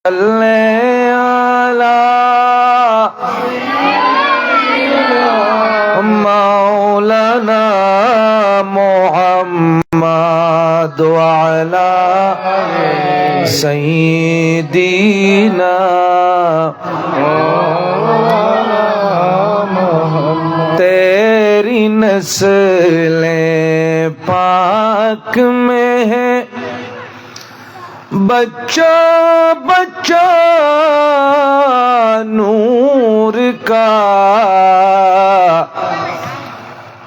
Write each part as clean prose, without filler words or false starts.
على مولانا محمد وعلى سيدنا तेरी नस्लें पाक में है बच्चा बच्चा नूर का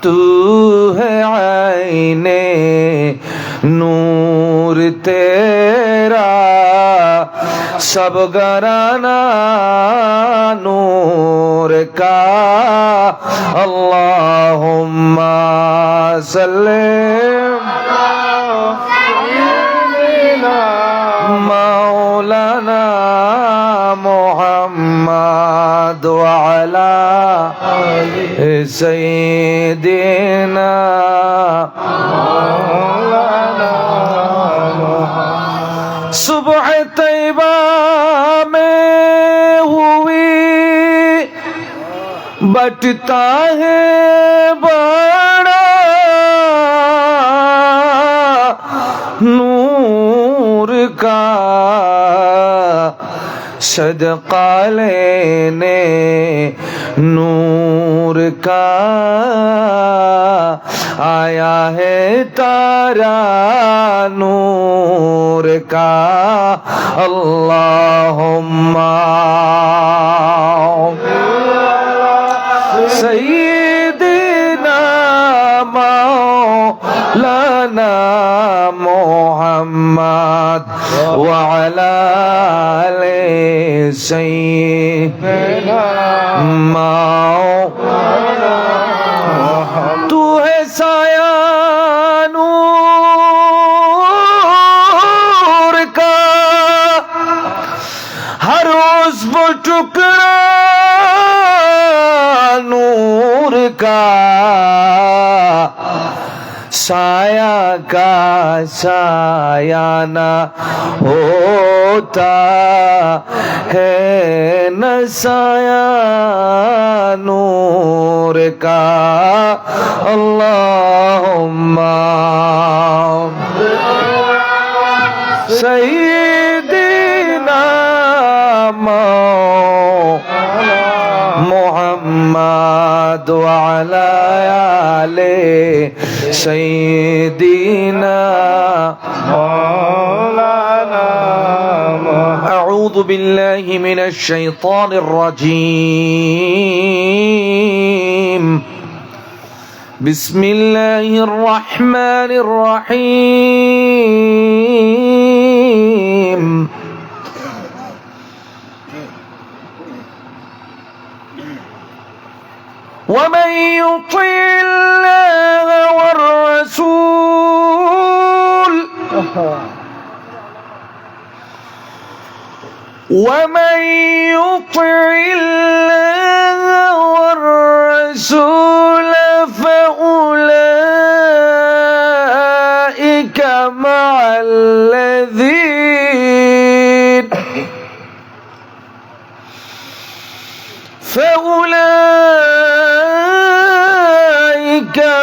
तू है आईने नूर तेरा सब घराना नूर का अल्लाहुम्मा सल्ली मौलाना मुहम्मद वअला सय्यिदिना मौलाना सुबह तैयबा में हुई बटता है बड़ा नूर का सदका लेने नूर का आया है तारा नूर का अल्लाहुम्मा सय्यिदिना मौलाना मुहम्मद वअला आले सय्यिदिना मौलाना तू है साया नूर का हर रोज वो टुकड़ा नूर का साया का साया ना होता है न साया नूर का अल्लाहुम्मा सय्यिदिना मुहम्मद वअला आले सय्यिदिना मौलाना अऊज़ु बिल्लाहि मिनश शैतानिर रजीम बिस्मिल्लाहिर रहमानिर रहीम ومن يطع الله والرسول ومن يطع الله والرسول فأولئك مع الذين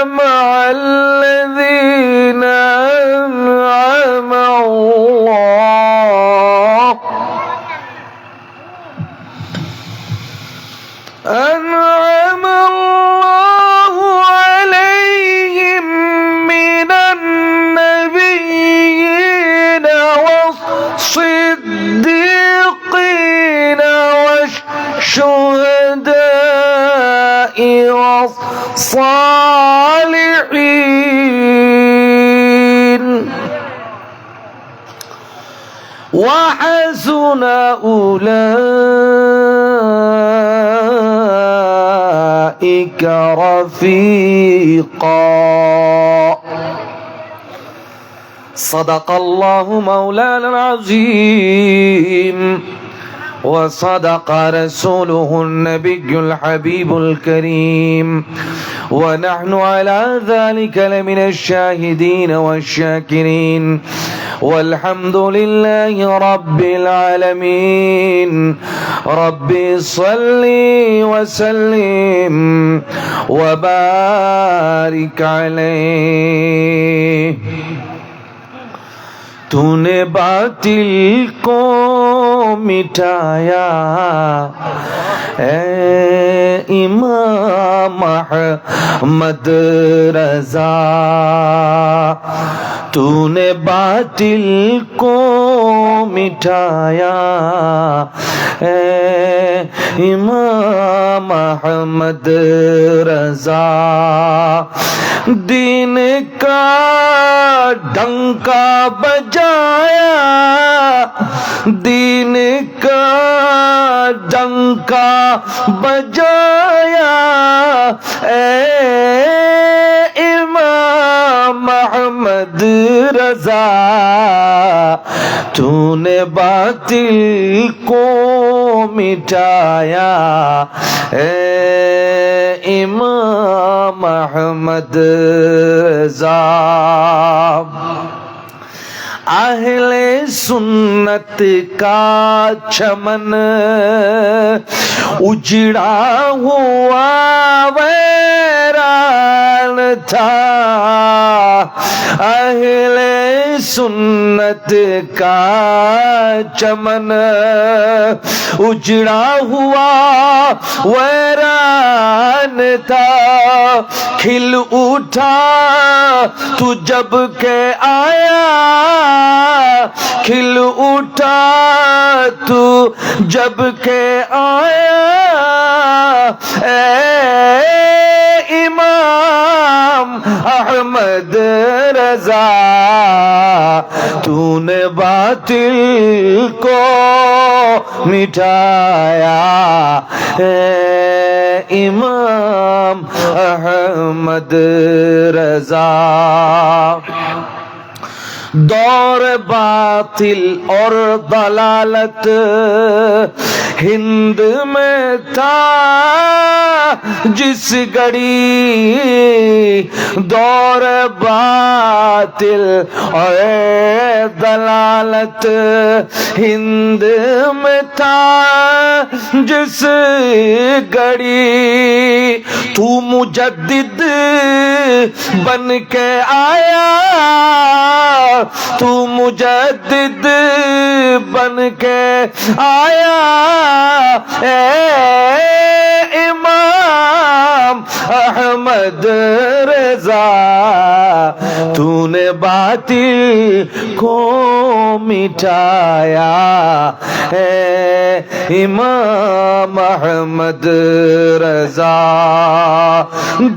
مع الذين أنعم الله عليهم من النبيين والصديقين والشهداء والصالحين وحسن أولئك رفيقا صدق الله مولانا العظيم وصدق رسوله النبي الحبيب الكريم ونحن على ذلك لمن الشاهدين والشاكرين والحمد لله رب العالمين ربي صل وسلم وبارك عليه तूने बातिल को मिटाया ए इमाम अहमद रज़ा तूने बातिल को मिटाया ए इमाम अहमद रज़ा दीन का डंका बजाया दीन का डंका बजाया ए इमाम अहमद रज़ा तूने बातिल को मिटाया ए इमाम अहमद रज़ा आहले सुन्नत का चमन उजड़ा हुआ वैरान था आहले सुन्नत का चमन उजड़ा हुआ वैरान था खिल उठा तू जब के आया खिल उठा तू जब के आया ए इमाम अहमद रज़ा तूने बातिल को मिटाया ए इमाम अहमद रज़ा दौर बातिल और दलालत हिंद में था जिस घड़ी दौर बातिल और दलालत हिंद में था जिस घड़ी तू मुजद्दिद बन के आया तू मुजद्दिद बन के आया ए इमाम अहमद रज़ा तूने बातिल को मिटाया है इमाम अहमद रज़ा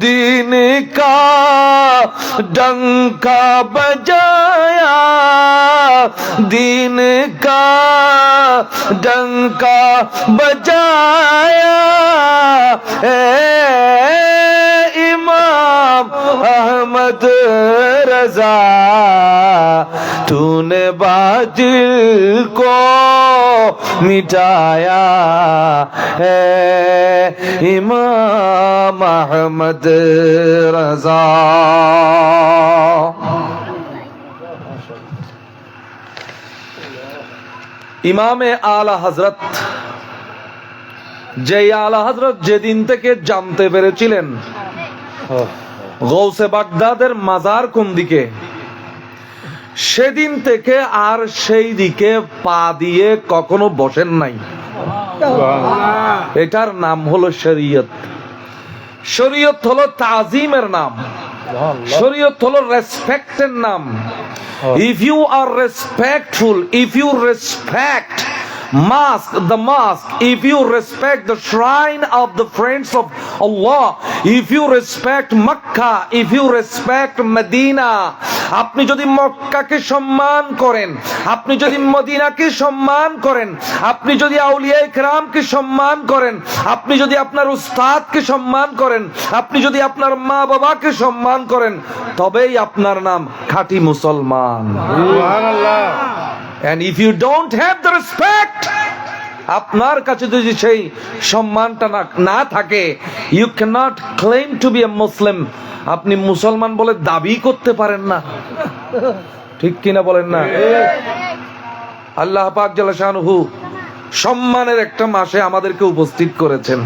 दीन का डंका बजाया दीन का डंका बजाया इमाम अहमद रज़ा तूने बातिल को मिटाया है इमाम अहमद रज़ा ইমামে আলা হযরত যে আলা হযরত যেদিন থেকে জানতে পেরেছিলেন গৌসে বাগদাদের মাজার কোন দিকে সেদিন থেকে আর সেই দিকে পা দিয়ে কখনো বসেন নাই এটার নাম হলো শরীয়ত শরীয়ত হলো তাজিমের নাম শরীয়ত হলো রেসপেক্টের নাম if you are respectful if you respect the mosque if you respect the shrine of the friends of Allah if you respect Makkah if you respect Medina আপনি যদি মক্কাকে সম্মান করেন আপনি যদি মদিনাকে সম্মান করেন আপনি যদি আউলিয়া ইকরামকে সম্মান করেন আপনি যদি আপনার উস্তাদকে সম্মান করেন আপনি যদি আপনার মা বাবাকে সম্মান করেন তবেই আপনার নাম খাঁটি মুসলমান সুবহানাল্লাহ and if you don't have the respect আপনার কাছে যদি সেই সম্মানটা না থাকে, you can not claim to be a Muslim. আপনি মুসলমান বলে দাবি করতে পারেন না। ঠিক কিনা বলেন না? আল্লাহ পাক জাল্লা শানুহু সম্মানের একটা মাসে আমাদেরকে উপস্থিত করেছেন।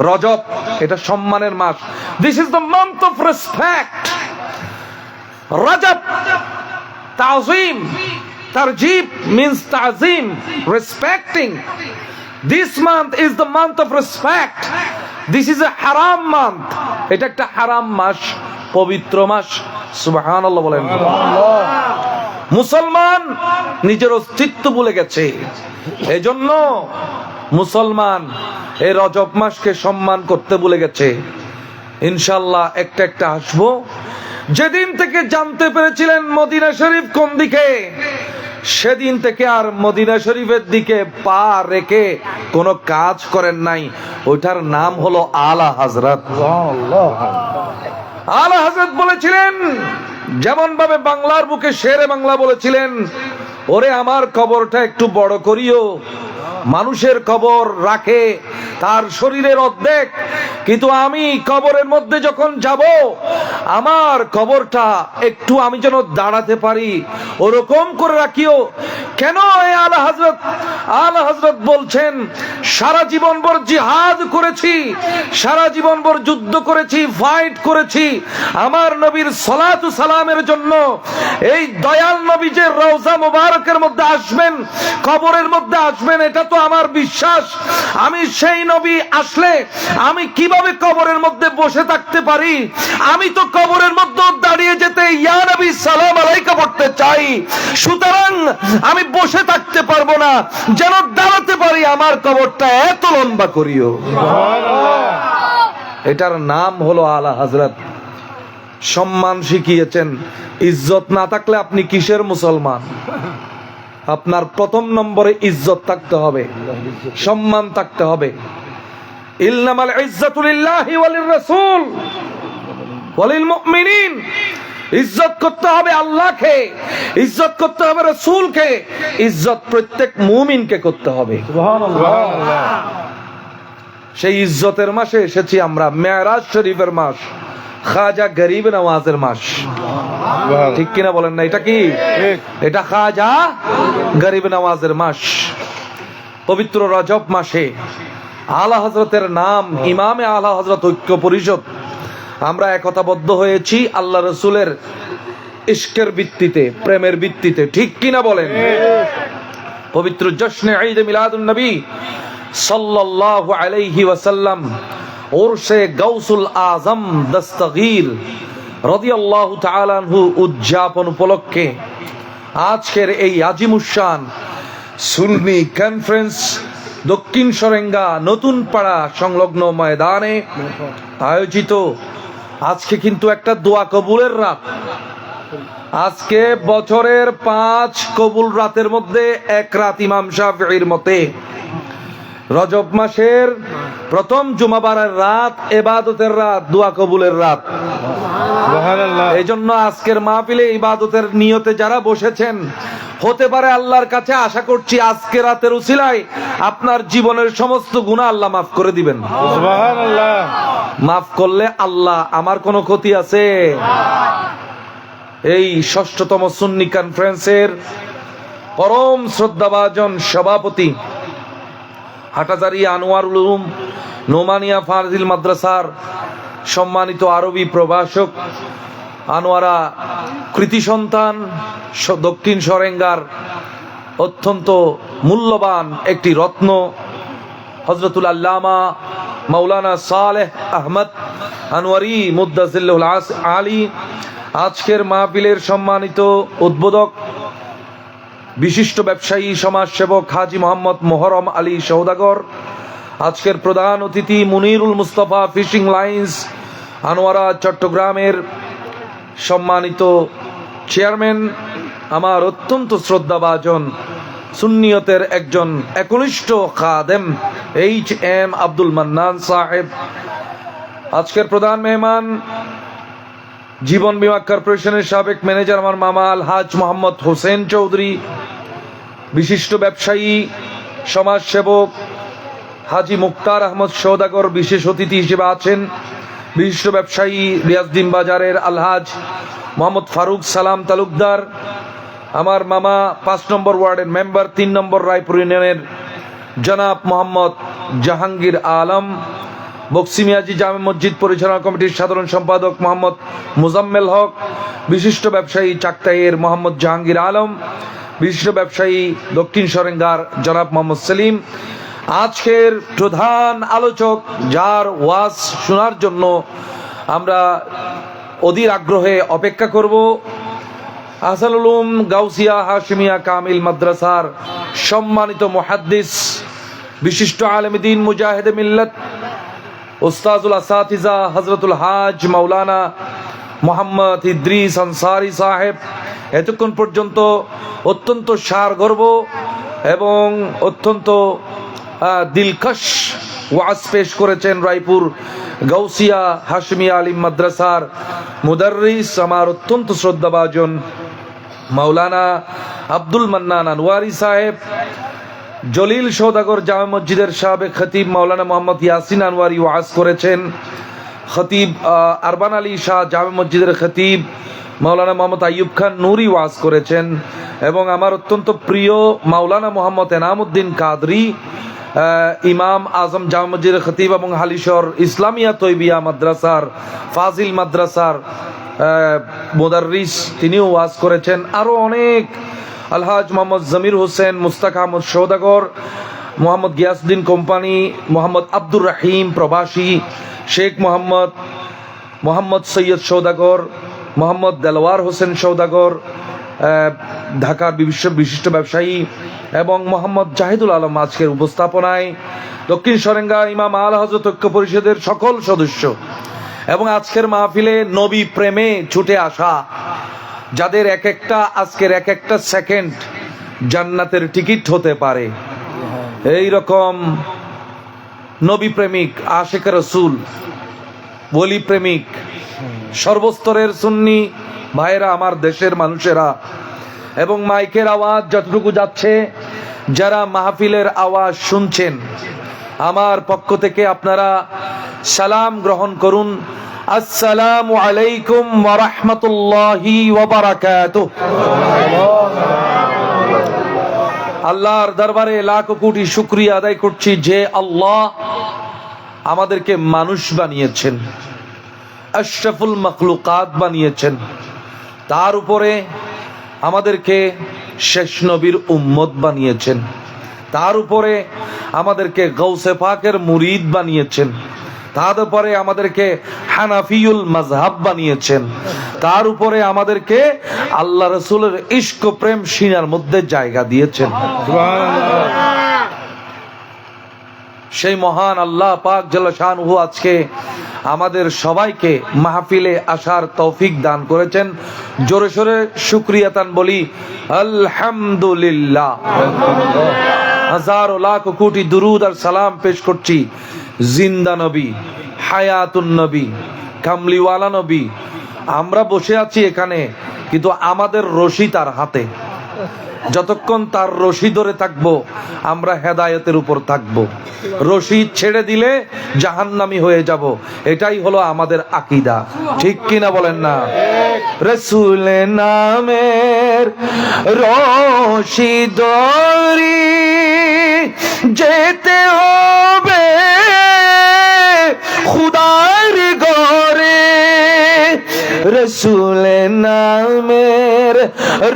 রজব, এটা সম্মানের মাস। This is the month of respect. Rajab, তাজিম, তারজিব means Tazim, respecting. This month is the month of respect. This is a haram month. এটা একটা হারাম মাস, পবিত্র মাস। সুবহানাল্লাহ বলেন। মুসলমান নিজের অস্তিত্ব ভুলে গেছে, এজন্য মুসলমান এই রজব মাসকে সম্মান করতে ভুলে গেছে। ইনশাআল্লাহ একটা একটা আসবো। যেদিন থেকে জানতে পেরেছিলেন মদিনা শরীফ কোন দিকে, সেদিন থেকে আর মদিনা শরীফের দিকে পা রেখে কোনো কাজ করেন নাই। ওইটার নাম হলো আলা হযরত। আলা হযরত বলেছিলেন, যেমন ভাবে বাংলার বুকে শেরে বাংলা বলেছিলেন, ওরে আমার কবরটা একটু বড় করিও। মানুষের কবর রাখে তার শরীরের অর্ধেক, কিন্তু আমি কবরের মধ্যে যখন যাব, আমার কবরটা একটু আমি যেন দাঁড়াতে পারি, ওরকম করে রাখিও। কেন? এই আলা হযরত বলছেন, সারা জীবন ভর জিহাদ করেছি, সারা জীবন ভর যুদ্ধ করেছি, ফাইট করেছি আমার নবীর সালাতু সালামের জন্য। এই দয়াল নবী যে রওজা মুবারকের মধ্যে আসবেন, কবরের মধ্যে আসবেন, এটা তো আমার বিশ্বাস। আমি সেই নবী আসলে আমি কিভাবে কবরের মধ্যে বসে থাকতে পারি? আমি তো কবরের মধ্যে দাঁড়িয়ে যেতে ইয়া নবী সালাম আলাইকা পড়তে চাই। সুতরাং আমি বসে থাকতে পারবো না, যেন দাঁড়াতে পারি। আমার কবরটা এত লম্বা করিও। এটার নাম হলো আলা হযরত। সম্মান শিখিয়েছেন। ইজ্জত না থাকলে আপনি কিসের মুসলমান? আপনার প্রথম নম্বরে ইজ্জত থাকতে হবে, সম্মান থাকতে হবে। ইন্নামাল ইজ্জাতু লিল্লাহি ওয়া লির-রাসূল ওয়া লিল-মুমিনিন। ইজ্জত করতে হবে আল্লাহকে, ইজ্জত করতে হবে রাসূলকে, ইজ্জত প্রত্যেক মুমিনকে করতে হবে। সুবহানাল্লাহ। সেই ইজ্জতের মাসে এসেছি আমরা, মেরাজ শরীফের মাস, খাজা গরিব নওয়াজের মাস। ঠিক কিনা বলেন না? এটা কি? এটা খাজা গরিব নওয়াজের মাস। পবিত্র রজব মাসে আলা হযরতের নাম, ইমামে আলা হযরত ঐক্য পরিষদ, আমরা একতাবদ্ধ হয়েছি আল্লাহ রাসূলের ইশকের ভিত্তিতে, প্রেমের ভিত্তিতে। ঠিক কিনা বলেন? পবিত্র জশ্নে ঈদ মিলাদুন নবী সাল্লাল্লাহু আলাইহি ওয়াসাল্লাম ওরসে গাউসুল আজম দস্তগীর রাদিয়াল্লাহু তাআলা আনহু উদযাপন উপলক্ষে আজকের এই আজিমুশান সুন্নি কনফারেন্স দক্ষিণ সরেঙ্গা নতুন পাড়া সংলগ্ন ময়দানে আয়োজিত। আজকে কিন্তু একটা দোয়া কবুলের রাত। আজকে বছরের 5 কবুল রাতের মধ্যে এক রাত ইমাম শাফিঈর মতে রজব মাসের প্রথম জুমাবারের রাত ইবাদতের রাত, দোয়া কবুলের রাত। সুবহানাল্লাহ। এইজন্য আজকের মাহফিলে ইবাদতের নিয়তে যারা বসেছেন, হতে পারে আল্লাহর কাছে আশা করছি আজকে রাতের উসিলায় আপনার জীবনের সমস্ত গুনাহ আল্লাহ মাফ করে দিবেন। সুবহানাল্লাহ। মাফ করলে আল্লাহ আমার কোনো ক্ষতি আছে? এই ৬ষ্ঠতম সুন্নি কনফারেন্সের পরম শ্রদ্ধাভাজন সভাপতি, হাটাজারি আনোয়ারুল উলুম নোমানিয়া ফাজিল মাদ্রাসার সম্মানিত আরবি প্রভাষক, আনোয়ারা কৃতি সন্তান, দক্ষিণ সরেঙ্গার অত্যন্ত মূল্যবান একটি রত্ন, হযরতুল আল্লামা মাওলানা সালেহ আহমদ আনোয়ারি মুদ্দাজিল্লুল আলী, আজকের মাহফিলের সম্মানিত উদ্বোধক, বিশিষ্ট ব্যবসায়ী সমাজসেবক হাজী মোহাম্মদ মোহরম আলী সওদাগর, আজকের প্রধান অতিথি মুনিরুল মুস্তাফা ফিশিং লাইন্স আনোয়ারা চট্টগ্রামের সম্মানিত চেয়ারম্যান, আমার অত্যন্ত শ্রদ্ধাভাজন সুন্নিয়তের একজন একনিষ্ঠ খাদেম HM আব্দুল মান্নান সাহেব, আজকের প্রধান মেহমান জীবন বীমা কর্পোরেশনের সাবেক ম্যানেজার আমার মামা আলহাজ মোহাম্মদ হোসেন চৌধুরী, বিশিষ্ট ব্যবসায়ী সমাজসেবক হাজী মুক্তার আহমদ সওদাগর বিশেষ অতিথি হিসেবে আছেন। বিশিষ্ট ব্যবসায়ী রিয়াজউদ্দিন বাজারের আলহাজ মোহাম্মদ ফারুক সালাম তালুকদার, আমার মামা 5 নম্বর ওয়ার্ডের মেম্বার 3 নম্বর রায়পুর ইউনিয়নের জনাব মোহাম্মদ জাহাঙ্গীর আলম, বক্সিমিয়াজি জামে মসজিদ পরিচালনা কমিটির সাধারণ সম্পাদক মোহাম্মদ মুজাম্মেল হক, বিশিষ্ট ব্যবসায়ী চাকতাইয়ের মোহাম্মদ জাহাঙ্গীর আলম, বিশিষ্ট ব্যবসায়ী দক্ষিণ সরেঙ্গার জনাব মোহাম্মদ সেলিম। আজকের প্রধান আলোচক, যার ওয়াজ শোনার জন্য আমরা অধীর আগ্রহে অপেক্ষা করব, আহসানুল উলুম গাউসিয়া হাশিমিয়া কামিল মাদ্রাসার সম্মানিত মুহাদ্দিস, বিশিষ্ট আলেমে দ্বীন মুজাহিদে মিল্লাত, উস্তাজুল আসাতিজা হযরতুল হাজ মাওলানা মোহাম্মদ ইদ্রিস আনসারী সাহেব এতক্ষণ পর্যন্ত অত্যন্ত সারগর্ব এবং অত্যন্ত দিলকশ ওয়াজ পেশ করেছেন রায়পুর গাউসিয়া হাশিমিয়া আলিম মাদ্রাসার মুদাররিস, আমার অত্যন্ত শ্রদ্ধাভাজন মাওলানা আব্দুল মান্নান আনওয়ারি সাহেব, জলিল সওদাগর জামে মসজিদের সাবেক খতিব মাওলানা মোহাম্মদ ইয়াসিন আনওয়ারি ওয়াজ করেছেন, খতিব আরবান আলী শাহ জামে মসজিদের খতিব মাওলানা মোহাম্মদ আইয়ুব খান নুরি ওয়াজ করেছেন, এবং আমার অত্যন্ত প্রিয় মাওলানা মোহাম্মদ এনামউদ্দিন কাদরি ইমাম আজম জামে মসজিদের খতিব এবং হালিশহর ইসলামিয়া তৈবিয়া মাদ্রাসার ফাজিল মাদ্রাসার মুদাররিস, তিনিও ওয়াজ করেছেন। আরও অনেক আলহাজ মোহাম্মদ জমির হোসেন, মুস্তাক আহমদ সওদাগর, মোহাম্মদ গিয়াসউদ্দিন কোম্পানি, মোহাম্মদ আব্দুর রাহিম প্রবাসী, শেখ মোহাম্মদ সৈয়দ সওদাগর, মোহাম্মদ দেলওয়ার হোসেন সওদাগর ঢাকার বিশিষ্ট ব্যবসায়ী, এবং মোহাম্মদ জাহিদুল আলম আজকের উপস্থাপনায়, দক্ষিণ সরেঙ্গা ইমাম আল হযরত ঐক্য পরিষদের সকল সদস্য, এবং আজকের মাহফিলে নবী প্রেমে ছুটে আসা যাদের আজকের এক একটা সেকেন্ড জান্নাতের টিকিট হতে পারে, এই রকম নবী প্রেমিক, আশিক রাসূল, ওলি প্রেমিক, সর্বস্তরের সুন্নি ভাইয়েরা, আমার দেশের মানুষেরা, এবং মাইকের আওয়াজ যতটুকু যাচ্ছে, যারা মাহফিলের আওয়াজ শুনছেন, আমার পক্ষ থেকে আপনারা সালাম গ্রহণ করুন। আসসালামু আলাইকুম ওয়া রাহমাতুল্লাহি ওয়া বারাকাতুহু। আল্লাহর দরবারে লাখ কোটি শুকরিয়া আদায় করছি যে আল্লাহ আমাদেরকে মানুষ বানিয়েছেন, আশরাফুল মাখলুকাত বানিয়েছেন, তার উপরে আমাদেরকে শেষ নবীর উম্মত বানিয়েছেন, তার উপরে আমাদেরকে গৌসে পাকের মুরিদ বানিয়েছেন, তার উপরে আমাদেরকে হানাফিউল মাযহাব বানিয়েছেন, তার উপরে আমাদেরকে আল্লাহ রাসূলের ইশক প্রেম সিনার মধ্যে জায়গা দিয়েছেন। সেই মহান আল্লাহ পাক জাল্লা শানুহু আজকে আমাদের সবাইকে মাহফিলে আসার তৌফিক দান করেছেন। জোরে সোরে শুকরিয়াতান বলি আলহামদুলিল্লাহ। হাজারো লাখ কোটি দুরুদ আর সালাম পেশ করছি জিন্দা নবী, হায়াতুন নবী, কামলিওয়ালা নবী। আমরা বসে আছি এখানে, কিন্তু আমাদের রশি তার হাতে। যতক্ষণ তার রশি ধরে থাকবো আমরা হেদায়েতের উপর থাকবো। রশি ছেড়ে দিলে জাহান্নামী হয়ে যাব, এটাই হলো আমাদের আকীদা। ঠিক কিনা বলেন না? রাসূল নামের রশি ধরি যেতে হবে খুদার ঘরে, রাসূল নামের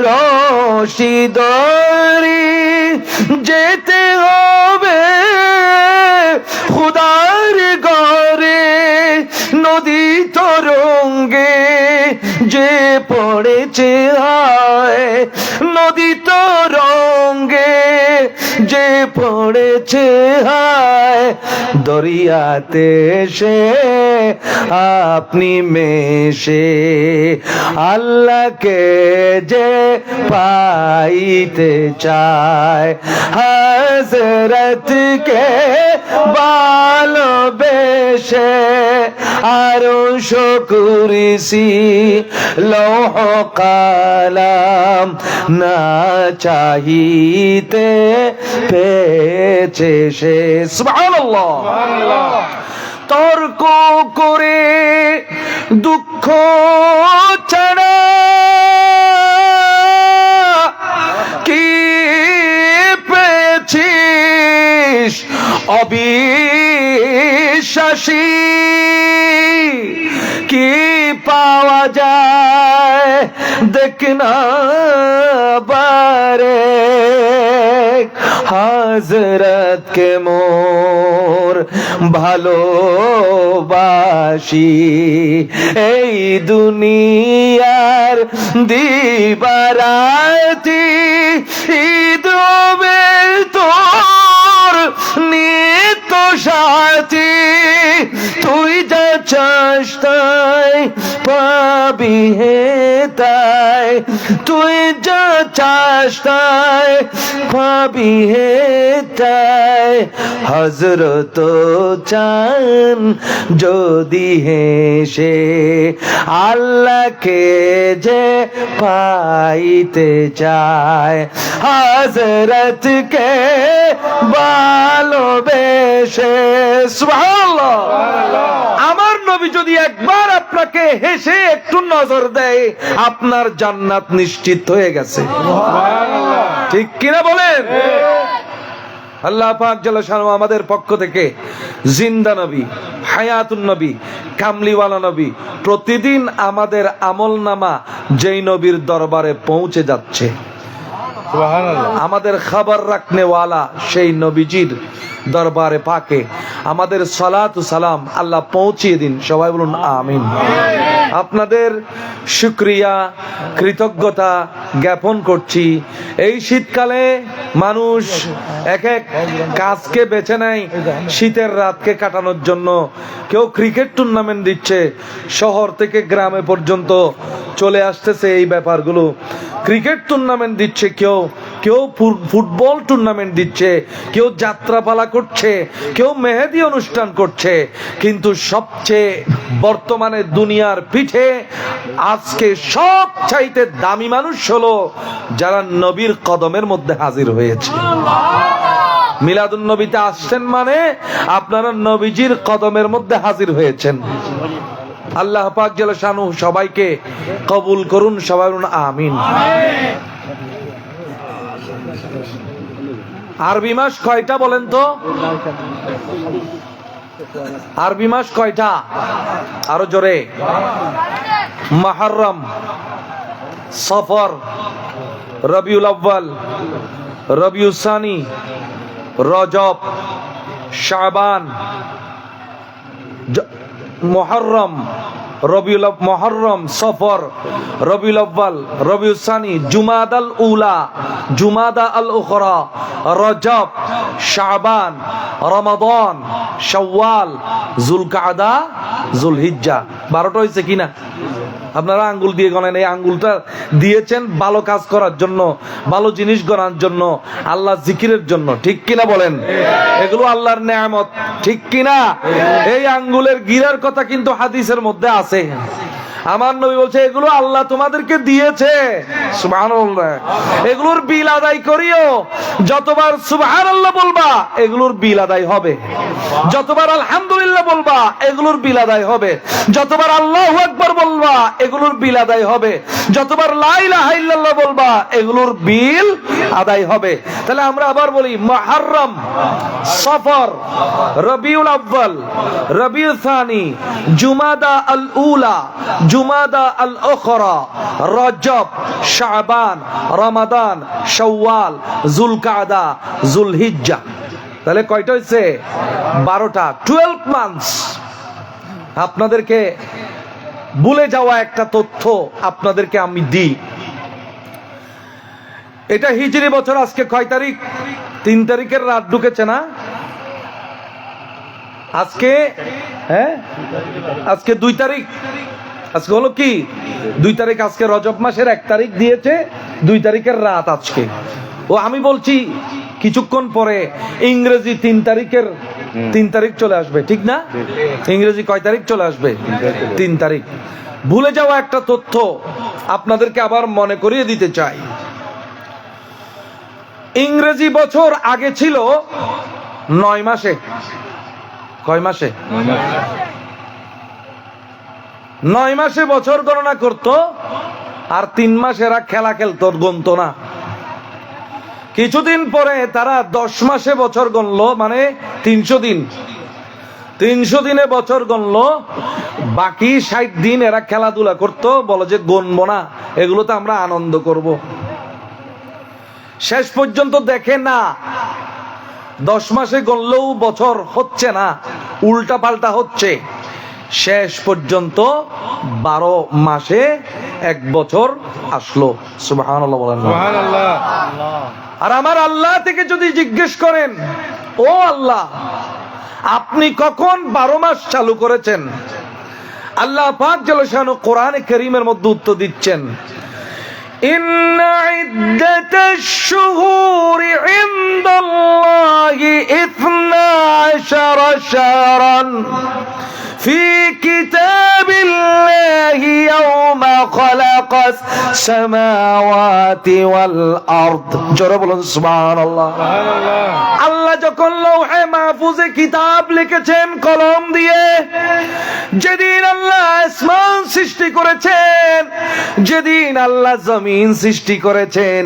রশি ধরি যেতে হবে খুদার ঘরে। নদী তরঙ্গে যে পড়েছে হায়, নদী তরঙ্গে যে পড়েছে হায়, দরিয়াতে সে আপনি মেশে আল্লাহকে যে পাইতে চায়। হায় হযরতকে ভালোবেসে আরশ কুরসি লৌহ কালাম না চাহিতে পেয়েছে সে। সুবহানাল্লাহ। তর্ক করে দুঃখ ছাড়া কি পেয়েছিস অবিশ্বাসী, কি পাওয়া যায় দেখ না বারে হযরতকে মোর ভালোবাসি এই দুনিয়ার দিবারাতি ঈদ হবে তোর নিত্য সাথী, তুই যা চাস তাই পাবি হে তাই, তুই যা চাস তাই পাবি হে তাই, হযরত চান যদি হেসে আল্লাহকে যে পাইতে চায়, হযরতকে ভালোবেসে। সুবহানাল্লাহ। আমার নবী যদি একবার আপনাকে হেসে একটু নজর দেয় আপনার জান্নাত নিশ্চিত হয়ে গেছে। ঠিক কিনা বলেন? আল্লাহ পাক জাল্লা শানহু আমাদের পক্ষ থেকে জিন্দা নবী, হায়াতুন নবী, কামলিওয়ালা নবী, প্রতিদিন আমাদের আমলনামা যেই নবীর দরবারে পৌঁছে যাচ্ছে, আমাদের খবর রাখনেওয়ালা সেই নবীজির দরবারে পাকে আমাদের সালাতু সালাম আল্লাহ পৌঁছিয়ে দিন। সবাই বলুন আমিন। আপনাদের শুকরিয়া কৃতজ্ঞতা জ্ঞাপন করছি। এই শীতকালে মানুষ এক এক কাজকে বেছে নেয় শীতের রাতকে কাটানোর জন্য। কেউ ক্রিকেট টুর্নামেন্ট দিচ্ছে, শহর থেকে গ্রামে পর্যন্ত চলে আসতেছে এই ব্যাপারগুলো। ক্রিকেট টুর্নামেন্ট দিচ্ছে কেউ, কেউ ফুটবল টুর্নামেন্ট দিচ্ছে, কেউ যাত্রাপালা করছে, কেউ মেহেদি অনুষ্ঠান করছে। কিন্তু সবচেয়ে বর্তমানে দুনিয়ার পিঠে আজকে সব চাইতে দামি মানুষ হলো যারা নবীর কদমের মধ্যে হাজির হয়েছে। মিলাদুন নবীতে আসছেন মানে আপনারা নবীজির কদমের মধ্যে হাজির হয়েছেন। আল্লাহ পাক জাল্লা শানহু সবাইকে কবুল করুন। সবাই বলুন আমিন। আরবি মাস কয়টা বলেন তো? আরবি মাস কয়টা? আরো জোরে। মুহররম, সফর, রবিউল আউয়াল, রবিউল সানি, রজব, শাবান, মুহররম, মুহররম, সফর, রবিউল আউয়াল, রবিউল সানি, জুমাদাল উলা, জুমাদা আল উখরা, রজব, শাবান, রমাদান, শাওয়াল, যুলকাদা, যুলহিজ্জা। 12টা হয়েছে কিনা? আপনারা আঙ্গুল দিয়ে গণেন। এই আঙ্গুলটা দিয়েছেন ভালো কাজ করার জন্য, ভালো জিনিস গণার জন্য, আল্লাহ জিকিরের জন্য। ঠিক কিনা বলেন? এগুলো আল্লাহর নেয়ামত। ঠিক কিনা? এই আঙ্গুলের গিরার কথা কিন্তু হাদিসের মধ্যে আছে। আমার নবী বলছে এগুলো আল্লাহ তোমাদেরকে দিয়েছে। সুবহানাল্লাহ। এগুলোর বিল আদায় করিও। যতবার সুবহানাল্লাহ বলবা এগুলোর বিল আদায় হবে, যতবার আলহামদুলিল্লাহ বলবা এগুলোর বিল আদায় হবে, যতবার আল্লাহু আকবার বলবা এগুলোর বিল আদায় হবে, যতবার লা ইলাহা ইল্লাল্লাহ বলবা এগুলোর বিল আদায় হবে। তাহলে আমরা আবার বলি মুহররম, সফর, রবিউল আউয়াল, রবিউল সানি, জুমাদা আল উলা, জুমাদা আল উখরা, রজব, শাবান, রমাদান, শাওয়াল, যুলকাদা, যুলহিজ্জা। তাহলে কয়টা হয়েছে? 12টা। 12 মান্থস। আপনাদেরকে ভুলে যাওয়া একটা তথ্য আপনাদেরকে আমি দিই। এটা হিজরি বছর আজকে কয় তারিখ? 3 তারিখের রাত ঢুকেছে না? আজকে আজকে 2 তারিখ। আজকে হলো কি 2 তারিখ। আজকে রজব মাসের 1 তারিখ দিয়েছে, 2 তারিখের রাত আজকে। ও আমি বলছি কিছুক্ষণ পরে ইংরেজি 3 তারিখ চলে আসবে, ঠিক না? ইংরেজি কয় তারিখ চলে আসবে? 3 তারিখ। ভুলে যাওয়া একটা তথ্য আপনাদেরকে আবার মনে করিয়ে দিতে চাই। ইংরেজি বছর আগে ছিল 9 মাসে। কয় মাসে? 9 মাসে বছর গণনা করত, আর 3 মাস এরা খেলা খেলতো, গণত না। কিছুদিন পরে তারা 10 মাসে বছর গণলো, মানে 300 দিন। 300 দিনে বছর গণলো, বাকি 60 দিন এরা খেলাধুলা করতো, বলে যে গণবো না, এগুলোতে আমরা আনন্দ করব। শেষ পর্যন্ত দেখে না 10 মাসে গণলেও বছর হচ্ছে না, উল্টা পাল্টা হচ্ছে। শেষ পর্যন্ত 12 মাসে 1 বছর আসলো। সুবহানাল্লাহ বলেন। সুবহানাল্লাহ। আর আমার আল্লাহ থেকে যদি জিজ্ঞেস করেন, ও আল্লাহ, আপনি কখন 12 মাস চালু করেছেন? আল্লাহ পাক জাল্লা শানহু কোরআনে কারীমের মধ্যে উত্তর দিচ্ছেন, ইন্না ইদ্দাতাশ শুহুরি ইনদাল্লাহি 12 শাহরান ফি কিতাবিল্লাহি ইয়াওমা খালাকাস সামাওয়াতি ওয়াল আরদ। জোরে বলুন সুবহানাল্লাহ। আল্লাহ যখন লৌহে মাহফুজে কিতাব লিখেছেন কলম দিয়ে, যেদিন আল্লাহ আসমান সৃষ্টি করেছেন, যেদিন আল্লাহ জমিন সৃষ্টি করেছেন,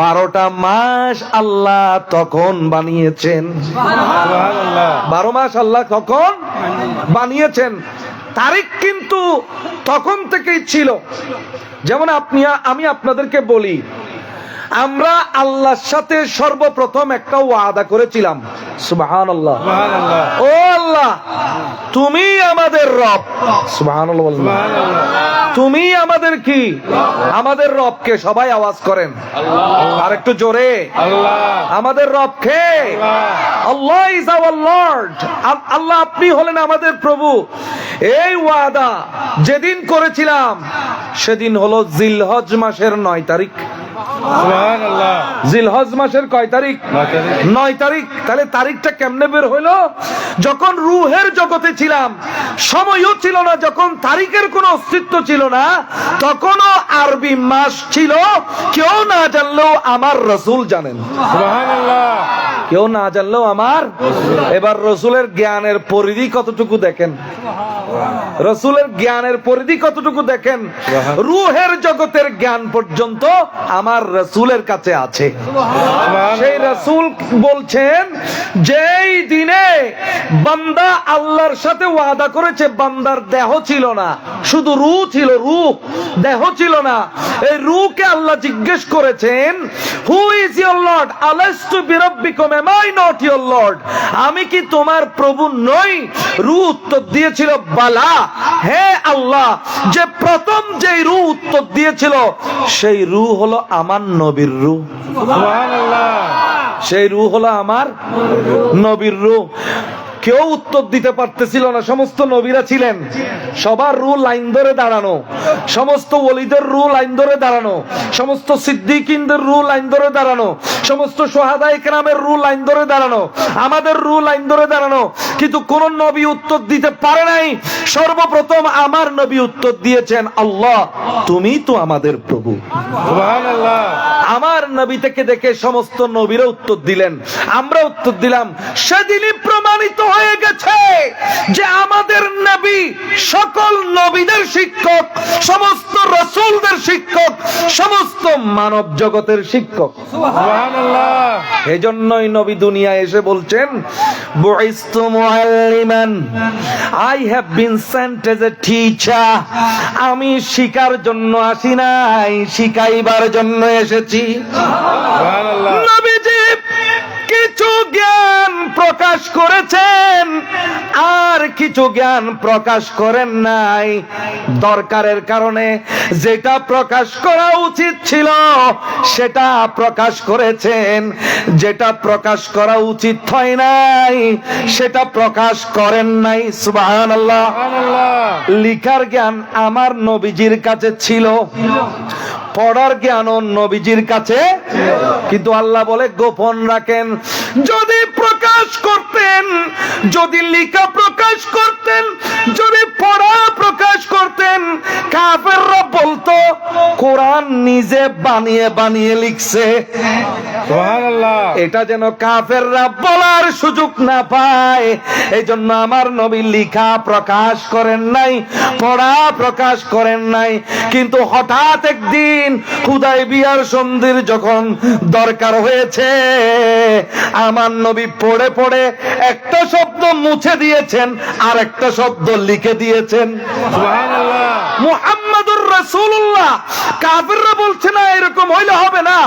12টা মাস আল্লাহ তখন বানিয়েছেন। 12 মাস আল্লাহ তখন বানিয়েছেন। তারিখ কিন্তু তখন থেকেই ছিল। যেমন আমি আপনাদেরকে বলি, আমরা আল্লাহর সাথে সর্বপ্রথম একটা ওয়াদা করেছিলাম। সুবহানাল্লাহ। ও আল্লাহ, তুমি আমাদের রব। সুবহানাল্লাহ বলেন। তুমি আমাদের কি? আমাদের রবকে সবাই আওয়াজ করেন আর একটু জোরে। আমাদের রবকে আল্লাহ ইজ আওয়ার লর্ড। আল্লাহ আপনি হলেন আমাদের প্রভু। এই ওয়াদা যেদিন করেছিলাম সেদিন হলো জিলহজ মাসের 9 তারিখ। জিলহজ মাসের কয় তারিখ? 9 তারিখ। তাহলে তারিখটা কেমনে বের হইলো? যখন রুহের জগতে ছিলাম, সময়ও ছিল না, যখন তারিখের কোনো অস্তিত্ব ছিল না, তখনও আরবি মাস ছিল। কেউ না জানলেও আমার রাসূল জানেন। কেউ না জানলেও আমার। এবার রাসূলের জ্ঞানের পরিধি কতটুকু দেখেন, রাসূলের জ্ঞানের পরিধি কতটুকু দেখেন। রুহের জগতের জ্ঞান পর্যন্ত আমার রাসূলের কাছে আছে। সেই রাসূল বলছেন, যেই দিনে বান্দা আল্লাহর সাথে ওয়াদা করেছে, বান্দার দেহ ছিল না, শুধু রূহ ছিল, রূহ, দেহ ছিল না। এই রূহকে আল্লাহ জিজ্ঞেস করেছেন, হু ইজ ইওর লর্ড? আলাস্তু বিরাব্বিকুম, am I not your Lord? আমি কি তোমার প্রভু নই? রূহ উত্তর দিয়েছিল, বালা, হে আল্লাহ। যে প্রথম যেই রূহ উত্তর দিয়েছিল, সেই রূহ হলো আমার নবীর রূহ। সুবহানাল্লাহ। সেই রূহ হলো আমার নবীর রূহ। কেউ উত্তর দিতে পারতেছিল না। সমস্ত নবীরা ছিলেন, সবার রূহ লাইন ধরে দাঁড়ানো, সমস্ত ওলিদের রূহ লাইন ধরে দাঁড়ানো, সমস্ত সিদ্দিকিনদের রূহ লাইন ধরে দাঁড়ানো, সমস্ত শুহাদায়ে কেরামের রূহ লাইন ধরে দাঁড়ানো, আমাদের রূহ লাইন ধরে দাঁড়ানো। কিন্তু কোন নবী উত্তর দিতে পারে নাই। সর্বপ্রথম আমার নবী উত্তর দিয়েছেন, আল্লাহ তুমি তো আমাদের প্রভু। সুবহানাল্লাহ। আমার নবী থেকে দেখে সমস্ত নবীরা উত্তর দিলেন, আমরা উত্তর দিলাম। সেদিনই প্রমাণিত হয়ে গেছে যে আমাদের নবী সকল নবীদের শিক্ষক, সমস্ত রাসূলদের শিক্ষক, সমস্ত মানব জগতের শিক্ষক। সুবহানাল্লাহ। এজন্যই নবী দুনিয়ায় এসে বলছেন, বুইস্তু মুআল্লিমান, I have been sent as a teacher. আমি শিখার জন্য আসি নাই, শিখাইবার জন্য এসেছি। সুবহানাল্লাহ। নবীজি কিছু জ্ঞান প্রকাশ করেছেন, আর কিছু জ্ঞান প্রকাশ করেন নাই। দরকারের কারণে যেটা প্রকাশ করা উচিত ছিল সেটা প্রকাশ করেছেন, যেটা প্রকাশ করা উচিত হয় নাই সেটা প্রকাশ করেন নাই। সুবহানাল্লাহ। লিখার জ্ঞান আমার নবীজির কাছে ছিল, পড়ার জ্ঞানও নবীজির কাছে, কিন্তু আল্লাহ বলে গোপন রাখেন। যদি প্রকাশ করতেন, যদি লেখা প্রকাশ করতেন, যদি পড়া প্রকাশ করতেন, কাফেররা বলতো কোরআন নিজে বানিয়ে বানিয়ে লিখছে। সুবহানাল্লাহ। এটা যেন কাফেররা বলার সুযোগ না পায়, এই জন্য আমার নবী লেখা প্রকাশ করেন নাই, পড়া প্রকাশ করেন নাই। কিন্তু হঠাৎ একদিন হুদায়বিয়ার সন্ধির যখন দরকার হয়েছে, আমার নবী পড়ে পড়ে একটা শব্দ মুছে দিয়েছেন আর একটা শব্দ লিখে দিয়েছেন। সুবহানাল্লাহ। মুহাম্মাদুর রাসূলুল্লাহ। কাফেররা বলছে না এরকম হইলে হবে না,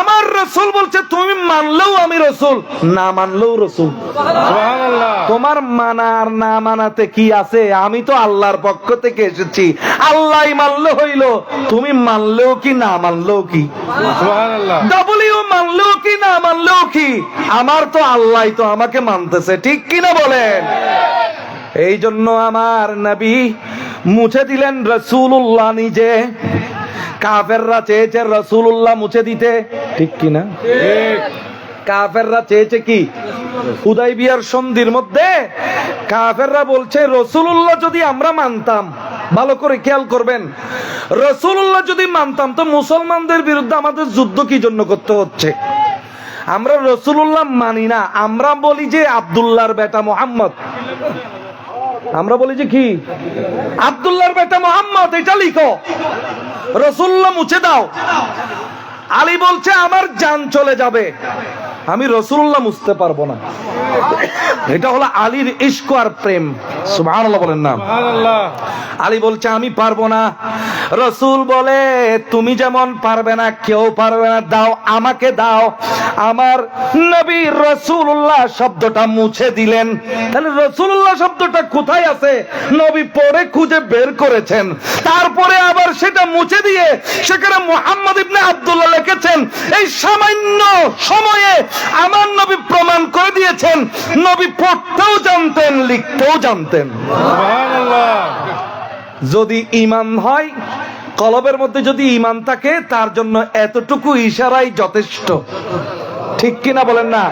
আমার রাসূল বলছে তুমি মানলেও আমি রাসূল, না মানলেও রাসূল। সুবহানাল্লাহ। তোমার মানা আর না মানাতে কি আছে? আমি তো আল্লাহর পক্ষ থেকে এসেছি, আল্লাহই মানলে হইল, তুমি মানলেও কি না মানলেও কি। সুবহানাল্লাহ। ডবলিউ মানলেও কি না মানলেও কি, আমার তো আল্লাহই তো আমাকে মানতেছে, ঠিক কিনা বলেন? এই জন্য আমার নবী মুছে দিলেন রাসূলুল্লাহ নিজে। কাফেররা চেয়েছে রাসূলুল্লাহ মুছে দিতে, ঠিক কিনা? ঠিক। কাফেররা চেয়েছে কি? হুদায়বিয়ার সন্ধির মধ্যে কাফেররা বলছে রাসূলুল্লাহ যদি আমরা মানতাম, ভালো করে খেয়াল করবেন, রাসূলুল্লাহ যদি মানতাম তো মুসলমানদের বিরুদ্ধে আমাদের যুদ্ধ কি জন্য করতে হচ্ছে? আমরা রাসূলুল্লাহ মানি না, আমরা বলি যে আব্দুল্লাহর বেটা মুহাম্মদ, আমরা বলি যে কি আব্দুল্লাহর বেটা মুহাম্মদ, এটা লিখো, রাসূলুল্লাহ মুছে দাও। আলী বলছে আমার জান চলে যাবে, আমি রাসূলুল্লাহ মুছতে পারবো না। এটা হলো আলীর ইশক আর প্রেম। সুবহানাল্লাহ বলেন না? সুবহানাল্লাহ। আলী বলছে আমি পারবো না। রাসূল বলে তুমি যেমন পারবে না কেউ পারবে না, দাও আমাকে দাও। আমার নবী রাসূলুল্লাহ শব্দটা মুছে দিলেন। তাহলে রাসূলুল্লাহ শব্দটা কোথায় আছে? নবী পরে খুঁজে বের করেছেন, তারপরে আবার সেটা মুছে দিয়ে সেখানে মুহাম্মদ ইবনে আব্দুল্লাহ লিখেছেন। এই সামান্য সময়ে আমার নবী প্রমাণ করে দিয়েছেন নবী পড়তেও জানতেন, লিখতেও জানতেন। সুবহানাল্লাহ। যদি ঈমান হয়, কলবের মধ্যে যদি ঈমান থাকে, তার জন্য এতটুকু ইশারাই যথেষ্ট, ঠিক কিনা বলেন না?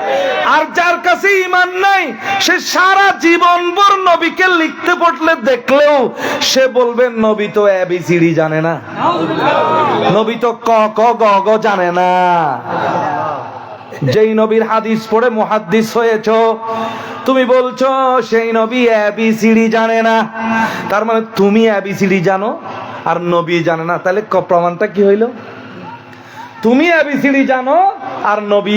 আর যার কাছে ঈমান নাই, সে সারা জীবন ভর নবীকে লিখতে পড়লে দেখলেও সে বলবে নবী তো এবিসিডি জানে না, নবী তো ক ক গ গ জানে না। যেই নবীর হাদিস পড়ে মুহাদ্দিস হয়েছো, তুমি বলছো সেই নবী এবিসিডি জানে না, তার মানে তুমি এবিসিডি জানো আর নবী জানে না। তাহলে প্রমাণটা কি হইল? তুমি এবিসিডি জানো আর নবী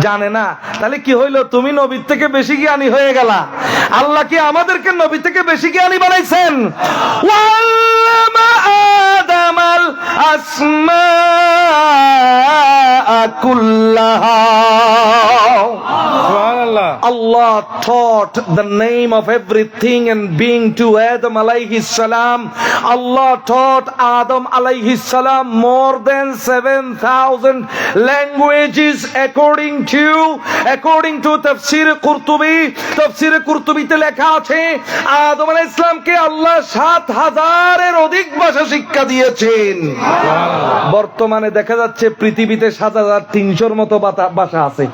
জানে না। তাহলে কি হইল? তুমি নবীর থেকে বেশি জ্ঞানী হয়ে গেলা। আল্লাহ কি আমাদেরকে নবী থেকে বেশি জ্ঞানী বানাইছেন? ওয়াল্লামা আদামাল Asma কুল্লাহা। Allah taught the name of everything and being to Adam alayhi salam. Allah taught Adam alayhi salam more than 7,000 languages according to Tafsir Qurtubi. Tafsir Qurtubi তে লেখা আছে আদম আলাইহিস সালামকে আল্লাহ 7,000 এর অধিক ভাষা শিক্ষা দিয়েছেন। বর্তমানে দেখা যাচ্ছে পৃথিবীতে 7,300 এর মতো ভাষা আছে।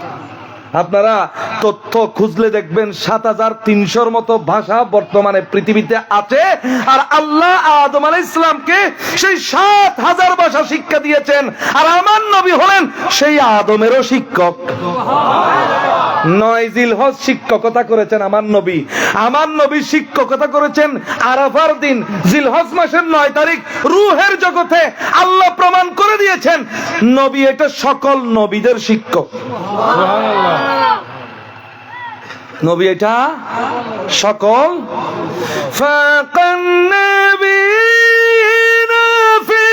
আপনারা তথ্য খুঁজলে দেখবেন 7,300 মতো ভাষা বর্তমানে পৃথিবীতে আছে। আর আল্লাহ আদম আলাইহিস সালামকে সেই 7,000 ভাষা শিক্ষা দিয়েছেন। আর আমার নবী হলেন সেই আদমেরও শিক্ষক। 9 জিলহজ শিক্ষকতা করেছেন আমার নবী। আমার নবী শিক্ষকতা করেছেন আরাফার দিন, জিলহজ মাসের 9 তারিখ। রূহের জগতে আল্লাহ প্রমাণ করে দিয়েছেন নবী এটা সকল নবীদের শিক্ষক। সুবহানাল্লাহ। নবী এটা সকল ফাকান নবীনা ফি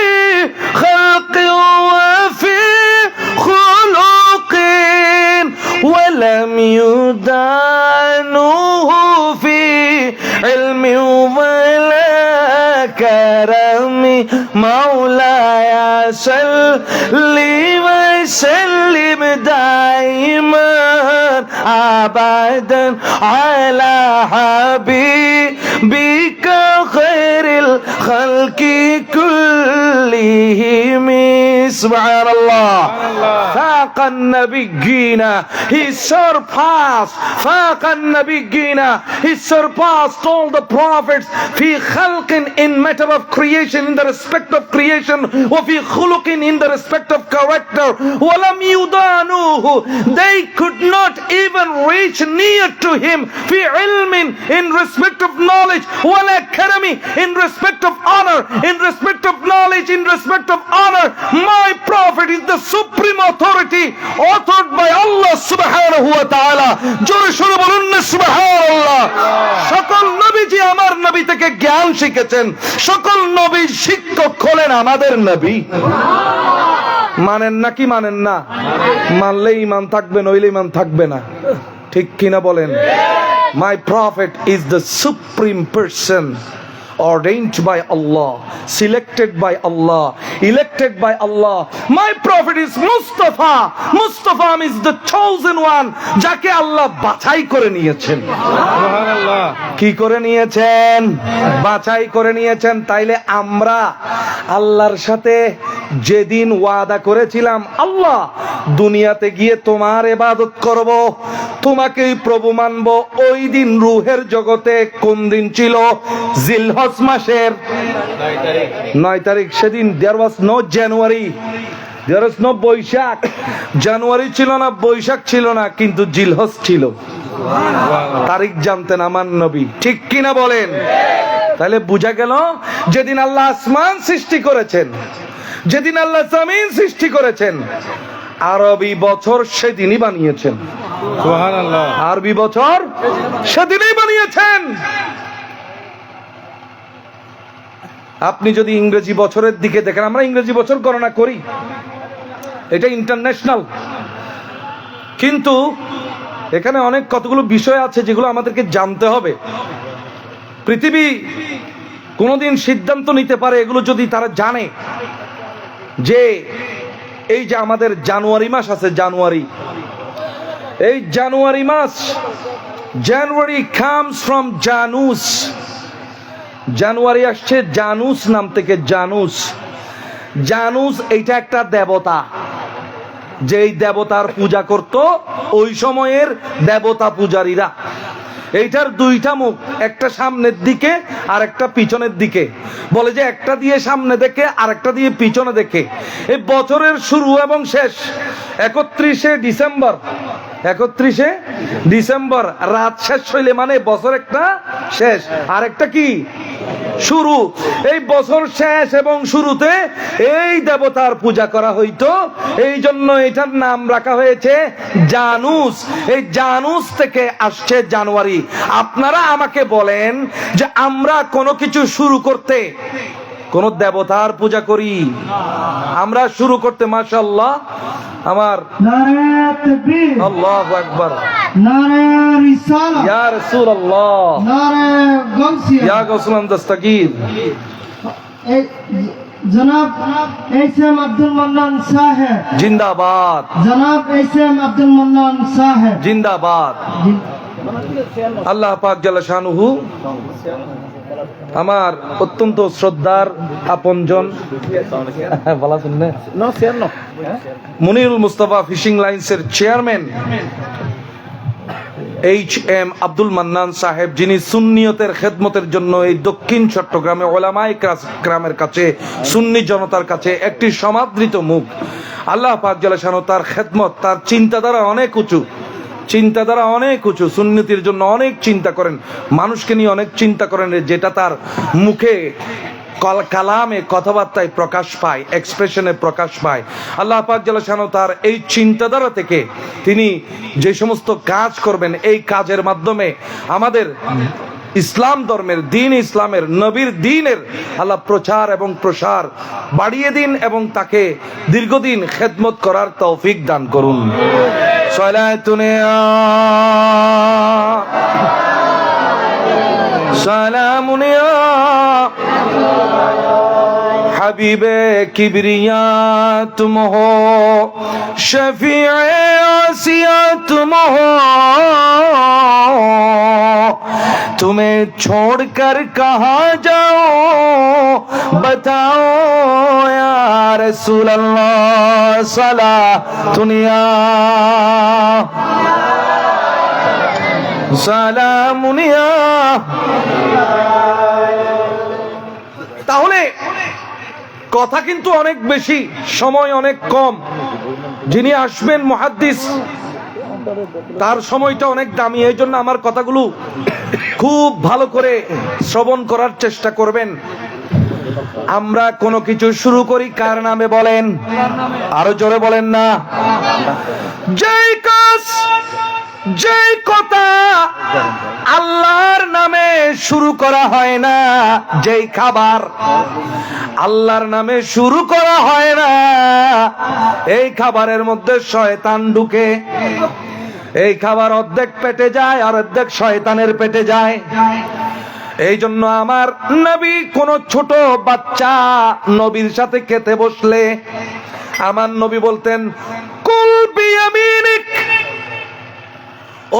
খালকি ওয়া ফি খুলুকিন ওয়া লাম ইউদানুহু ফি ইলমি ওয়া লা কারামি মাওলায়া সাল্লি ওয়া সাল্লিম দাইমান আবাদান আলা হাবিবিকা খায়রিল খালকি কুল্লিহিম সুবহানাল্লাহ ফাকান নাবিয়্যিনা he surpassed all the prophets fi khalqin in matter of creation, in the respect of creation, wa fi khuluqin in the respect of character, wa lam yudanuhu they could not even reach near to him fi ilmin in respect of knowledge, wa la karami in respect of honor, in respect of knowledge, in respect of honor. My prophet is the supreme authority authored by Allah subhanahu wa ta'ala. জোরে সুরে বলুন না সুবহানাল্লাহ। সকল নবীজি আমার নবী থেকে জ্ঞান শিখেছেন, সকল নবীর শিক্ষক হলেন আমাদের নবী। মানেন না কি মানেন না? মানলে ঈমান থাকবে, নইলে ঈমান থাকবে না। ঠিক কিনা বলেন? My prophet is the supreme person ordained by Allah, selected by Allah, elected by Allah. My prophet is Mustafa. Mustafa means the chosen one, যাকে আল্লাহ বাছাই করে নিয়েছেন। সুবহানাল্লাহ। কি করে নিয়েছেন? বাছাই করে নিয়েছেন। তাইলে আমরা আল্লাহর সাথে যেদিন ওয়াদা করেছিলাম, আল্লাহ দুনিয়াতে গিয়ে তোমার ইবাদত করব, তোমাকেই প্রভু মানব, ওই দিন রূহের জগতে কোন দিন ছিল? জিলহজ মাসের 9 তারিখ। সেদিন there was no January, there was no Boishakh. জানুয়ারি ছিল না, বৈশাখ ছিল না, কিন্তু জিলহজ ছিল। তারিখ জানতেন আমার নবী। ঠিক কিনা বলেন? তাহলে বোঝা গেল যেদিন আল্লাহ আসমান সৃষ্টি করেছেন, যেদিন আল্লাহ জমিন সৃষ্টি করেছেন, আরবি বছর সেদিনই বানিয়েছেন। সুবহানাল্লাহ। আরবি বছর সেদিনই বানিয়েছেন। আপনি যদি ইংরেজি বছরের দিকে দেখেন, আমরা ইংরেজি বছর গণনা করি, এটা ইন্টারন্যাশনাল, কিন্তু এখানে অনেক কতগুলো বিষয় আছে যেগুলো আমাদেরকে জানতে হবে। পৃথিবী কোনোদিন সিদ্ধান্ত নিতে পারে, এগুলো যদি তারা জানে, যে এই যে আমাদের জানুয়ারি মাস আছে, জানুয়ারি, এই জানুয়ারি মাস, জানুয়ারি কামস ফ্রম জানুস, জানুয়ারি আসছে জানুস নাম থেকে। জানুস, জানুস এইটা একটা দেবতা, যেই দেবতার পূজা করত ওই সময়ের দেবতা পূজারীরা। এইটার দুইটা মুখ, একটা সামনের দিকে আর একটা পিছনের দিকে। বলে যে একটা দিয়ে সামনে দেখে আর একটা দিয়ে পিছনে দেখে। এই বছরের শুরু এবং শেষ 31শে ডিসেম্বর, 31শে ডিসেম্বর রাত শেষ হইলে মানে বছর একটা শেষ আর একটা কি শুরু। এই বছর শেষ এবং শুরুতে এই দেবতার পূজা করা হইতো, এই জন্য এটার নাম রাখা হয়েছে জানুস। এই জানুস থেকে আসছে জানুয়ারি। আপনারা আমাকে বলেন যে আমরা কোনো কিছু শুরু করতে কোন দেবতার পূজা করি? আমরা শুরু করতে মাশাআল্লাহ আমার নারে তাকবীর, আল্লাহু আকবার, নারে রিসালাত, ইয়া রাসূলুল্লাহ, নারে গাউসিয়া, ইয়া গাউসুল দস্তগীর। জনাব এসএম আব্দুল মান্নান সাহেব জিন্দাবাদ, জনাব এসএম আব্দুল মান্নান সাহেব জিন্দাবাদ। আল্লাহ পাক জাল্লা শানুহু আমার অত্যন্ত শ্রদ্ধার আপনজন মুনিরুল মুস্তাফা ফিশিং লাইন্সের চেয়ারম্যান এইচ.এম. আব্দুল মান্নান সাহেব, যিনি সুন্নিয়তের খেদমতের জন্য এই দক্ষিণ চট্টগ্রামে ওলামায়ে কেরামের কাছে, সুন্নি জনতার কাছে একটি সমাদৃত মুখ। আল্লাহ পাক জাল্লা শানুহু তার খেদমত, তার চিন্তাধারা অনেক উঁচু, চিন্তাধারা অনেক উঁচু, সুন্নতির জন্য অনেক চিন্তা করেন, মানুষকে নিয়ে অনেক চিন্তা করেন, যেটা তার মুখে কালামে কথাবার্তায় প্রকাশ পায়, এক্সপ্রেশনে প্রকাশ পায়। আল্লাহ পাক জাল্লা শানুহু তার এই চিন্তাধারা থেকে তিনি যে সমস্ত কাজ করবেন, এই কাজের মাধ্যমে আমাদের ইসলাম ধর্মের, দিন ইসলামের, নবীর দিনের আল্লাহ প্রচার এবং প্রসার বাড়িয়ে দিন এবং তাকে দীর্ঘদিন খেদমত করার তৌফিক দান করুন। সালামুন ইয়া হাবিবে কিবরিয়া তুম হো, শফিয়ে আসিয়া তুম হো, तुम्हें छोड़कर कहाँ जाओ बताओ या रसूल अल्लाह सला दुनिया সালামুনিয়া। তাহলে কথা কিন্তু অনেক বেশি, সময় অনেক কম। যিনি আসবেন মুহাদ্দিস, তার সময়টা অনেক দামি, এই জন্য আমার কথাগুলো খুব ভালো করে শ্রবণ করার চেষ্টা করবেন। আমরা কোনো কিছু শুরু করি কার নামে বলেন? আরো জোরে বলেন না। যেই কাজ যেই কথা আল্লাহর নামে শুরু করা হয় না, যেই খাবার আল্লাহর নামে শুরু করা হয় না, এই খাবারের মধ্যে শয়তান ঢুকে। এই খাবার অর্ধেক পেটে যায় আর অর্ধেক শয়তানের পেটে যায়। এই জন্য আমার নবী কোন ছোট বাচ্চা নবীর সাথে খেতে বসলে আমার নবী বলতেন কুল বিয়ামিনিক,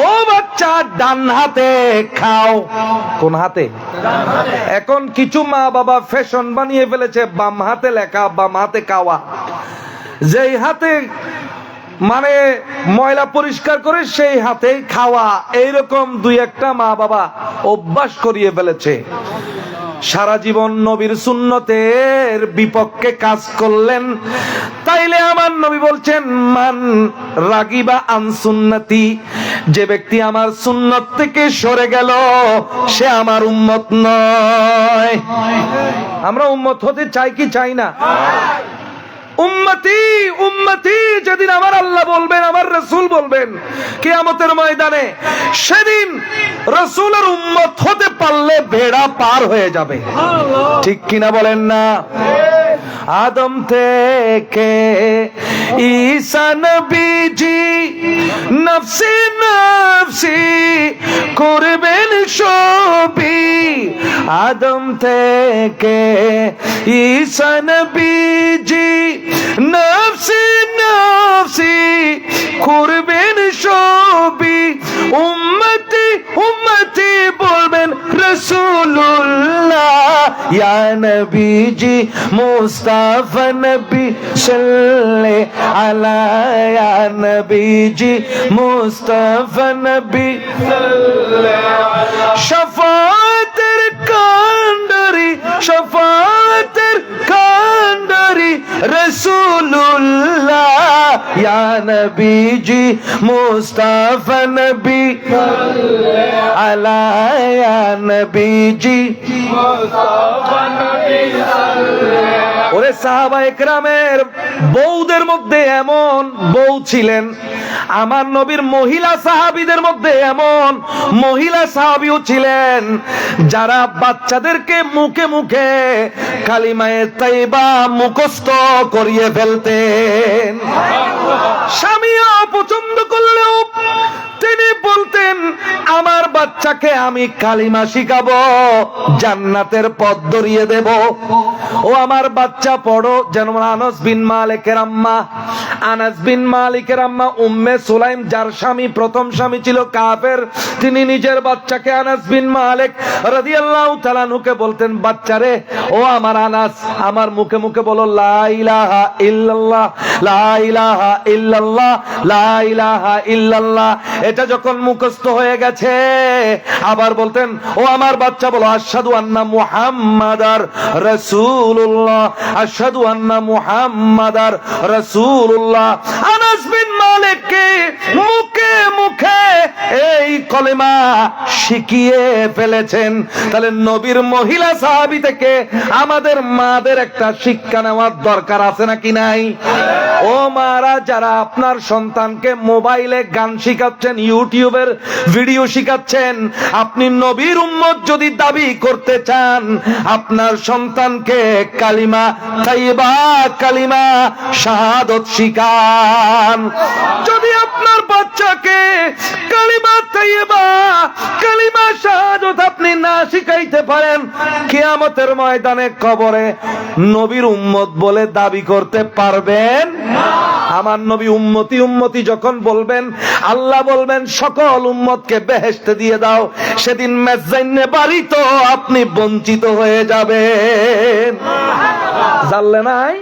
ও বাচ্চা ডান হাতে খাও। কোন হাতে? এখন কিছু মা বাবা ফ্যাশন বানিয়ে ফেলেছে বাম হাতে লেখা বাম হাতে খাওয়া। যেই হাতে মানে ময়লা পরিষ্কার করে সেই হাতেই খাওয়া, এইরকম দুই একটা মা বাবা অভ্যাস করিয়ে ফেলেছে। সারা জীবন নবীর সুন্নতের বিপক্ষে কাজ করলেন। তাইলে আমার নবী বলছেন মান রাগিবা আন সুন্নতি, যে ব্যক্তি আমার সুন্নত থেকে সরে গেল সে আমার উম্মত নয়। আমরা উম্মত হতে চাই কি চাই না? উম্মতি উম্মতি যেদিন আমার আল্লাহ বলবেন, আমার রাসূল বলবেন কিয়ামতের ময়দানে, সেদিন রাসূলের উম্মত হতে পারলে বেড়া পার হয়ে যাবে। ঠিক কিনা বলেন না? আদম থেকে ঈসা নবীজি নফসি নফসি করবেন সবই। আদম থেকে ঈসা নবীজি নফসি নফসি করবেন সবই। উম্মতি উম্মতি বলবেন রাসূলুল্লাহ ইয়া নবীজি মুস্তাফা নবী সাল্লে আলা ইয়া নবীজি মুস্তাফা নবী সাল্লে শাফাতের কান্ডারি শাফাতের কান্ডারি রাসূলুল্লাহ ইয়া নবীজি মুস্তাফা নবী সাল্লে আলা ইয়া নবীজি মুস্তাফা নবী সাল্লে। ওরে সাহাবায়ে কেরামের বউদের মধ্যে এমন বউ ছিলেন, আমার নবীর মহিলা সাহাবীদের মধ্যে এমন মহিলা সাহাবীও ছিলেন যারা বাচ্চাদেরকে মুখে মুখে কালিমায়ে তাইবা মুখস্থ করিয়ে ফেলতেন। স্বামীও পছন্দ করলেও তিনি বলতেন আমার বাচ্চাকে আমি কালিমা শিখাবো, জান্নাতের পথ ধরিয়ে দেব। ও আমার বাচ্চা পড়ো, যেন আনাস বিন মালিকের আম্মা, আনাস বিন মালিকের আম্মা উম্মে সুলাইম, যার স্বামী প্রথম স্বামী ছিল কাফের, তিনি নিজের বাচ্চাকে আনাস বিন মালিক রাদিয়াল্লাহু তাআলা আনহুকে বলতেন বাচ্চারে ও আমার আনাস, আমার মুখে মুখে বলো লা ইলাহা ইল্লাল্লাহ লা ইলাহা ইল্লাল্লাহ লা ইলাহা ইল্লাল্লাহ। এটা যখন মুখস্থ হয়ে গেছে আবার বলতেন ও আমার বাচ্চা বলো আশহাদু আন্না মুহাম্মাদার রাসূলুল্লাহ আশহাদু আন্না মুহাম্মাদার রাসূলুল্লাহ। আনাস বিন মালিককে মুখে মুখে এই কলেমা শিখিয়ে ফেলেছেন। তাহলে নবীর মহিলা সাহাবী থেকে আমাদের মাদের একটা শিক্ষা নেওয়ার দরকার আছে নাকি নাই? ও মারা, যারা আপনার সন্তানকে মোবাইলে গান শিখাচ্ছেন, ইউটিউবের ভিডিও শিখাচ্ছেন, আপনি নবীর উম্মত যদি দাবি করতে চান আপনার সন্তানকে কালিমা তাইবা কালিমা শাহাদাত শিখান। যদি আপনার বাচ্চাকে কালিমা তাইবা তৈয়বা, কালিমা শাহাদাত আপনি না শিখাইতে পারেন, কিয়ামতের ময়দানে কবরে নবীর উম্মত বলে দাবি করতে পারবেন না। আমার নবী উম্মতি উম্মতি যখন বলবেন, আল্লাহ বলবেন সকল উম্মতকে বেহেশতে দিয়ে দাও, সেদিন মেজাইনে বাড়ি তো আপনি বঞ্চিত হয়ে যাবেন। জানলে নাই?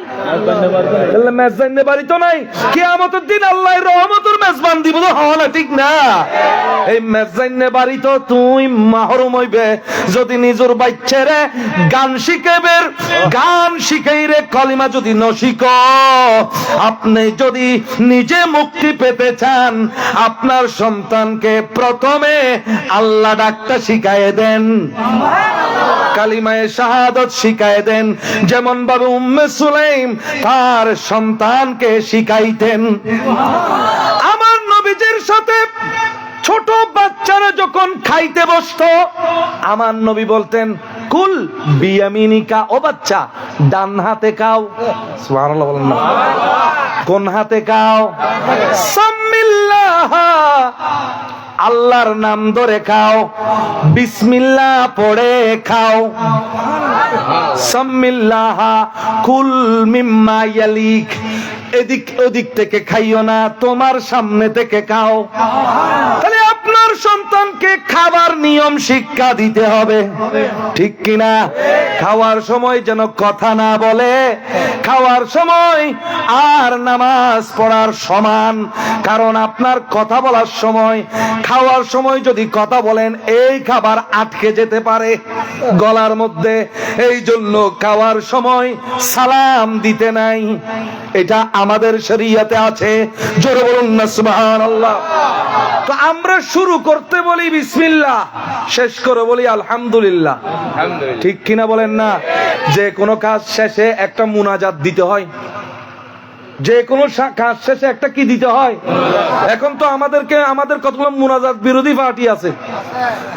মেজাইনে বাড়ি তো নাই, কিয়ামতের দিন আল্লাহর রহমতের মেজবান দিব তো হয় না, ঠিক না? এই মেজাইনে বাড়ি তো তুই মাহরুম হইবে যদি নিজের বাচ্চারে গান শিখাইবের, গান শিখাইরে কলিমা যদি নশিক। আপনি যদি নিজে মুক্তি পেতে চান, আপনার সন্তানকে প্রথমে আল্লাহ ডাকতে শিখায় দেন, কালিমায়ে শাহাদাত শিখায় দেন, যেমন ভাবে উম্মে সুলাইম তার সন্তানকে শিখাইতেন। আমার নবীজির সাথে ছোট বাচ্চারা যখন খাইতে বসতো, আমার নবী বলতেন কুল বিয়ামিনিকা, ও বাচ্চা ডান হাতে খাও। সুবহানাল্লাহ বলেন না, কোন হাতে খাও? সাম্মিল্লাহ, আল্লাহর নাম ধরে খাও, বিসমিল্লাহ পড়ে খাও। সাম্মিল্লাহ কুল মিম্মা ইয়ালিক, এদিক ওদিক থেকে খাইও না, তোমার সামনে থেকে খাও। তাহলে আপনার সন্তানকে খাবার নিয়ম শিক্ষা দিতে হবে, ঠিক কিনা? খাওয়ার সময় যেন কথা না বলে, খাওয়ার সময় আর নামাজ পড়ার সমান। কারণ আপনার কথা বলার সময়, খাওয়ার সময় যদি কথা বলেন, এই খাবার আটকে যেতে পারে গলার মধ্যে। এই জন্য খাওয়ার সময় সালাম দিতে নাই, এটা আমাদের শরীয়তে আছে। জোরে বলুন না সুবহানাল্লাহ। তো আমরা শুরু করতে বলি বিসমিল্লাহ, শেষ করে বলি আলহামদুলিল্লাহ, ঠিক কিনা বলেন না? যে কোনো কাজ শেষে একটা মুনাজাত দিতে হয়, যে কোনো কাজ শেষে একটা কি দিতে হয়? এখন তো আমাদের কতগুলো মুনাজাত বিরোধী পার্টি আছে,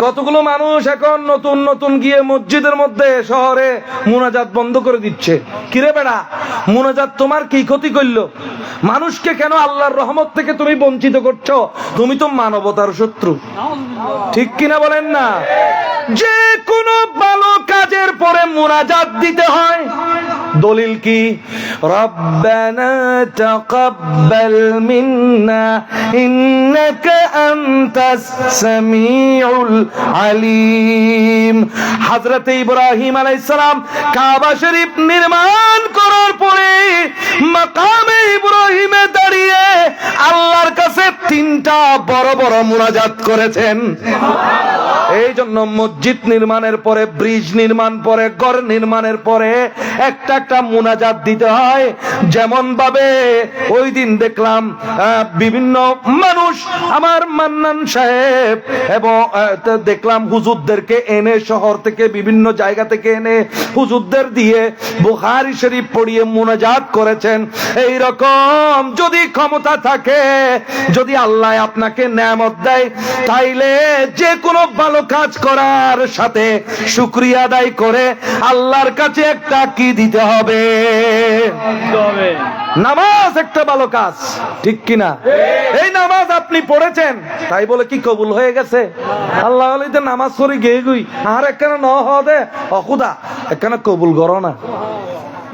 কতগুলো মানুষ এখন নতুন নতুন গিয়ে মসজিদের মধ্যে শহরে মুনাজাত বন্ধ করে দিচ্ছে। কিরে বেড়া, মুনাজাত তোমার কি ক্ষতি করলো? মানুষকে কেন আল্লাহর রহমত থেকে তুমি বঞ্চিত করছো? তুমি তো মানবতার শত্রু, ঠিক কিনা বলেন না? যে কোনো ভালো কাজের পরে মুনাজাত দিতে হয়। দলিল কি? রব্বানা তাকাব্বাল মিন্না ইন্নাকা আনতাস সামিউল আলিম। হযরত ইব্রাহিম আলাইহিস সালাম কাবা শরীফ নির্মাণ করার পরে মাকামে ইব্রাহিমে দাঁড়িয়ে আল্লাহর কাছে 3টা বড় বড় মুনাজাত করেছেন। এই জন্য মসজিদ নির্মাণের পরে, ব্রিজ নির্মাণ পরে, ঘর নির্মাণের পরে একটা একটা মুনাজাত দিতে হয়। যেমন ভাবে ওই দিন দেখলাম বিভিন্ন মানুষ, আমার মান্নান সাহেব এবং দেখলাম হুজুরদেরকে এনে শহর থেকে বিভিন্ন জায়গা থেকে এনে হুজুরদের দিয়ে বুখারী শরীফ পড়িয়ে মুনাজাত করেছেন। এই রকম যদি ক্ষমতা থাকে, যদি আল্লাহ আপনাকে নেয়ামত দেয়, তাইলে যে কোনো ভালো কাজ করার সাথে শুকরিয়া আদায় করে আল্লাহর কাছে একটা কি দিতে হবে? নামাজ একটা ভালো কাজ, ঠিক কিনা? এই নামাজ আপনি পড়েছেন, তাই বলে কি কবুল হয়ে গেছে? আল্লাহ বলে নামাজ পড়ি গেয়ে গুই আর একখানা ন হদে অখুদা একখানা কবুল করো না,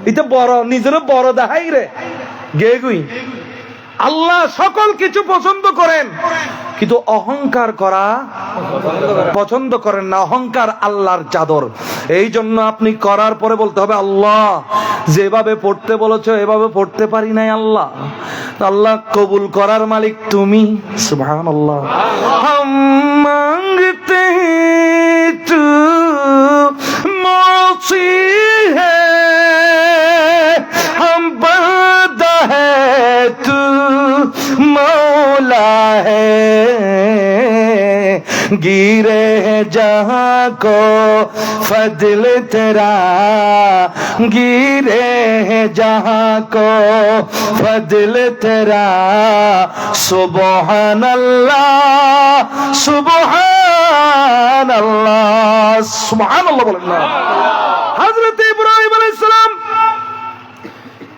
এটা বড় নিজেরও বড় দেখাই রে গেয়ে গুই। আল্লাহ সকল কিছু পছন্দ করেন, কিন্তু অহংকার করা পছন্দ করেন না। অহংকার আল্লাহর চাদর। এই জন্য আপনি করার পরে বলতে হবে, আল্লাহ যেভাবে পড়তে বলেছো এভাবে পড়তে পারি নাই, আল্লাহ আল্লাহ কবুল করার মালিক তুমি। সুবহানাল্লাহ। হাম মাंगते तू मौसी है, हम बंदा है तू मौला है, गिरे जहां को फजल तेरा, गिरे जहां को फजल तेरा, सुबहान अल्लाह सुबहान अल्लाह सुबहान अल्लाह बोलें ना। हजरत इब्राहिम अलैहिस सालाम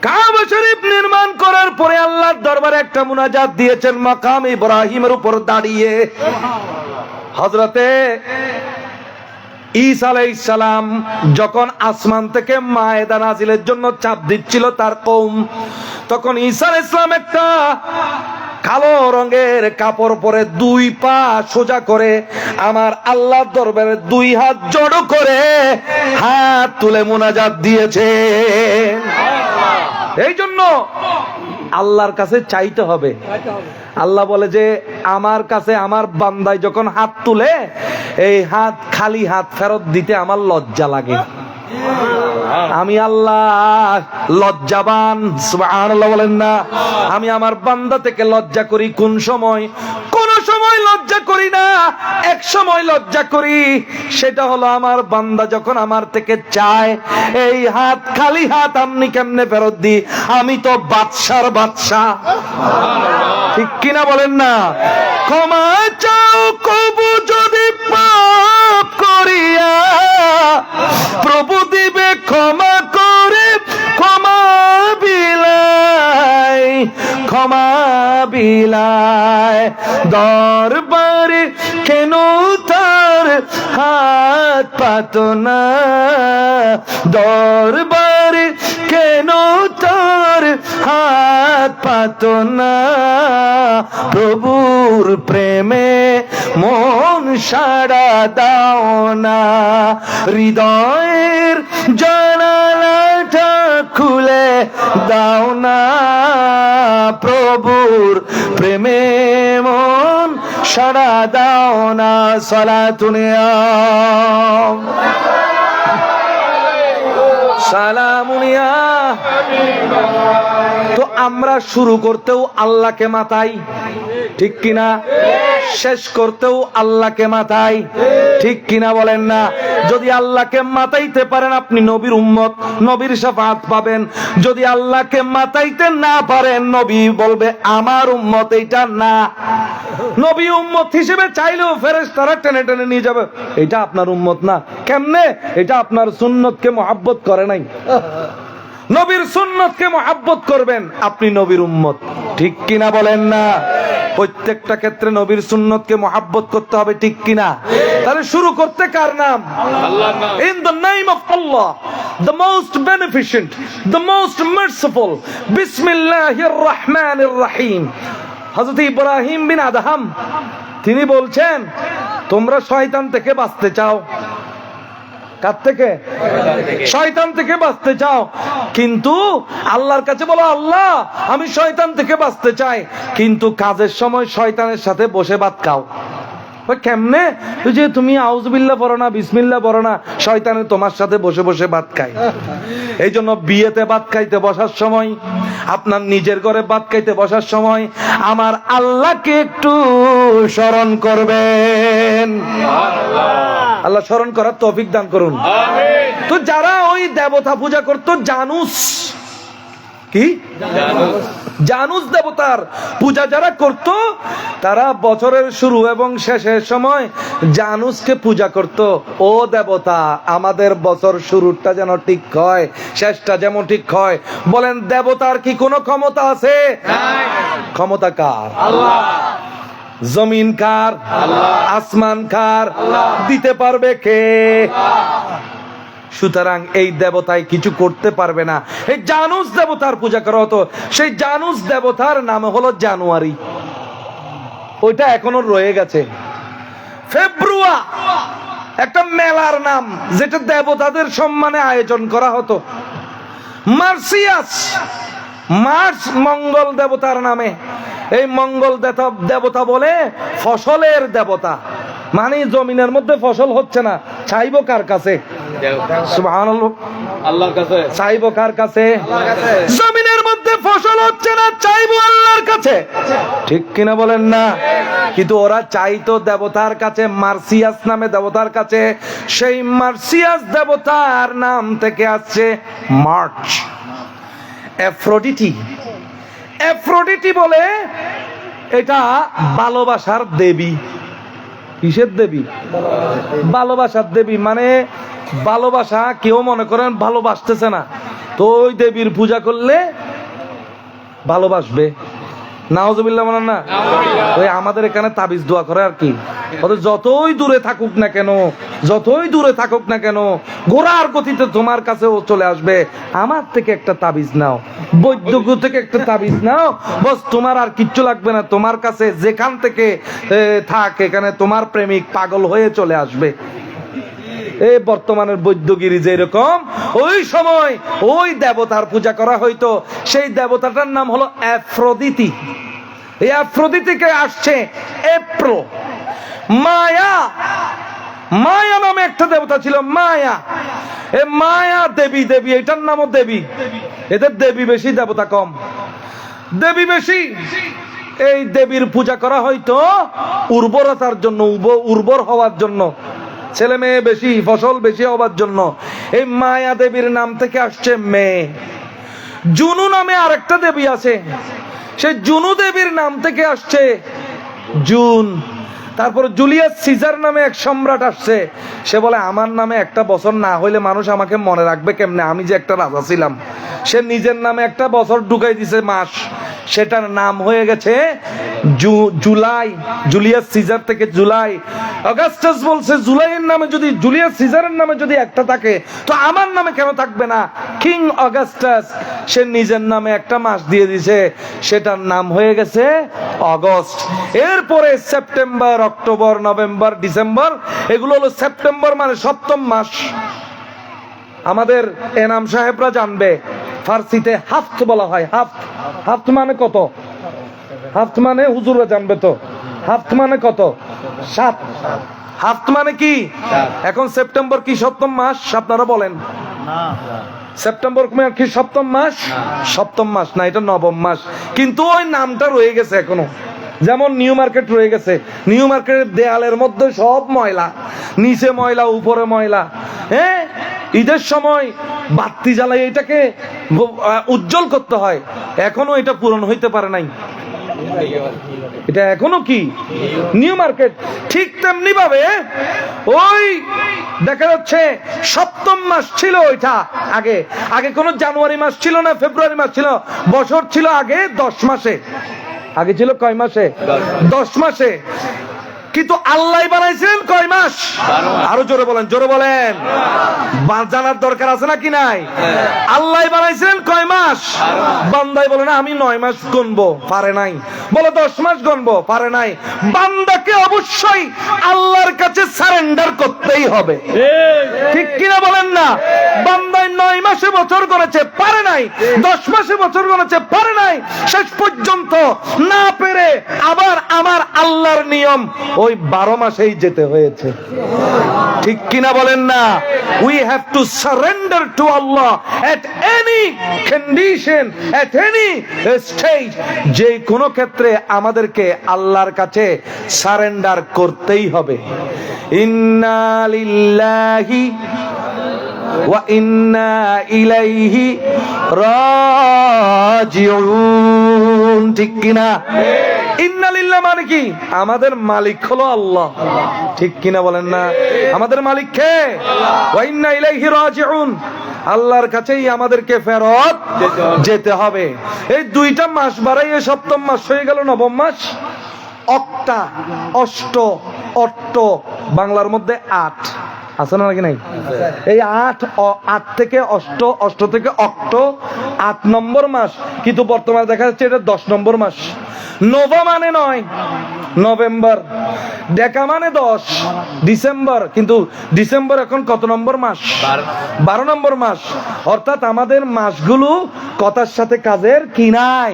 কাবা শরীফ নির্মাণ করার পরে আল্লাহর দরবারে একটা মুনাজাত দিয়েছেন মাকাম ইব্রাহিমের উপর দাঁড়িয়ে। হযরতে ঈসা আলাইহিস সালাম যখন আসমান থেকে মায়েদা নাজিলের জন্য চাপ দিচ্ছিল তার কওম, তখন ঈসা আলাইহিস সালাম একটা কালো রঙের কাপড় পরে দুই পা সোজা করে আমার আল্লাহর দরবারে দুই হাত জড়ো করে হাত তুলে মুনাজাত দিয়েছে। এই জন্য আল্লাহর কাছে চাইতে হবে। আল্লাহ বলে যে আমার কাছে আমার বান্দায় যখন হাত তুলে এই হাত খালি হাত ফেরত দিতে আমার লজ্জা লাগে। আমি আল্লাহ লজ্জাবান, সুবহানাল্লাহ বলেন না। আমি আমার বান্দা থেকে লজ্জা করি কোন সময়? কোন সময় লজ্জা করি না, এক সময় লজ্জা করি, সেটা হলো আমার বান্দা যখন আমার থেকে চায় এই হাত খালি হাত আমি কেমনে ফেরত দিই? আমি তো বাদশার বাদশা, ঠিক কিনা বলেন না? ক্ষমা চাও কবু যদি পাপ করিয়া, প্রভু দিবে ক্ষমা করে ক্ষমা বিলাই, ক্ষমা বিলাই। দরবারে কেন তার হাত পাতো না, দরবারে কেন তার হাত পাতো না, প্রভুর প্রেমে মন সাড়া দাও না, হৃদয়ের জানালাটা খুলে দাও না, প্রভুর প্রেমে মন সাড়া দাও না। সালাতুনিয়া সালামুনিয়া। তো আমরা শুরু করতেও আল্লাহকে মাতাই, ঠিক কিনা? শেষ করতেও আল্লাহকে মাতাই, ঠিক কিনা বলেন না? যদি আল্লাহকে মাতাইতে পারেন আপনি নবীর উম্মত, নবীর শাফাআত পাবেন। যদি আল্লাহকে মাতাইতে না পারেন নবী বলবে আমার উম্মত এইটা না। নবী উম্মত হিসেবে চাইলেও ফেরেশতারা টেনে টেনে নিয়ে যাবে, এটা আপনার উম্মত না। কেমনে? এটা আপনার সুন্নতকে মহব্বত করে নাই। নবীর সুন্নতকে মহব্বত করবেন, আপনি নবীর উম্মত, ঠিক কিনা বলেন না? প্রত্যেকটা ক্ষেত্রে নবীর সুন্নতকে মহব্বত করতে হবে, ঠিক কিনা? তাহলে শুরু করতে কার নাম? আল্লাহর নাম। In the name of Allah, the most বেনিফিশিয়েন্ট, the most merciful, বিসমিল্লাহির রহমানির রহিম। হযরত ইব্রাহিম বিন আদহাম তিনি বলছেন তোমরা শয়তান থেকে বাঁচতে চাও। কার থেকে? শয়তান থেকে বাঁচতে চাও, কিন্তু আল্লাহর কাছে বলো আল্লাহ আমি শয়তান থেকে বাঁচতে চাই, কিন্তু কাজের সময় শয়তানের সাথে বসে ভাত খাও। কেমনে? যে তুমি আউযুবিল্লাহ পড়ো না, বিসমিল্লাহ পড়ো না, শয়তানে তোমার সাথে বসে বসে ভাত খায়। এই জন্য বিয়েতে ভাত খাইতে বসার সময়, আপনার নিজের ঘরে ভাত খাইতে বসার সময় আমার আল্লাহকে একটু স্মরণ করবেন। আল্লাহ স্মরণ করার তৌফিক দান করুন। তো যারা ওই দেবতা পূজা করতো, জানুস, কি জানুস দেবতার পূজা যারা করত, তারা বছরের শুরু এবং শেষের সময় জানুসকে পূজা করত। ও দেবতা আমাদের বছর শুরুটা যেন ঠিক হয়, শেষটা যেমন ঠিক হয়। বলেন দেবতার কি কোনো ক্ষমতা আছে? ক্ষমতা কার? আল্লাহ। জমিন কার? আল্লাহ। আসমান কার? আল্লাহ। দিতে পারবে কে? সুতরাং এই দেবতায় কিছু করতে পারবে না। এই জানুস দেবতার পূজা করা হতো, সেই জানুস দেবতার নাম হলো জানুয়ারি, ওইটা এখনো রয়ে গেছে। ফেব্রুয়া একটা মেলার নাম, যেটা দেবতাদের সম্মানে আয়োজন করা হতো। মার্সিয়াস, মার্চ মঙ্গল দেবতার নামে। এই মঙ্গল দেবতা বলে ফসলের দেবতা, মানে জমিনের মধ্যে ফসল হচ্ছে না, চাইবো কার কাছে? সুবহানাল্লাহ, আল্লাহর কাছে। চাইবো কার কাছে? জমিনের মধ্যে ফসল হচ্ছে না, চাইবো আল্লাহর কাছে, ঠিক কিনা বলেন না? কিন্তু ওরা চাইতো দেবতার কাছে, মার্সিয়াস নামে দেবতার কাছে। সেই মার্সিয়াস দেবতার নাম থেকে আসছে মার্চ। এফ্রোডিটি, এফ্রোডিটি বলে এটা ভালোবাসার দেবী। কিসের দেবী? ভালোবাসার দেবী। মানে ভালোবাসা, কেউ মনে করেন ভালোবাসতেছে না, তো ওই দেবীর পূজা করলে ভালোবাসবে। নাউজুবিল্লাহ বলেন না। ওই আমাদের এখানে তাবিজ দোয়া করে আর কি, যতই দূরে থাকুক না কেন, যতই দূরে থাকুক না কেন, ঘোড়ার গতিতে তোমার কাছে ও চলে আসবে। আমার থেকে একটা তাবিজ নাও, বৈদ্য থেকে একটা তাবিজ নাও, বস তোমার আর কিচ্ছু লাগবে না। তোমার কাছে যেখান থেকে থাক, এখানে তোমার প্রেমিক পাগল হয়ে চলে আসবে। এই বর্তমানের বৈদ্যগিরি যেরকম, ওই সময় ওই দেবতার পূজা করা হইতো। সেই দেবতাটার নাম হলো অ্যাফ্রোদিতি। এই অ্যাফ্রোদিতিকে আসছে এপ্রো। মায়া, মায়া নামে একটা দেবতা ছিল, মায়া। এ মায়া দেবী, দেবী এটার নামও দেবী। এদের দেবী বেশি, দেবতা কম। দেবী বেশি। এই দেবীর পূজা করা হইতো উর্বরতার জন্য, উর্বর হওয়ার জন্য, ছেলে মেয়ে বেশি, ফসল বেশি হওয়ার জন্য। এই মায়া দেবীর নাম থেকে আসছে মেয়ে। জুনু নামে আরেকটা দেবী আছে, সেই জুনু দেবীর নাম থেকে আসছে জুন। তারপর জুলিয়াস সিজার নামে এক সম্রাট আসছে। সে বলে আমার নামে একটা বছর না হইলে মানুষ আমাকে মনে রাখবে কেমনে, আমি যে একটা রাজা ছিলাম। সে নিজের নামে একটা বছর ঢুকাই দিছে, মাস, সেটার নাম হয়ে গেছে জুলাই। জুলিয়াস সিজার থেকে জুলাই। অগাস্টাস বলছে জুলাইয়ের নামে যদি, জুলিয়াস সিজারের নামে যদি একটা থাকে তো আমার নামে কেন থাকবে না? কিং অগাস্টাস সে নিজের নামে একটা মাস দিয়ে দিছে, সেটার নাম হয়ে গেছে অগস্ট। এরপরে সেপ্টেম্বর, অক্টোবর, নভেম্বর, ডিসেম্বর, এগুলো হলো সেপ্টেম্বর মানে সপ্তম মাস। আমাদের এনাম সাহেবরা জানবে, ফার্সিতে হাফত বলা হয়। হাফত, হাফত মানে কত? হাফত মানে হুজুররা জানবে তো, হাফত মানে কত? 7। হাফত মানে কি? এখন সেপ্টেম্বর কি সপ্তম মাস? আপনারা বলেন। সেপ্টেম্বর কি সপ্তম মাস? সপ্তম মাস না, এটা নবম মাস। কিন্তু ওই নামটা রয়ে গেছে এখনো। যেমন নিউ মার্কেট রয়ে গেছে, নিউ মার্কেটের দেয়ালের মধ্যে সব ময়লা, নিচে ময়লা, উপরে ময়লা। হ্যাঁ, ঈদের সময় বাতি জ্বালাই এটাকে উজ্জ্বল করতে হয়, এখনো এটা পূরণ হইতে পারে নাই। এটা এখনো কি নিউ মার্কেট। ঠিক তেমনি ভাবে ওই দেখা যাচ্ছে সপ্তম মাস ছিল ওইটা। আগে আগে কোন জানুয়ারি মাস ছিল না, ফেব্রুয়ারি মাস ছিল, বছর ছিল আগে 10 মাসে। আগে ছিল কয় মাসে? 10 মাসে। কিন্তু আল্লাহ বানাইছেন কয় মাস? আরো জোরে বলেন, জোরে বলেন। জানার দরকার আছে নাকি নাই? আল্লাহ বানাইছেন কয় মাস? বান্দাই বলে না আমি 9 মাস গুনবো, পারে নাই। বলে 10 মাস গুনবো, পারে নাই। বান্দাকে অবশ্যই আল্লাহর কাছে সারেন্ডার করতেই হবে, ঠিক কিনা বলেন না? বান্দায় 9 মাসে বছর গণেছে, পারে নাই। 10 মাসে বছর গণেছে, পারে নাই। শেষ পর্যন্ত না পেরে আবার আমার আল্লাহর নিয়ম ওই 12 মাসেই যেতে হয়েছে, ঠিক কিনা বলেন না? We have to surrender to Allah at any condition, at any stage. যে কোনো ক্ষেত্রে আমাদেরকে আল্লাহর কাছে সারেন্ডার করতেই হবে। ইন্না লিল্লাহি ওয়া ইন্না ইলাইহি রাজিউন, ঠিক কিনা? ইন্না লিল্লাহ মানে কি? আমাদের মালিক হলো আল্লাহ, ঠিক কিনা বলেন না? আমাদের মালিক কে? ওয়া ইন্না ইলাইহি রাজিউন, আল্লাহর কাছেই আমাদেরকে ফেরত যেতে হবে। এই 2টা মাস বাড়াইয়ে সপ্তম মাস হয়ে গেল নবম মাস। অক্টা, অষ্ট, অট্ট, বাংলার মধ্যে 8 আছে না নাকি নাই? এই 8 থেকে অষ্ট, অষ্ট থেকে অক্ট, 8 নম্বর মাস। কিন্তু বর্তমানে দেখা যাচ্ছে এটা 10 নম্বর মাস। নোভা মানে 9, নভেম্বর। ডেকা মানে 10, ডিসেম্বর। কিন্তু ডিসেম্বর এখন কত নম্বর মাস? 12 নম্বর মাস। অর্থাৎ আমাদের মাসগুলো কথার সাথে কাজের কি নাই?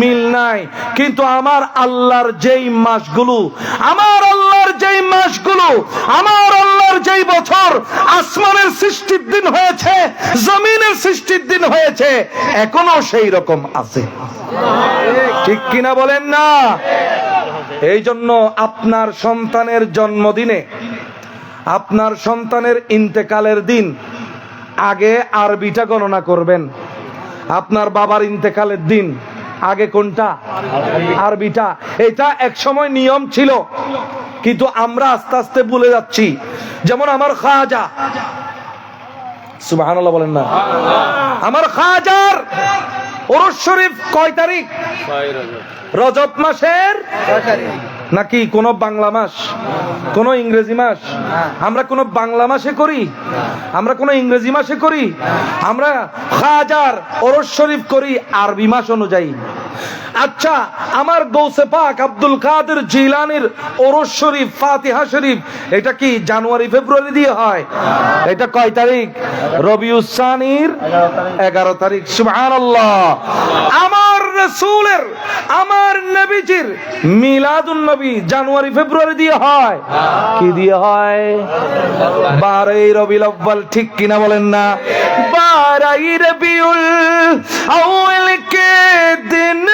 মিল নাই। কিন্তু আমার আল্লাহর যেই মাসগুলো, আমার আল্লাহর যেই মাসগুলো, আমার আল্লাহর যেই বছর আসমানের সৃষ্টির দিন হয়েছে, জমিনের সৃষ্টির দিন হয়েছে, এখনো সেই রকম আছে, ঠিক কিনা বলেন না? এই জন্য আপনার সন্তানের জন্মদিনে, আপনার সন্তানের ইন্তেকালের দিন আগে আরবিটা গণনা করবেন। আপনার বাবার ইন্তেকালের দিন আগে কোনটা? আরবিটা। এটা এক সময় নিয়ম ছিল, কিন্তু আমরা আস্তে আস্তে ভুলে যাচ্ছি। যেমন আমার খাজা, সুবহানাল্লাহ বলেন না? আমার খাজার ওরস শরীফ কয় তারিখ? রজব মাসের নাকি কোন বাংলা মাস, কোন ইংরেজি মাস? আমরা কোন বাংলা মাসে করি? আমরা কোন ইংরেজি মাসে করি? আমরা হাজার ওরস শরীফ করি আরবি মাস অনুযায়ী। আচ্ছা, আমার গৌসে পাক আব্দুল কাদের জিলানির ওরস শরীফ, ফাতিহা শরীফ, এটা কি জানুয়ারি ফেব্রুয়ারি দিয়ে হয়? এটা কয় তারিখ? রবিউস সানির 11 তারিখ। সুবহানাল্লাহ। আমার রাসূলের, আমার নবীজির মিলাদুন নবী জানুয়ারি ফেব্রুয়ারি দিয়ে হয়? কি দিয়ে হয়? 12 রবিউল আউয়াল, ঠিক কিনা বলেন না? 12 রবিউল আউয়াল কে দিন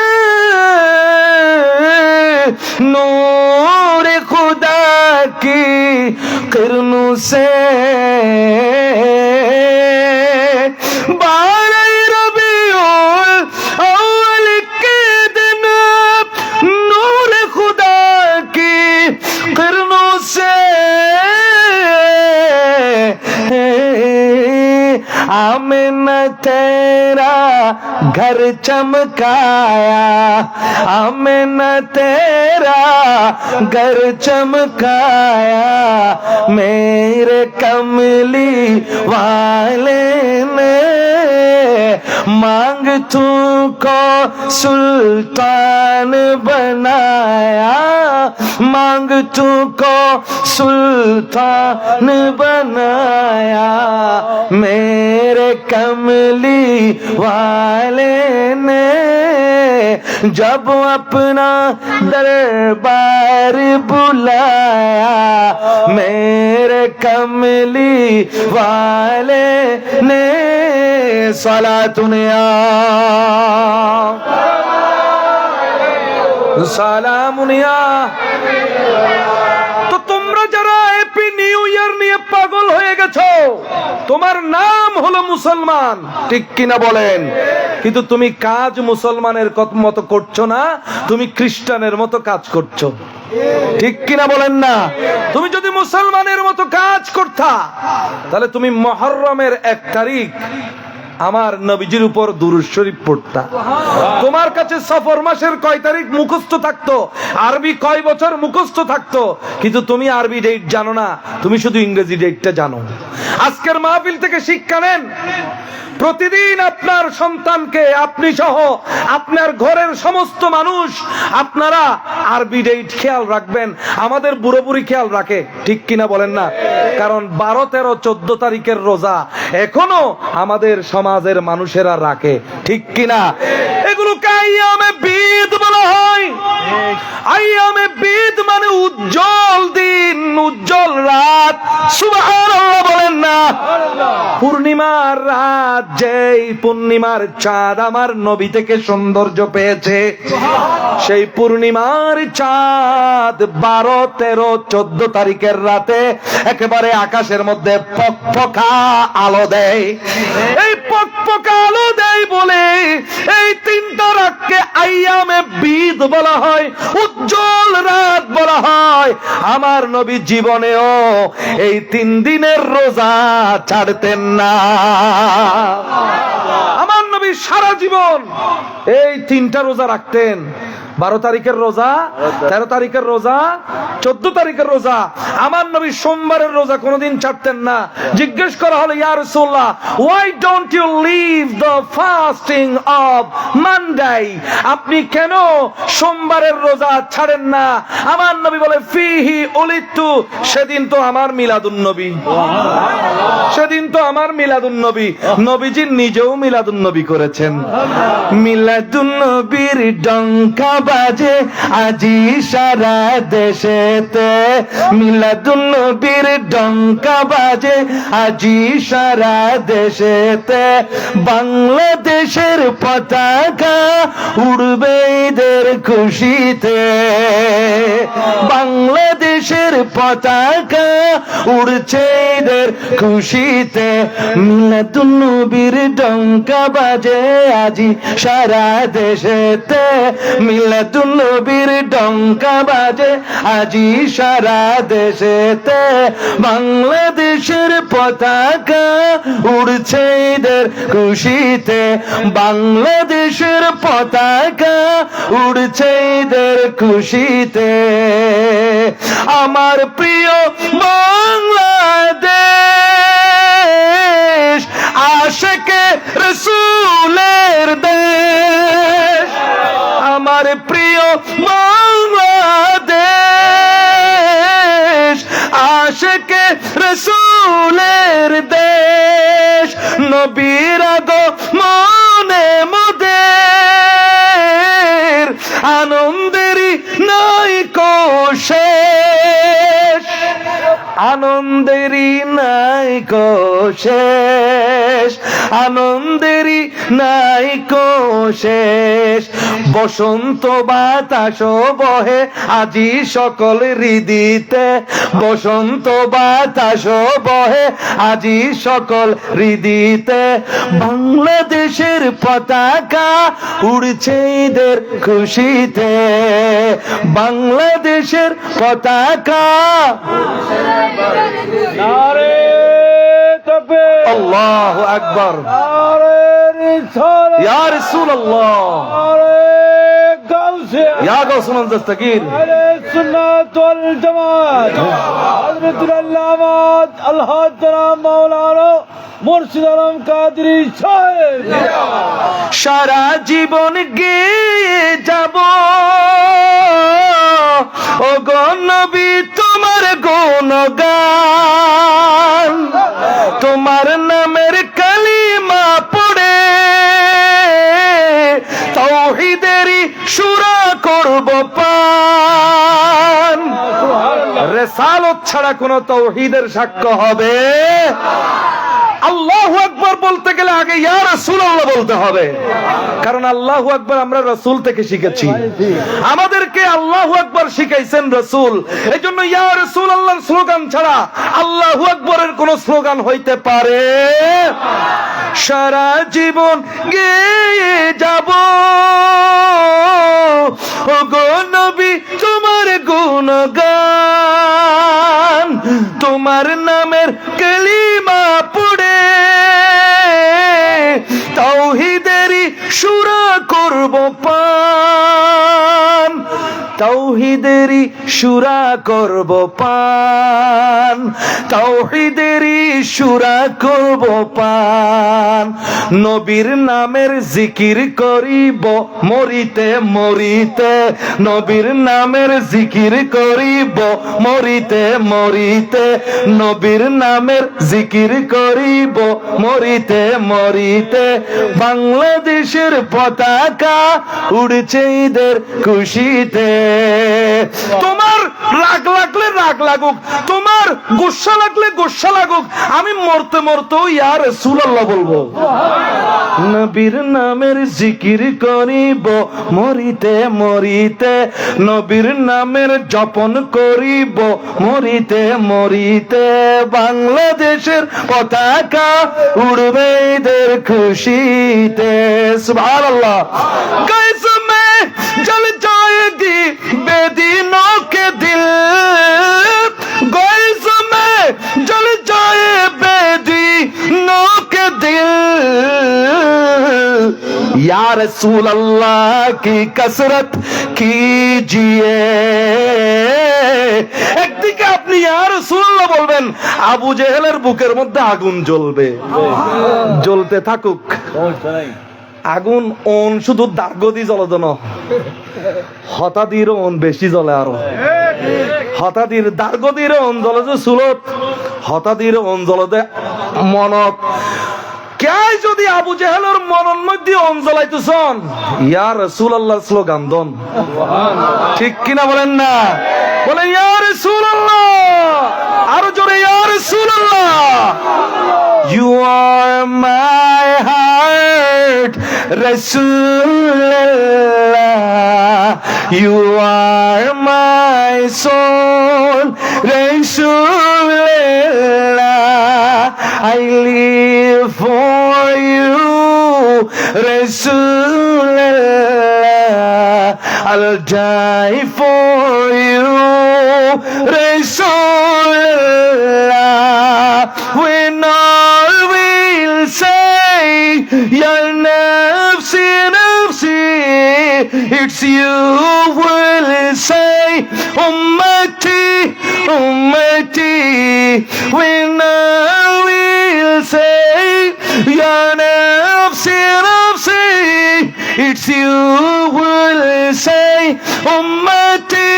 नूर खुदा की किरणों से 12 रबीउल अव्वल के दिन नूर खुदा की किरणों से आमिना तेरा घर चमकाया, आमिना तेरा घर चमकाया, मेरे कमली वाले ने मांग तू को सुल्तान बनाया, मांग तू को सुल्तान बनाया, मेरे कमली वाले ने जब अपना दरबार बुलाया, मेरे कमली वाले ने सलातुनिया সালামুনিয়া। তো তোমরা যারা হ্যাপি নিউ ইয়ার নিয়ে পাগল হয়ে গেছো, তোমার নাম হলো মুসলমান, ঠিক কিনা বলেন? কিন্তু তুমি কাজ মুসলমানের মতো করছো না, তুমি খ্রিস্টানের মতো কাজ করছো, ঠিক কিনা বলেন না? তুমি যদি মুসলমানের মতো কাজ করতা, তাহলে তুমি মুহররমের 1 তারিখ আমার নবীজির উপর দুরূদ শরীফ পড়তা। তোমার কাছে সফর মাসের কয় তারিখ মুখস্থ থাকতো, আরবি কয় বছর মুখস্থ থাকতো, কিন্তু তুমি আরবি ডেট জানো না, তুমি শুধু ইংরেজি ডেটটা জানো। আজকের মাহফিল থেকে শিক্ষা নেন। প্রতিদিন আপনার সন্তানকে, আপনি সহ আপনার ঘরের সমস্ত মানুষ, আপনারা আরবি ডেট খেয়াল রাখবেন। আমাদের বুড়ো বুড়ি খেয়াল রাখে, ঠিক কিনা বলেন না? কারণ 12, 13, 14 তারিখের রোজা এখনো আমাদের সমাজের মানুষেরা রাখে, ঠিক কিনা? এগুলোকে আইয়ামে বীদ বলা হয়। আইয়ামে বীদ মানে উজ্জ্বল দিন, উজ্জ্বল রাত। সুবহানাল্লাহ বলেন না? পূর্ণিমার রাত, যেই পূর্ণিমার চাঁদ আমার নবী থেকে সৌন্দর্য পেয়েছে, সেই পূর্ণিমার চাঁদ 12, 13, 14 তারিখের রাতে একেবারে আকাশের মধ্যে পকপকা আলো দেয়। এই পকপকা আলো দেয় বলে এই 3টা রাতকে আইয়ামে বীদ বলা হয়, উজ্জ্বল রাত বলা হয়। আমার নবী জীবনেও এই 3 দিনের রোজা ছাড়তেন না। আমার নবী সারা জীবন এই 3টা রোজা রাখতেন। 12 তারিখের রোজা, 13 তারিখের রোজা, 14 তারিখের রোজা। আমার নবী সোমবারের রোজা কোনোদিন ছাড়তেন না। জিজ্ঞেস করা হলো, ইয়া রাসূলুল্লাহ, why don't you leave the fasting of Monday? আপনি কেন সোমবারের রোজা ছাড়েন না? আমার নবী বলে, ফিহি উলিদতু, সেদিন তো আমার মিলাদুন নবী, সেদিন তো আমার মিলাদুন নবী। নবীজি নিজেও মিলাদুন নবী করেছেন। মিলাদুন নবীর ডঙ্কা বাজে আজি সারা দেশেতে, মিলাদুন নবীর ডঙ্কা বাজে আজি সারা দেশেতে, বাংলাদেশের পতাকা উড়বে ঈদের খুশিতে, বাংলাদেশের পতাকা উড়ছে ঈদের খুশিতে, মিলাদুন নবীর ডঙ্কা বাজে আজি সারা দেশেতে, মিলাদুন নবীর ডঙ্কা বাজে আজি সারা দেশেতে, বাংলাদেশ বাংলাদেশের পতাকা উড়ছে ঈদের খুশিতে, বাংলাদেশের পতাকা উড়ছে ঈদের খুশিতে। আমার প্রিয় বাংলাদেশ আশিকে রাসূলের দেশ, আমার প্রিয় বাংলাদেশ আশিকে রাসূলের দেশ। নবীর আগমনে মোদের আনন্দেরই নাই কো শেষ, আনন্দেরই নাই কো শেষ, আনন্দেরই নাই কো শেষ। বসন্ত বাতাস বহে আজি সকল হৃদিতে, বসন্ত বাতাস বহে আজি সকল হৃদিতে। বাংলাদেশের পতাকা উড়ছে ঈদের খুশিতে, বাংলাদেশের পতাকা। নারে তাকবীর, আল্লাহু আকবার, নারে রিসালাত, ইয়া রাসূলুল্লাহ, নারে গাউসিয়া, ইয়া গাউসুল দস্তগীর। আহলে সুন্নাত ওয়াল জামাত, হযরতুল আল্লামা আল-হাজ জনাব মাওলানা মুর্শিদ আলম কাদরী সাহেব। সারা জীবন গেয়ে যাব ও গো নবী তোমার গুণগান, তোমার নামের কালিমা পড়ে তাওহীদেরই সূরা করব পান। রিসালাত ছাড়া কোন তাওহীদের সাক্ষ্য হবে? আল্লাহু আকবার বলতে গেলে আগে ইয়া রাসূলুল্লাহ বলতে হবে, কারণ আল্লাহু আকবার আমরা রাসূল থেকে শিখেছি, আমাদেরকে আল্লাহু আকবার শিখাইছেন রাসূল। এইজন্য ইয়া রাসূলুল্লাহর স্লোগান ছাড়া আল্লাহু আকবরের কোন স্লোগান হইতে পারে? সারা জীবন গেয়ে যাব ও গো নবী তোমার গুণগান, তোমার নামের কালিমা পড়ে তাওহীদেরই সূরা করব পান, তাওহীদেরই সূরা করব পান, তাওহীদেরই সূরা করব পান। নবীর নামের জিকির করিব মরিতে মরিতে, নবীর নামের জিকির করিব মরিতে মরিতে, নবীর নামের জিকির করিব মরিতে মরিতে। বাংলাদেশের পতাকা উড়ছে ঈদের খুশিতে। তোমার রাগ লাগলে রাগ লাগুক, তোমার গুসা লাগলে গুসা লাগুক, আমি মরতে মরতেও ইয়া রাসূলুল্লাহ বলবো। নবীর নামের জিকির করিব মরিতে মরিতে, নবীর নামের জপন করিব মরিতে মরিতে। বাংলাদেশের পতাকা উড়বে ঈদের খুশিতে। সুবহানাল্লাহ। গাইস মে জল जाएगी बेदीनों के दिल, गाइस में जल जाए बेदीनों के दिल। या रसूल अल्लाह की कसरत कीजिए। একদিকে আপনি ইয়া রাসূলুল্লাহ বলবেন, আবু জেহেলের বুকের মধ্যে আগুন জ্বলবে, জ্বলতে থাকুক আগুন। ওন শুধু দাগদি জ্বলদ ন, হতাদির ওন বেশি জ্বলে, আরো হতাদির দাগদির ওন জ্বলে যে সুলত, হতাদির ওন জ্বলদে মনত। কে যদি আবু জেহেলের মনের মধ্যে ওন জ্বলাইতেছন, ইয়া রাসূলুল্লাহ স্লোগান দন, ঠিক কিনা বলেন না? বলেন ইয়া রাসূলুল্লাহ, আরো জোরে ইয়া রাসূলুল্লাহ। You are my heart, Rasulullah. You are my soul, Rasulullah. I live for you, Rasulullah. I'll die for you, Rasulullah. when all will say, Ya nafsi, nafsi, it's you will say, Ummati, Ummati, when all will say, Ya nafsi, nafsi, it's you will say, Ummati,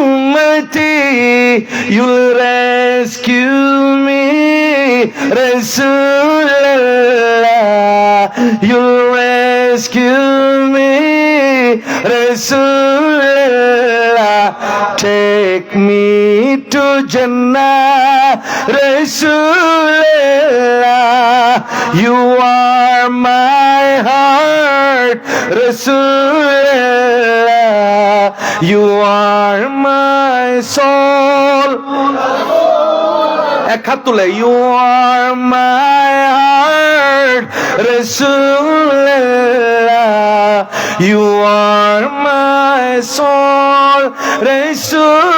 Ummati, you'll rescue me, Rasulullah, you'll rescue me, Rasulullah, take me to Jannah, Rasulullah, you are my heart, Rasulullah, you are my soul. এক হাত তুলে, you are my heart, Rasulullah, you are my soul, Rasulullah,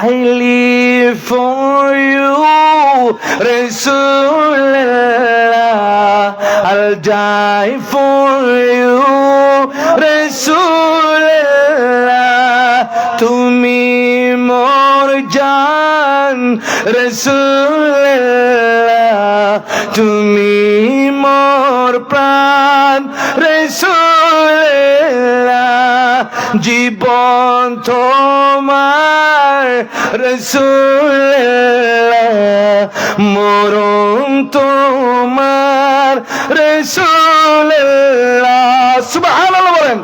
I live for you, Rasulullah, I'll die for you, Rasulullah, তুমি মোর জান, Rasulullah, তুমি মোর প্রাণ, Rasulullah, জীবন তোমার, Rasulullah, মরণ তোমার, Rasulullah, সুবহানাল্লাহ বলেন,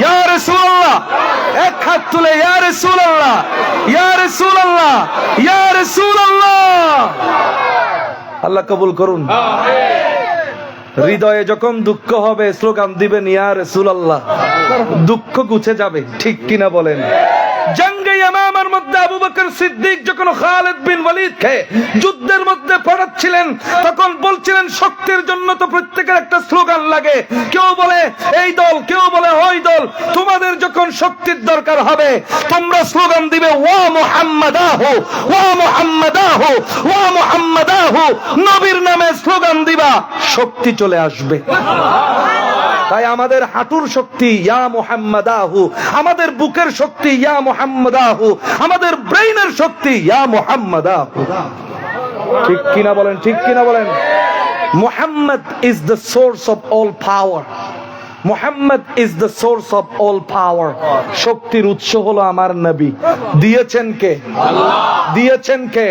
ইয়া রাসূলুল্লাহ, এক হাত তুলে, ইয়া রাসূলুল্লাহ, ইয়া রাসূলুল্লাহ, ইয়া রাসূলুল্লাহ। আল্লাহ কবুল করুন। হৃদয়ে যখন দুঃখ হবে স্লোগান দিবেন, ইয়া রাসূলুল্লাহ, দুঃখ গুছে যাবে, ঠিক কিনা বলেন? জঙ্গে ইয়ামামার মধ্যে আবু বকর সিদ্দিক যখন খালিদ বিন ওয়ালিদকে যুদ্ধের মধ্যে পড়াচ্ছিলেন, তখন বলছিলেন শক্তির জন্য তো প্রত্যেকের একটা স্লোগান লাগে, কেউ বলে এই দল, কেউ বলে ওই দল, তোমাদের যখন শক্তির দরকার হবে তোমরা স্লোগান দিবে ওয়া মুহাম্মাদাহু, ওয়া মুহাম্মাদাহু, ওয়া মুহাম্মাদাহু, নবীর নামে স্লোগান দিবা, শক্তি চলে আসবে। তাই আমাদের হাঁটুর শক্তি ইয়া মুহাম্মাদাহু, আমাদের বুকের শক্তি ইয়া মুহাম্মাদাহু, আমাদের ব্রেইনের শক্তি ইয়া মুহাম্মাদাহু। ঠিক কিনা বলেন, ঠিক কিনা বলেন? Muhammad is the source of all power, Muhammad is the source of all পাওয়ার। শক্তির উৎস হলো আমার নবী। দিয়েছেন কে? আল্লাহ। দিয়েছেন কে?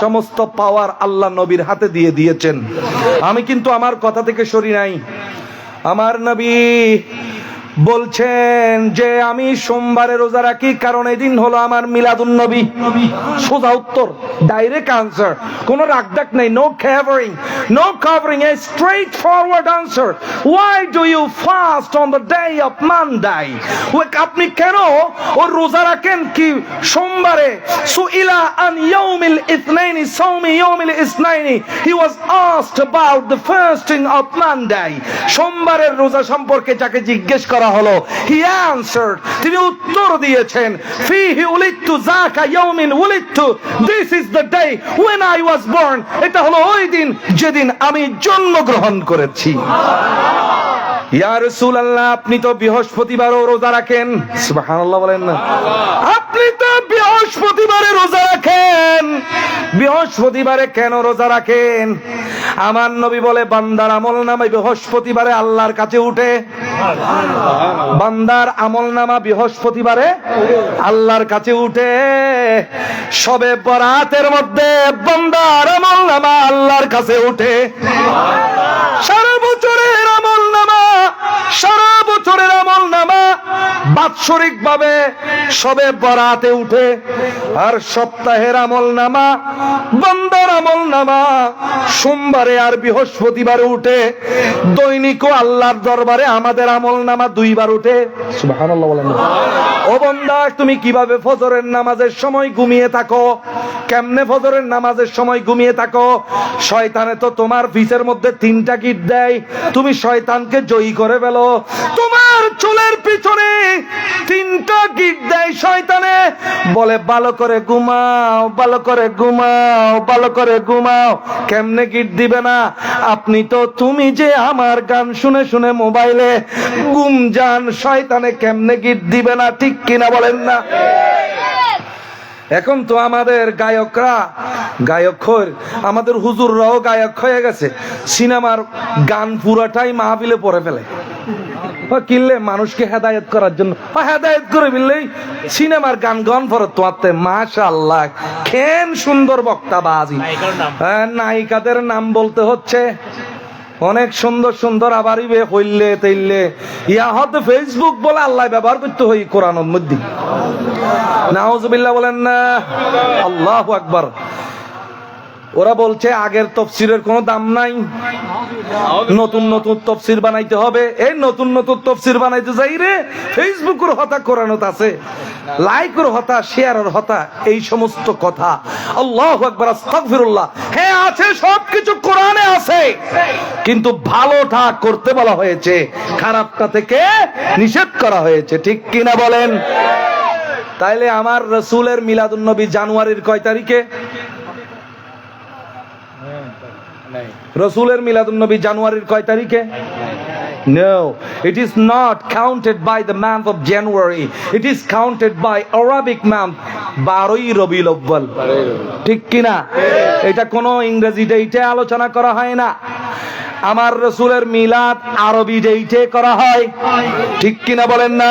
সমস্ত পাওয়ার আল্লাহ নবীর হাতে দিয়ে দিয়েছেন। আমি কিন্তু আমার কথা থেকে সরি নাই। আমার নবী বলছেন যে আমি সোমবারে রোজা রাখি কারণ এই দিন হলো আমার মিলাদুন নবী। সোজা উত্তর, ডাইরেক্ট আনসার, কোনো রাগডাক নেই, no covering, no covering, a straight forward answer. Why do you fast on the day of Monday? আপনি কেন ও রোজা রাখেন কি সোমবারে? সুইলা আন ইয়াউমিল ইসনাইনি সাওমি ইয়াউমিল ইসনাইনি, he was asked about the fasting of Monday. সোমবারের রোজা সম্পর্কে যাকে জিজ্ঞেস করা হলো, হি অ্যানসার্ড, তিনি উত্তর দিয়েছেন, ফিহি উলিদতু যাকা ইয়াউমিন উলিদতু, this is the day when I was born, এটা হলো ওই দিন যেদিন আমি জন্মগ্রহণ করেছি। ইয়া রাসূলুল্লাহ, আপনি তো বৃহস্পতিবারও রোজা রাখেন, সুবহানাল্লাহ বলেন না? আপনি তো বৃহস্পতিবারে রোজা রাখেন, বৃহস্পতিবারে কেন রোজা রাখেন? আমার নবী বলে বান্দার আমলনামা বৃহস্পতিবারে আল্লাহর কাছে উঠে। বান্দার আমলনামা বৃহস্পতিবারে আল্লাহর কাছে উঠে। শবে বরাতের মধ্যে বান্দার আমলনামা আল্লাহর কাছে উঠে। সারা বছরের আমলনামা, সারা বছরের আমলনামা বাৎসরিক ভাবে শবে বরাতে উঠে। আর সপ্তাহের আমলনামা, বান্দার আমলনামা সোমবারে আর বৃহস্পতিবারে উঠে। দৈনিক আল্লাহর দরবারে আমাদের আমলনামা দুইবার উঠে। সুবহানাল্লাহ বলেন। ও বান্দা, তুমি কিভাবে ফজরের নামাজের সময় ঘুমিয়ে থাকো? কেমনে ফজরের নামাজের সময় ঘুমিয়ে থাকো? শয়তানে তো তোমার পিছের মধ্যে 3টা গিট দেয়, তুমি শয়তানকে জয়ী করে ফেলো। তোমার আমার চুলের পিছনে 3টা গিট দেয় শয়তানে, বলে ভালো করে ঘুমাও, ভালো করে ঘুমাও, ভালো করে ঘুমাও। কেমনে গিট দিবে না? আপনি তো তুমি যে আমার গান শুনে শুনে মোবাইলে ঘুম যান, শয়তানে কেমনে গিট দিবে না? ঠিক কিনা বলেন না? এখন তো আমাদের গায়করা গায়ক আমাদের হুজুররাও গায়ক হয়ে গেছে, সিনেমার গান পুরাটাই মাহফিলে পড়ে ফেলে কিনলে মানুষকে হেদায়েত করার জন্য। হেদায়েত করে ফেললেই সিনেমার গান গান পরে তোমাতে মাশাআল্লাহ কেন সুন্দর বক্তা বাজি। নায়িকাদের নাম বলতে হচ্ছে অনেক সুন্দর সুন্দর, আবার হইলে তেইলে ইয়া হয়তো ফেসবুক বলে আল্লাহ ব্যবহার করতে হই কোরআনের মধ্যে। নাউজুবিল্লাহ বলেন না, আল্লাহু আকবার। ওরা বলছে আগের তফসিরের কোনো দাম নাই, নতুন নতুন তফসির বানাইতে হবে। এই নতুন নতুন তফসির বানাইতে যাই রে ফেসবুকের হতা কোরআনত আছে, লাইকের হতা, শেয়ারের হতা, এই সমস্ত কথা। আল্লাহু আকবার, আস্তাগফিরুল্লাহ। হ্যাঁ আছে, সবকিছু কোরআনে আছে, কিন্তু ভালোটা করতে বলা হয়েছে, খারাপটা থেকে নিষেধ করা হয়েছে। ঠিক কিনা বলেন? তাইলে আমার রাসূলের মিলাদুন নবী জানুয়ারির কয় তারিখে? রাসূলের মিলাদুন নবী জানুয়ারির কয় তারিখে? No, it is not counted by the month of January. It is counted by Arabic month, 12ই Rabiul Awal. ঠিক কিনা? এটা কোনো ইংরেজি ডেটে আলোচনা করা হয় না। আমার রাসূলের মিলাদ আরবি ডেটে করা হয়। ঠিক কিনা বলেন না?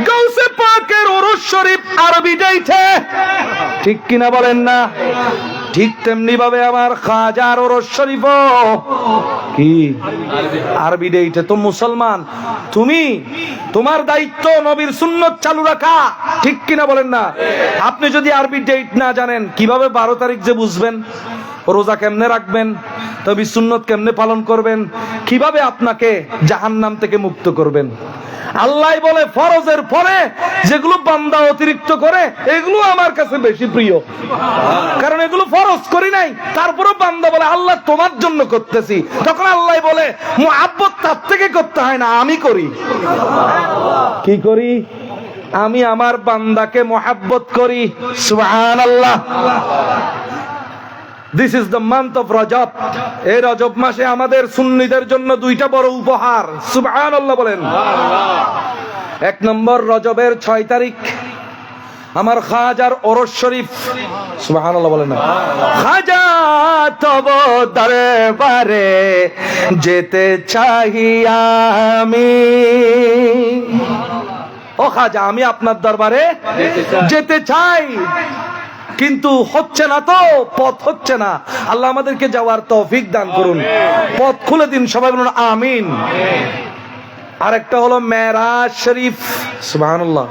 গাউসে পাকের উরুস শরীফ আরবি ডেটে। ঠিক কিনা বলেন না? ঠিক তেমনি ভাবে আমার খাজার উরুস শরীফও কি আরবি ডেটে। তো মুসলমান তুমি, তোমার দায়িত্ব নবীর সুন্নত চালু রাখা। ঠিক কিনা বলেন না? আপনি যদি আরবি ডেট না জানেন, কিভাবে 12 তারিখ যে বুঝবেন? রোজা কেমনে রাখবেন? নবীর সুন্নত কেমনে পালন করবেন? কিভাবে আপনাকে জাহান্নাম থেকে মুক্ত করবেন? আল্লাহ বলে ফরজের পরে যেগুলো বান্দা অতিরিক্ত করে এগুলো আমার কাছে বেশি প্রিয়, কারণ এগুলো ফরজ করি নাই। তারপরেও বান্দা বলে আল্লাহ তোমার জন্য করতেছি, তখন আল্লাহ বলে মুহাব্বত তার থেকে করতে হয় না, আমি করি। কি করি? আমি আমার বান্দাকে মুহাব্বত করি। সুবহানাল্লাহ। This is the month of Rajab. এই রজব মাসে আমাদের সুন্নিদের জন্য 2টা বড় উপহার। সুবহানাল্লাহ বলেন। 1 নম্বর রজবের 6 তারিখ আমার খাজার ওরস শরীফ। সুবহানাল্লাহ বলেন না? খাজা তব দরবারে যেতে চাই আমি। ও খাজা, আমি আপনার দরবারে যেতে চাই, কিন্তু হচ্ছে না, তো পথ হচ্ছে না। আল্লাহ আমাদেরকে যাওয়ার তৌফিক দান করুন, পথ খুলে দিন। সবাই বলুন আমিন। আরেকটা হলো মেরাজ শরীফ। সুবহানাল্লাহ।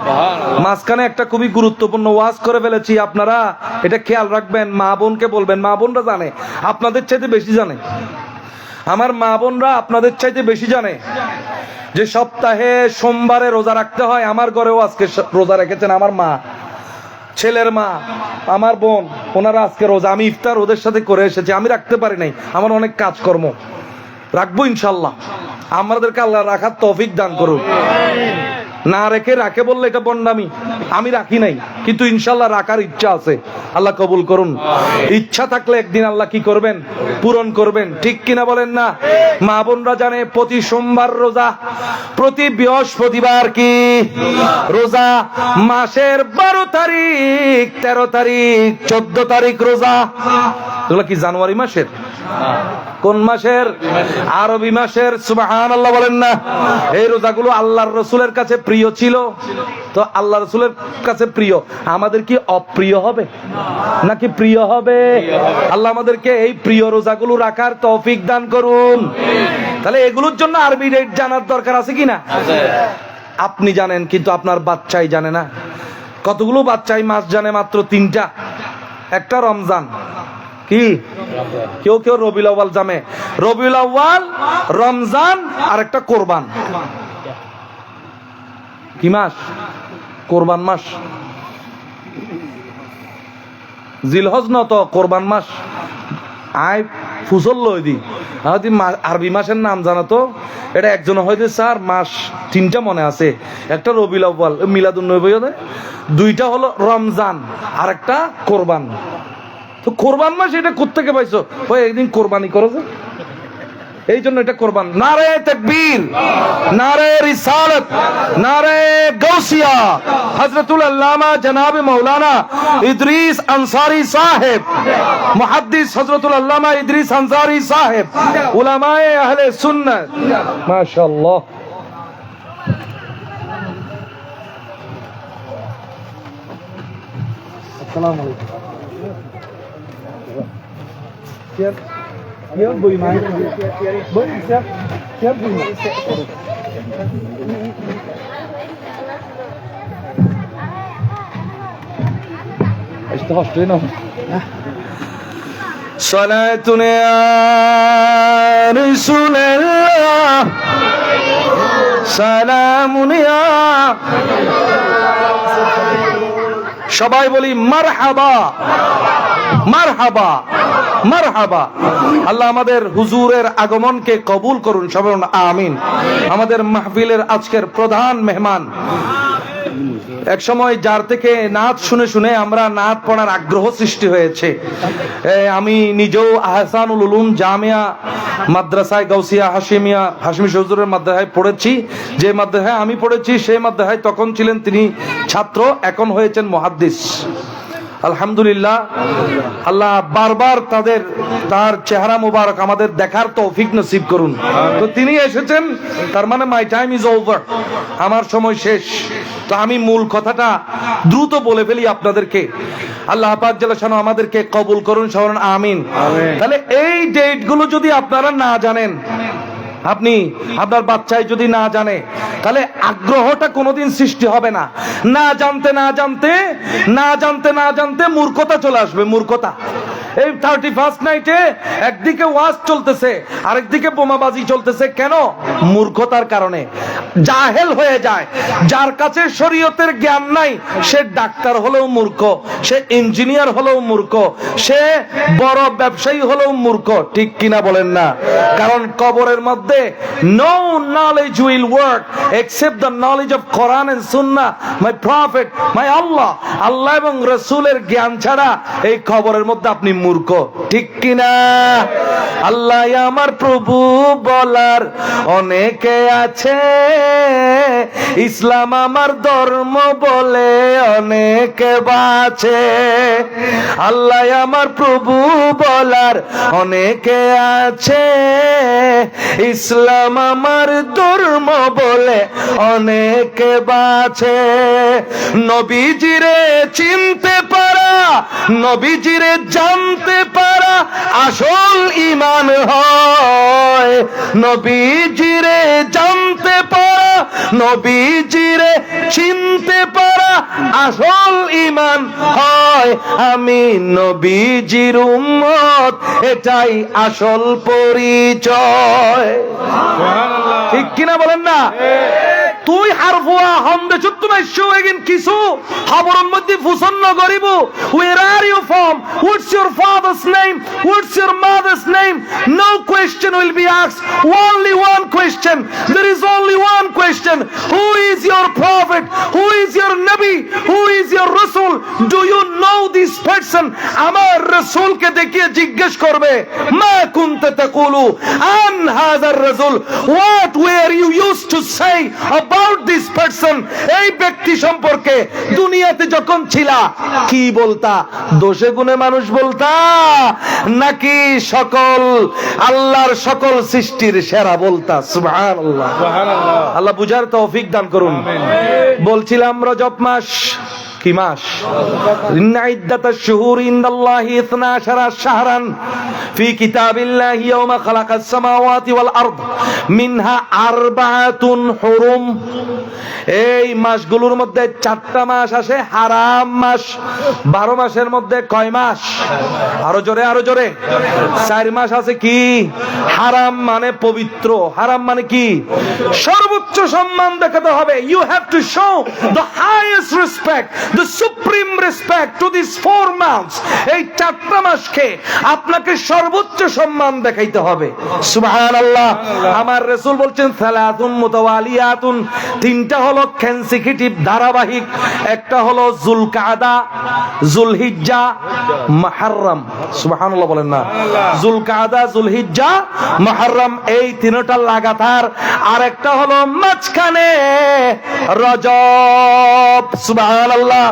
মাঝখানে একটা খুবই গুরুত্বপূর্ণ ওয়াজ করে ফেলেছি, আপনারা এটা খেয়াল রাখবেন। মা বোনকে বলবেন, মা বোনরা জানে, আপনাদের চাইতে বেশি জানে। আমার মা বোনরা আপনাদের চাইতে বেশি জানে যে সপ্তাহে সোমবারে রোজা রাখতে হয়। আমার ঘরেও আজকে রোজা রেখেছেন আমার মা, ছেলের মা, আমার বোন, ওনারা আজকে রোজা। আমি ইফতার ওদের সাথে করে এসেছি, আমি রাখতে পারি নাই, আমার অনেক কাজকর্ম। রাখবো ইনশাল্লাহ। আমাদেরকে আল্লাহ রাখার তৌফিক দান করুন। না রাখে বললে এটা বন্ডামি। আমি রাখি নাই, কিন্তু ইনশাল্লাহ রাখার ইচ্ছা আছে। আল্লাহ কবুল করুন। ইচ্ছা থাকলে একদিন আল্লাহ কি করবেন? পূরণ করবেন। ঠিক কিনা বলেন না? মা বোনরা জানে প্রতি সোমবার রোজা, প্রতি বৃহস্পতিবার কি রোজা, মাসের 12 তারিখ, 13 তারিখ, 14 তারিখ রোজা। এগুলো কি জানুয়ারি মাসের? কোন মাসের? আরবি মাসের। সুবহানাল্লাহ বলেন না? এই রোজাগুলো আল্লাহর রাসূলের কাছে প্রিয় ছিল, তো আল্লাহ রাসূলের কাছে প্রিয়। আমাদের কি অপ্রিয় হবে নাকি প্রিয় হবে? আল্লাহ আমাদেরকে এই প্রিয় রোজাগুলো রাখার তৌফিক দান করুন। তাহলে এগুলোর জন্য আরবি ডেট জানার দরকার আছে কিনা? আপনি জানেন, কিন্তু আপনার বাচ্চাই জানে না। কতগুলো বাচ্চাই মাস জানে? মাত্র 3টা। একটা রমজান, কি কেউ কেউ রবিউল আউয়াল জানে। রবিউল আউয়াল, রমজান, আর একটা কোরবান। কি মাস? কোরবান মাস। জিলহজ না তো কোরবান মাস। ফুসল লই দি আমাদের আরবি মাসের নাম জানা তো? এটা একজন হয়তো স্যার মাস 3টা মনে আছে, একটা রবিউল আউয়াল মিলাদুন নবী, দুইটা হলো রমজান আর একটা কোরবান। তো কোরবান মাস এটা কোত্থেকে পাইছো? ওই একদিন কোরবানি করেছে এই জন্য এটা কোরবান। নারে তাকবীর, নারে রিসালাত, নারে গাউসিয়া। হযরতুল আল্লামা জনাব মাওলানা ইদ্রিস আনসারী সাহেব, মুহাদ্দিস হযরতুল আল্লামা ইদ্রিস আনসারী সাহেব, উলামায়ে আহলে সুন্নাত, মাশাআল্লাহ। আসসালামু আলাইকুম। Siap bui mai. Bui siap bui mai. Ist doch stehen noch. Salatun ya Rasulullah. Salamun ya. সবাই বলি মারহাবা, মারহাবা, মারহাবা। আল্লাহ আমাদের হুজুরের আগমনকে কবুল করুন, সবাই বলুন আমিন। আমাদের মাহফিলের আজকের প্রধান মেহমান, এক সময় যার থেকে নাত শুনে শুনে আমরা নাত পড়ার আগ্রহ সৃষ্টি হয়েছে। আমি নিজেও আহসানুল উলুম জামিয়া মাদ্রাসায় গাউসিয়া হাশমি হুজুরের মাদ্রাসায় পড়েছি। যে মাদ্রাসায় আমি পড়েছি সেই মাদ্রাসায় তখন ছিলেন তিনি ছাত্র, এখন হয়েছেন মুহাদ্দিস। আলহামদুলিল্লাহ, আল্লাহ বারবার তার চেহারা মুবারক আমাদের দেখার তৌফিক নসিব করুন। তো তিনি এসেছেন, তার মানে মাই টাইম ইজ ওভার, আমার সময় শেষ। তো আমি মূল কথাটা দ্রুত বলে ফেলি আপনাদেরকে। আল্লাহ পাক জাল্লা শানহু আমাদেরকে কবুল করুন, সবাই আমিন। তাহলে এই ডেট গুলো যদি আপনারা না জানেন, আপনি আপনার বাচ্চাই যদি না জানে, তাহলে আগ্রহটা কোনোদিন সৃষ্টি হবে না। না জানতে না জানতে না জানতে না জানতে মূর্খতা চলে আসবে, মূর্খতা। এই 31st নাইটে একদিকে ওয়াজ চলতেছে, আরেকদিকে বোমাবাজি চলতেছে। কেন? মূর্খতার কারণে। জাহেল হয়ে যায়। যার কাছে শরীয়তের জ্ঞান নাই, সে ডাক্তার হলেও মূর্খ, সে ইঞ্জিনিয়ার হলেও মূর্খ, সে বড় ব্যবসায়ী হলেও মূর্খ। ঠিক কিনা বলেন না? কারণ কবরের মধ্যে no knowledge will work except the knowledge of Quran and Sunnah, my prophet, my Allah, আল্লাহ এবং রাসূলের জ্ঞান ছাড়া এই কবরের মধ্যে আপনি মূর্খ। ঠিক কিনা? আল্লাহ আমার প্রভু বলার অনেকে আছে, ইসলাম আমার ধর্ম বলে অনেকে বাঁচে। আল্লাহ আমার প্রভু বলার অনেকে আছে, ইসলাম আমার ধর্ম বলে অনেকে বাঁচে। নবীজিরে চিনতে পারা, নবীজিরে জানতে পারা আসল ঈমান হয়। নবীজিরে জানতে পারা, নবীজিরে চিনতে পারা আসল ঈমান হয়। আমি নবীজির উম্মত, এটাই আসল পরিচয়। ঠিক কিনা বলেন না? তুই হারফুয়া হন্দে চুত্তুমে শুয়েগিন কিছু খবরের মধ্যে ফুসন্ন গরিব। Where are you from? What's your father's name? What's your mother's name? No question will be asked. Only one question. There is only one question. Who is your prophet? Who is your nabi? Who is your rasul? Do you know this person? আমার রাসূলকে দেখিয়ে জিজ্ঞেস করবে, মা কুনতা তাকুলু আন হাযার রাসূল? What were you used to say about this person? এই ব্যক্তি সম্পর্কে দুনিয়াতে যখন ছিলা কি বলতা? দোষে গুণে মানুষ বলতা, নাকি সকল আল্লাহর সকল সৃষ্টির সেরা বলতা? সুবহানাল্লাহ, সুবহানাল্লাহ। আল্লাহ বুঝার তৌফিক দান করুন। বলছিলাম রজব মাস কি মাস? ইন্না ইদ্দাতাশ শুহুরি ইনদাল্লাহি 12 শাহরান ফি কিতাবিল্লাহি ইয়াওমা খালাকাস সামাওয়াতি ওয়াল আরদ মিনহা আরবাআতুন হুরুম। এই মাসগুলোর মধ্যে 4টা মাস আসে হারাম মাস। 12 মাসের মধ্যে কয় মাস? আরো জোরে, আরো জোরে। 4 মাস আছে কি হারাম, মানে পবিত্র। হারাম মানে কি? সর্বোচ্চ সম্মান দেখাতে হবে। You have to show the highest respect, the supreme respect respect to this 4 months, এই 4টা মাসকে আপনাকে সর্বোচ্চ সম্মান দেখাইতে হবে। সুবহানাল্লাহ। আমার রাসূল বলছেন সালাতুন মুতাওয়ালিয়াতুন, 3টা হলো কনসিকিউটিভ ধারাবাহিক, একটা হলো যুলকাদা, যুলহিজ্জা, মুহররম। সুবহানাল্লাহ বলেন না? যুলকাদা, যুলহিজ্জা, মুহররম, এই 3টা লাগাতার। আর একটা হলো মাঝখানে রজব। সুবহানাল্লাহ।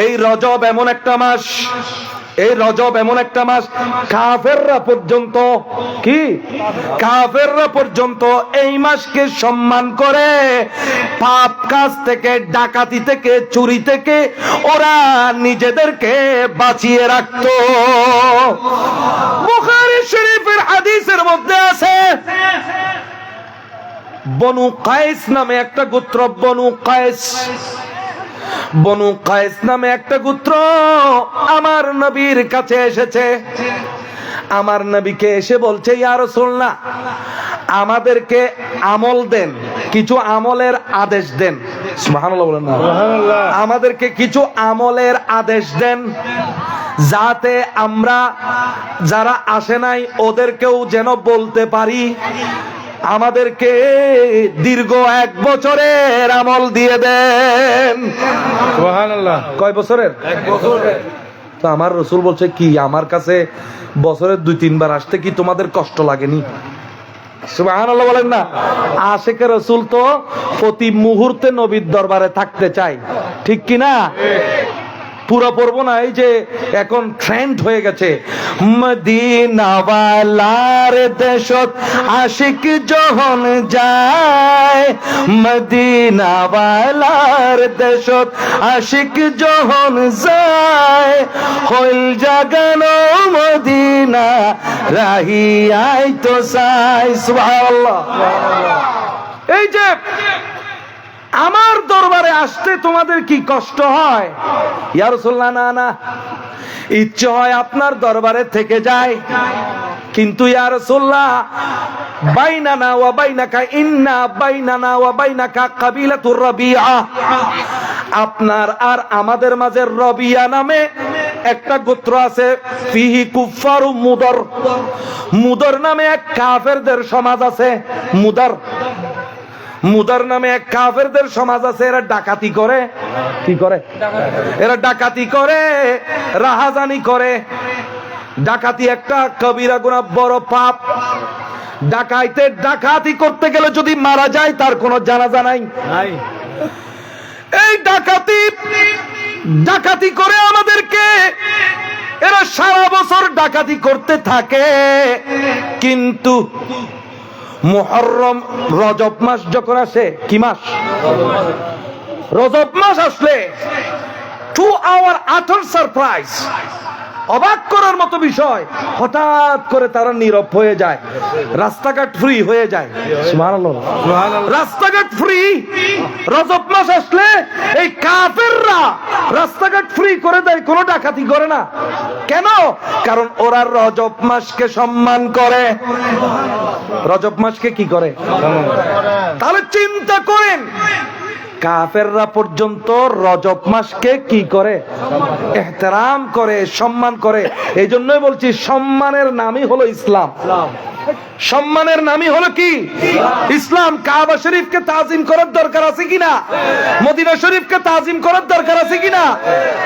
এই রজব এমন একটা মাস, এই রজব এমন একটা মাস, কাফেররা পর্যন্ত, কি কাফেররা পর্যন্ত এই মাসকে সম্মান করে। পাপ কাজ থেকে, ডাকাতি থেকে, চুরি থেকে ওরা নিজেদেরকে বাঁচিয়ে রাখতো। বুখারী শরীফের হাদিসের মধ্যে আছে, বনু কায়েস নামে একটা গোত্র, বনু কায়েস, বনু কায়েস নামে একটা গোত্র আমার নবীর কাছে এসেছে। আমার নবীকে এসে বলছে, ইয়া রাসূলুল্লাহ, আমাদেরকে আমল দেন, কিছু আমলের আদেশ দেন। সুবহানাল্লাহ বলেন না? আমাদেরকে কিছু আমলের আদেশ দেন, যাতে আমরা যারা আসে নাই ওদেরকেও যেন বলতে পারি। আমাদেরকে দীর্ঘ 1 বছরের আমল দিয়ে দেন। সুবহানাল্লাহ। কয় বছরের? 1 বছরের। তো আমার রাসূল বলছে, কি আমার কাছে বছরে 2-3 বার আসতে কি তোমাদের কষ্ট লাগেনি? সুবহানাল্লাহ বলেন না? আশিকে রাসূল তো প্রতি মুহূর্তে নবীর দরবারে থাকতে চায়, ঠিক কি না? পুরো পড়বো না, এই যে এখন ট্রেন্ড হয়ে গেছে, মদিনাওয়ালার দেশত আশিক যখন যায়, মদিনাওয়ালার দেশত আশিক যখন যায়, হইল জাগানো মদিনা রাহি আইতো চাই। সুবহানাল্লাহ। এই যে আমার দরবারে আসতে তোমাদের কি কষ্ট হয়? ইয়া রাসূলুল্লাহ, না না, ইচ্ছে হয় আপনার দরবারে থেকে যায়, কিন্তু ইয়া রাসূলুল্লাহ, বাইনানা ওয়া বাইনাকা, ইন্না বাইনানা ওয়া বাইনাকা কাবিলাতুর রাবিআ, আপনার আর আমাদের মাঝে রবিয়া নামে একটা গোত্র আছে, ফিহি কুফারু মুদর, মুদর নামে এক কাফেরদের সমাজ আছে। মুদর, মুদর নামে এক কাফেরদের সমাজ আছে। এরা ডাকাতি করে, কি করে? এরা ডাকাতি করে, রাহাজানি করে। ডাকাতি একটা কবিরা গুনাহ, বড় পাপ। ডাকাইতে, ডাকাতি করতে গেলে যদি মারা যায় তার কোনো জানাজা নাই। এই ডাকাতি, ডাকাতি করে আমাদেরকে, এরা সারা বছর ডাকাতি করতে থাকে। কিন্তু মুহররম, রজব মাস যখন আসে, কি মাস? রজব মাস আসলে, টু আওয়ার আটার সারপ্রাইজ, অবাক করার মতো বিষয়, হঠাৎ করে তারা নীরব হয়ে যায়, রাস্তাঘাট ফ্রি হয়ে যায়। সুবহানাল্লাহ। রাস্তাঘাট ফ্রি। রজব মাস আসলে এই কাফেররা রাস্তাঘাট ফ্রি করে দেয়, কোনো ডাকাতি করে না। কেন? কারণ ওরা রজব মাসকে সম্মান করে। রজব মাসকে কি করে? তাহলে চিন্তা করেন, কাফেররা পর্যন্ত রজব মাসকে কি করে? ইহতিরাম করে, সম্মান করে। এই জন্যই বলছি, সম্মানের নামই হলো ইসলাম। সম্মানের নামই হলো কি? ইসলাম। কাবা শরীফকে তাজিম করার দরকার আছে কিনা? মদিনা শরীফকে তাজিম করার দরকার আছে কিনা?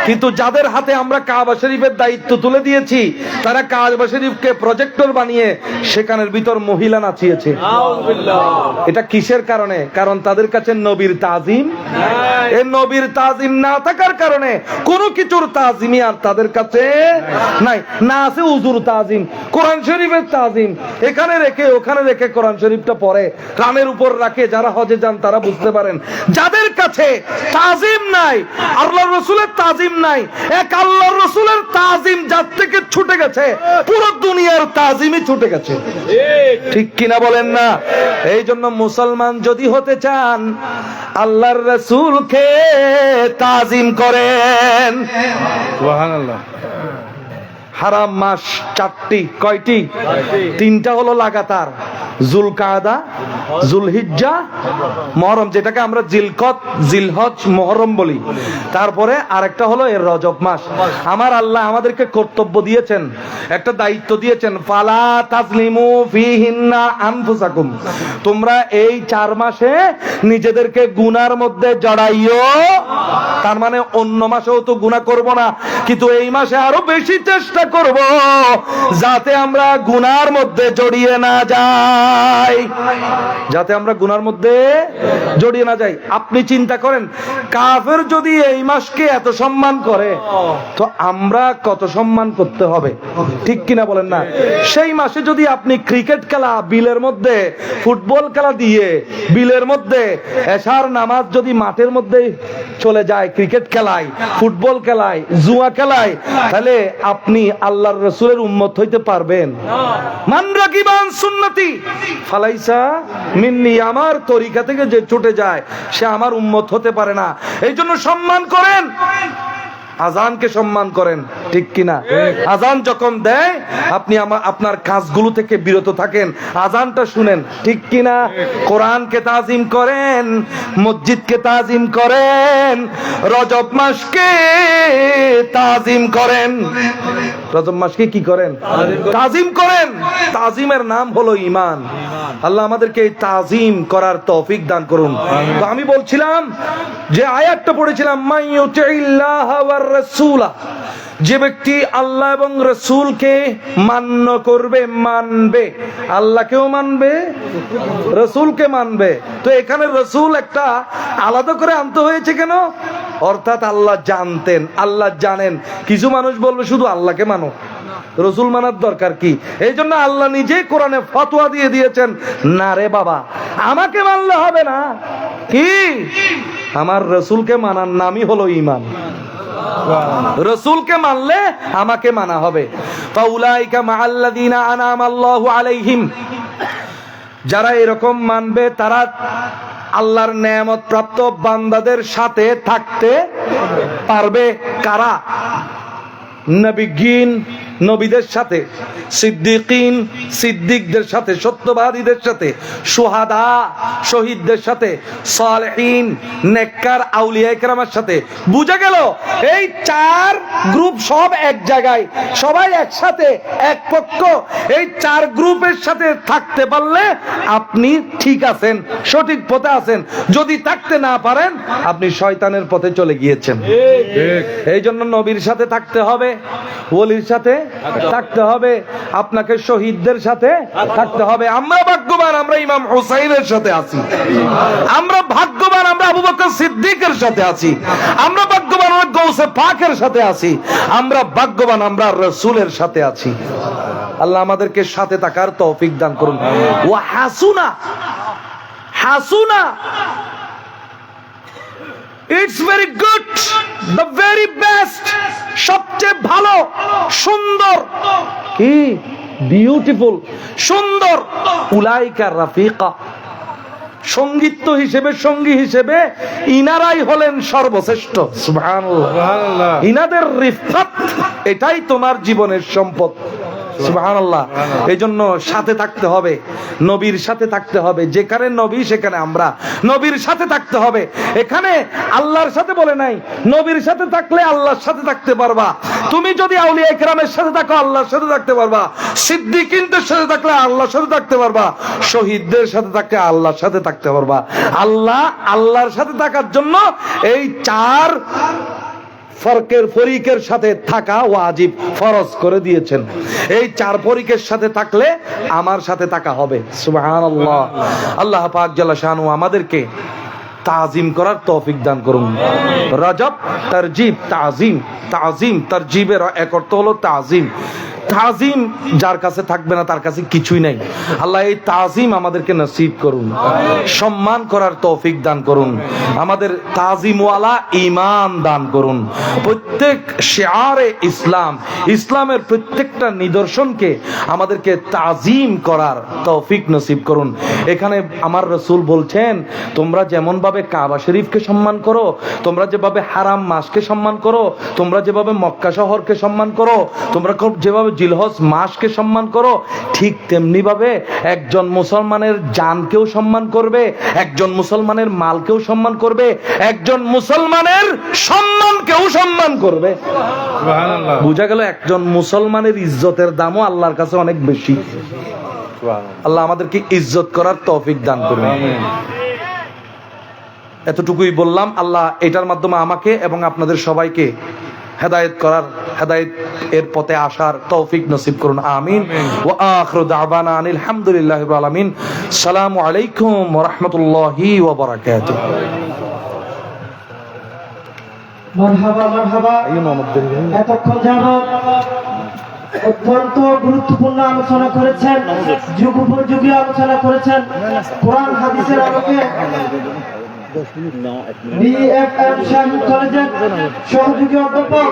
কিন্তু যাদের হাতে আমরা কাবা শরীফের দায়িত্ব তুলে দিয়েছি, তারা কাবা শরীফকে প্রজেক্টর বানিয়ে সেখানের ভিতর মহিলা নাচিয়েছে। এটা কিসের কারণে? কারণ তাদের কাছে নবীর তাজিম, এই নবীর তাজিম না থাকার কারণে কোনো কিছুর তাজিমই আর তাদের কাছে নাই। না আছে হুজুর তাজিম, কোরআন শরীফের তাজিম, এখানে রেখে ওখানে রেখে কোরআন শরীফটা পড়ে, কানের উপর রাখে। যারা হজে যান তারা বুঝতে পারেন, যাদের কাছে তাজিম নাই, আল্লাহর রাসূলের তাজিম নাই, এক আল্লাহর রাসূলের তাজিম যার থেকে ছুটে গেছে, পুরো দুনিয়ার তাজিমই ছুটে গেছে। ঠিক কিনা বলেন না? এই জন্য মুসলমান যদি হতে চান, আল্লাহর রাসূলকে তাজিম করেন। সুবহানাল্লাহ। হারাম মাস 4টি, কয়টি? 3টা হলো লাগাতার, জুলকাদা, জুলহিজ্জা, মুহররম, যেটাকে আমরা জিলকত, জিলহজ, মুহররম বলি। তারপরে আরেকটা হলো এর রজব মাস। আমার আল্লাহ আমাদেরকে কর্তব্য দিয়েছেন, একটা দায়িত্ব দিয়েছেন, ফালা তাজলিমু ফিহিন্না আনফুসাকুম, তোমরা এই 4 মাসে নিজেদেরকে গুনার মধ্যে জড়াইও। তার মানে অন্য মাসেও তো গুনাহ করব না, কিন্তু এই মাসে আরো বেশি চেষ্টা করব যাতে আমরা গুনার মধ্যে জড়িয়ে না যাই, যাতে আমরা গুনার মধ্যে জড়িয়ে না যাই। আপনি চিন্তা করেন, কাফের যদি এই মাসকে এত সম্মান করে, তো আমরা কত সম্মান করতে হবে, ঠিক কিনা বলেন না? সেই মাসে যদি আপনি ক্রিকেট খেলা বিলের মধ্যে, ফুটবল খেলা দিয়ে বিলের মধ্যে, এশার নামাজ যদি মাঠের মধ্যে চলে যায় ক্রিকেট খেলায়, ফুটবল খেলায়, জুয়া খেলায়, তাহলে আপনি আল্লাহর রাসূলের উম্মত হইতে পারবেন? মান রাকিবান সুন্নতি ফালাইসা মিন্নি, আমার তরিকা থেকে যে ছুটে যায় সে আমার উম্মত হতে পারে না। এই জন্য সম্মান করেন, আজানকে সম্মান করেন, ঠিক কিনা? আজান যখন দেয় আপনি আপনার কাজগুলো থেকে বিরত থাকেন, আজানটা শুনেন, ঠিক কিনা? কোরআনকে তাজিম করেন, মসজিদকে তাজিম করেন, রজব মাসকে তাজিম করেন। রজব মাসকে কি করেন? তাজিম করেন। তাজিমের নাম হলো ঈমান। আল্লাহ আমাদেরকে এই তাজিম করার তৌফিক দান করুন। তো আমি বলছিলাম যে আয়াতটা পড়েছিলাম, মাইয়ুতিল্লাহ ওয়ার রাসূলা, যে ব্যক্তি আল্লাহ এবং রাসূলকে মান্য করবে, মানবে, আল্লাহকেও মানবে, রাসূলকে মানবে। তো এখানে রাসূল একটা আলাদা করে আনতে হয়েছে কেন? অর্থাৎ আল্লাহ জানতেন, আল্লাহ জানেন। কিছু মানুষ বলবে শুধু আল্লাহকে মানো, রাসূল মানার দরকার কি? এই জন্য আল্লাহ নিজে কোরআনে ফতোয়া দিয়ে দিয়েছেন, না রে বাবা, আমাকে মানলে হবে না। কি? আমার রাসূলকে মানার নামই হলো ঈমান। রাসূলকে মানলে আমাকে মানা হবে। ফাউলাইকা মাআল্লাযিনা আনআমাল্লাহু আলাইহিম, যারা এরকম মানবে তারা আল্লাহর নেয়ামত প্রাপ্ত বান্দাদের সাথে থাকতে পারবে। কারা? নবীগণ, নবীদের সাথে, সিদ্দিকিন, সিদ্দিকদের সাথে, সত্যবাদীদের সাথে, শুহাদা, শহীদদের সাথে, সালেহিন, নেককার আউলিয়া কেরামের সাথে। বুঝা গেল? এই 4 গ্রুপ সব এক জায়গায়, সবাই একসাথে, এক পক্ষ। এই 4 গ্রুপের সাথে থাকতে পারলে আপনি ঠিক আছেন, সঠিক পথে আছেন। যদি থাকতে না পারেন, আপনি শয়তানের পথে চলে গিয়েছেন। এই জন্য নবীর সাথে থাকতে হবে, ওলির সাথে থাকতে হবে, আপনাকে শহীদদের সাথে থাকতে হবে। আমরা ভাগ্যবান, আমরা ইমাম হুসাইনের সাথে আছি। আমরা ভাগ্যবান, আমরা আবু বকর সিদ্দিকের সাথে আছি। আমরা ভাগ্যবান, আমরা গৌসে পাকের সাথে আছি। আমরা ভাগ্যবান, আমরা রাসূলের সাথে আছি। আল্লাহ আমাদেরকে সাথে থাকার তৌফিক দান করুন। ওয়া হাসুনা, হাসুনা, it's very good, the very best, সবচেয়ে ভালো, সুন্দর। কি? বিউটিফুল, সুন্দর। উলাইকা রাফিকা, সঙ্গীত হিসেবে, সঙ্গী হিসেবে ইনারাই হলেন সর্বশ্রেষ্ঠ। সুবহানাল্লাহ, সুবহানাল্লাহ। ইনাদের রিফাত, এটাই তোমার জীবনের সম্পদ। সুবহানাল্লাহ। এই জন্য সাথে থাকতে হবে, নবীর সাথে থাকতে হবে। যেখানে নবী সেখানে আমরা, নবীর সাথে থাকতে হবে। এখানে আল্লাহর সাথে বলে নাই, নবীর সাথে থাকলে আল্লাহর সাথে থাকতে পারবা। তুমি যদি আউলিয়া ইকরামের সাথে থাকো, আল্লাহর সাথে থাকতে পারবা। সিদ্দিকিনদের সাথে থাকলে আল্লাহর সাথে থাকতে পারবা। শহীদদের সাথে থাকলে আল্লাহর সাথে থাকতে পারবা। আল্লাহর সাথে থাকার জন্য এই 4 ফরিকের সাথে থাকা ওয়াজিব, ফরজ করে দিয়েছেন। এই 4 ফরিকের সাথে থাকলে আমার সাথে থাকা হবে। সুবহানাল্লাহ। আল্লাহ পাক জাল্লা শানু আমাদেরকে তাজিম করার তৌফিক দান করুন। রজব, তারজিব, তাজিম। তাজিম, তারজিবের এক অর্থ হলো তাজিম। তাজিম যার কাছে থাকবে না তার কাছে কিছুই নাই। আল্লাহ এই তাজিম আমাদেরকে নসিব করুন, সম্মান করার তৌফিক দান করুন, আমাদের তাজিমওয়ালা ঈমান দান করুন। প্রত্যেক শিআরে ইসলাম, ইসলামের প্রত্যেকটা নিদর্শনকে আমাদেরকে তাজিম করার তৌফিক নসিব করুন। এখানে আমার রাসূল বলছেন, তোমরা যেমন ভাবে কাবা শরীফকে সম্মান করো, তোমরা যেভাবে হারাম মাসকে সম্মান করো, তোমরা যেভাবে মক্কা শহরকে সম্মান করো, তোমরা যেভাবে জিলহজ মাসকে সম্মান করো, ঠিক তেমনি ভাবে একজন মুসলমানের জানকেও সম্মান করবে, একজন মুসলমানের মালকেও সম্মান করবে, একজন মুসলমানের সম্মানকেও সম্মান করবে। সুবহানাল্লাহ। বুঝা গেল একজন মুসলমানের ইজ্জতের দামও আল্লাহর কাছে অনেক বেশি। আল্লাহ আমাদেরকে ইজ্জত করার তৌফিক দান করুন। এতটুকুই বললাম। আল্লাহ এটার মাধ্যমে আমাকে এবং আপনাদের সবাইকে হেদায়েত করার, হেদায়েত এর পথে আসার তৌফিক নসিব করুন। আমিন। ওয়া আখিরু দাওয়ানা আনিল হামদুলিল্লাহি রাব্বিল আলামিন। আসসালামু আলাইকুম ওয়া রাহমাতুল্লাহি ওয়া বারাকাতুহু। মারহাবা মারহাবা। এতক্ষণ যাবত অত্যন্ত গুরুত্বপূর্ণ আলোচনা করেছেন, যুগোপযোগী আলোচনা করেছেন। কোরআন হাদিসের আলোকে বিএফএম শাহী কলেজের সহযোগী অধ্যাপক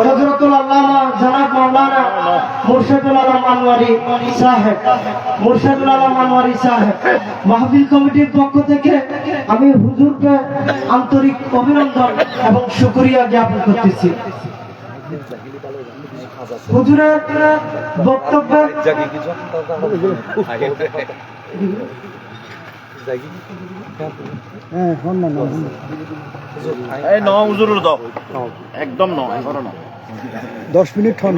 হযরতুল আল্লামা জনাব মাওলানা মুর্শিদুল আলম আনোয়ারি সাহেব, মুর্শিদুল আলম আনোয়ারি সাহেব, মাহফিল কমিটির পক্ষ থেকে আমি হুজুরকে আন্তরিক অভিনন্দন এবং শুকরিয়া জ্ঞাপন করতেছি। হুজুরের বক্তব্যে একদম 10 মিনিট হন।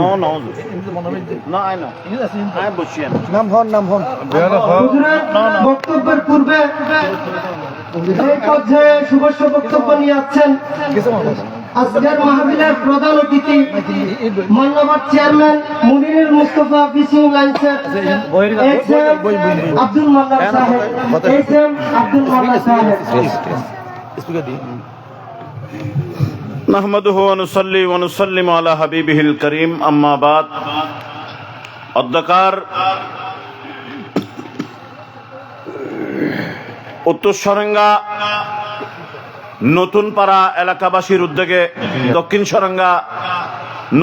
হুজুরের বক্তব্যের পূর্বে এই পর্যায়ে শুভস্য বক্তব্য নিয়ে আসছেন আজকের মাহফিলের প্রধান অতিথি মান্যবর চেয়ারম্যান মুনিরুল মুস্তাফা ফিশিং লাইন্সের এসএম আব্দুল মান্নান সাহেব, এসএম আব্দুল মান্নান সাহেব। নাহমাদুহু ওয়া নুসাল্লি ওয়া নুসাল্লিমু আলা হাবিবিহিল কারীম, আম্মা বাদ। অধ্যকার উত্তর সরেঙ্গা নতুন পাড়া এলাকাবাসীর উদ্যোগে, দক্ষিণ সরেঙ্গা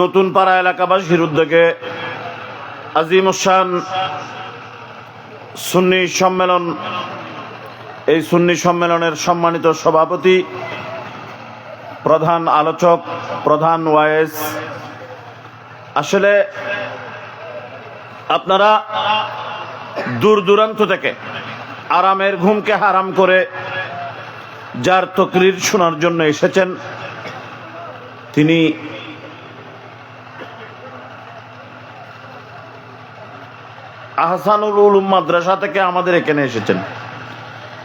নতুন পাড়া এলাকাবাসীর উদ্যোগে আজিমুশান সুন্নি সম্মেলন, এই সুন্নি সম্মেলনের সম্মানিত সভাপতি, প্রধান আলোচক, প্রধান ওয়াইজ, আসলে আপনারা দূর দূরান্ত থেকে আরামের ঘুমকে হারাম করে যার তকরির শোনার জন্য এসেছেন, তিনি আহসানুল উলুম মাদ্রাসা থেকে আমাদের এখানে এসেছেন,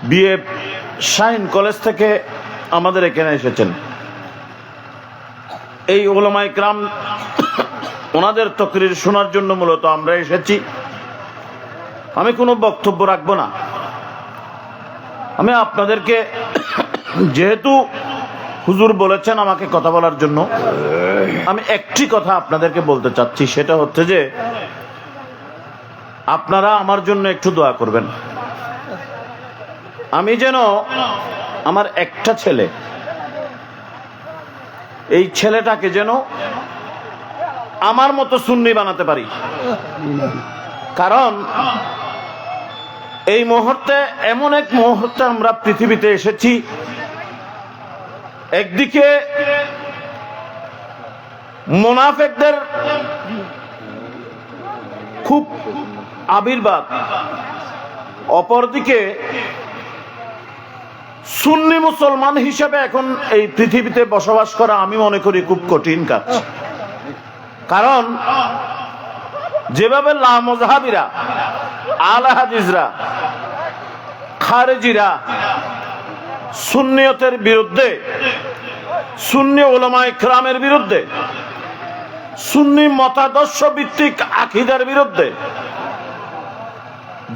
বিএ শাহিন কলেজ থেকে আমাদের এখানে এসেছেন। এই উলামায়ে কিরাম ওনাদের তকরির শোনার জন্য মূলত আমরা এসেছি। আমি কোনো বক্তব্য রাখবো না। আমি আপনাদেরকে, যেহেতু হুজুর বলেছেন আমাকে কথা বলার জন্য, আমি একটি কথা আপনাদেরকে বলতে চাচ্ছি। সেটা হচ্ছে যে আপনারা আমার জন্য একটু দোয়া করবেন। আমি যেন আমার একটা ছেলে, এই ছেলেটাকে যেন আমার মতো সুন্নি বানাতে পারি। কারণ এই মুহূর্তে, এমন এক মুহূর্তে আমরা পৃথিবীতে এসেছি, একদিকে মুনাফিকদের খুব আবির্ভাব, অপরদিকে সুন্নি মুসলমান হিসেবে এখন এই পৃথিবীতে বসবাস করা আমি মনে করি খুব কঠিন কাজ। কারণ যেভাবে লামজহাবিরা, আলা হাদিসরা, খারেজিরা সুন্নিয়তের বিরুদ্ধে, সুন্নি উলামায়ে কিরামের বিরুদ্ধে, সুন্নি মতাদর্শ ভিত্তিক আকীদার বিরুদ্ধে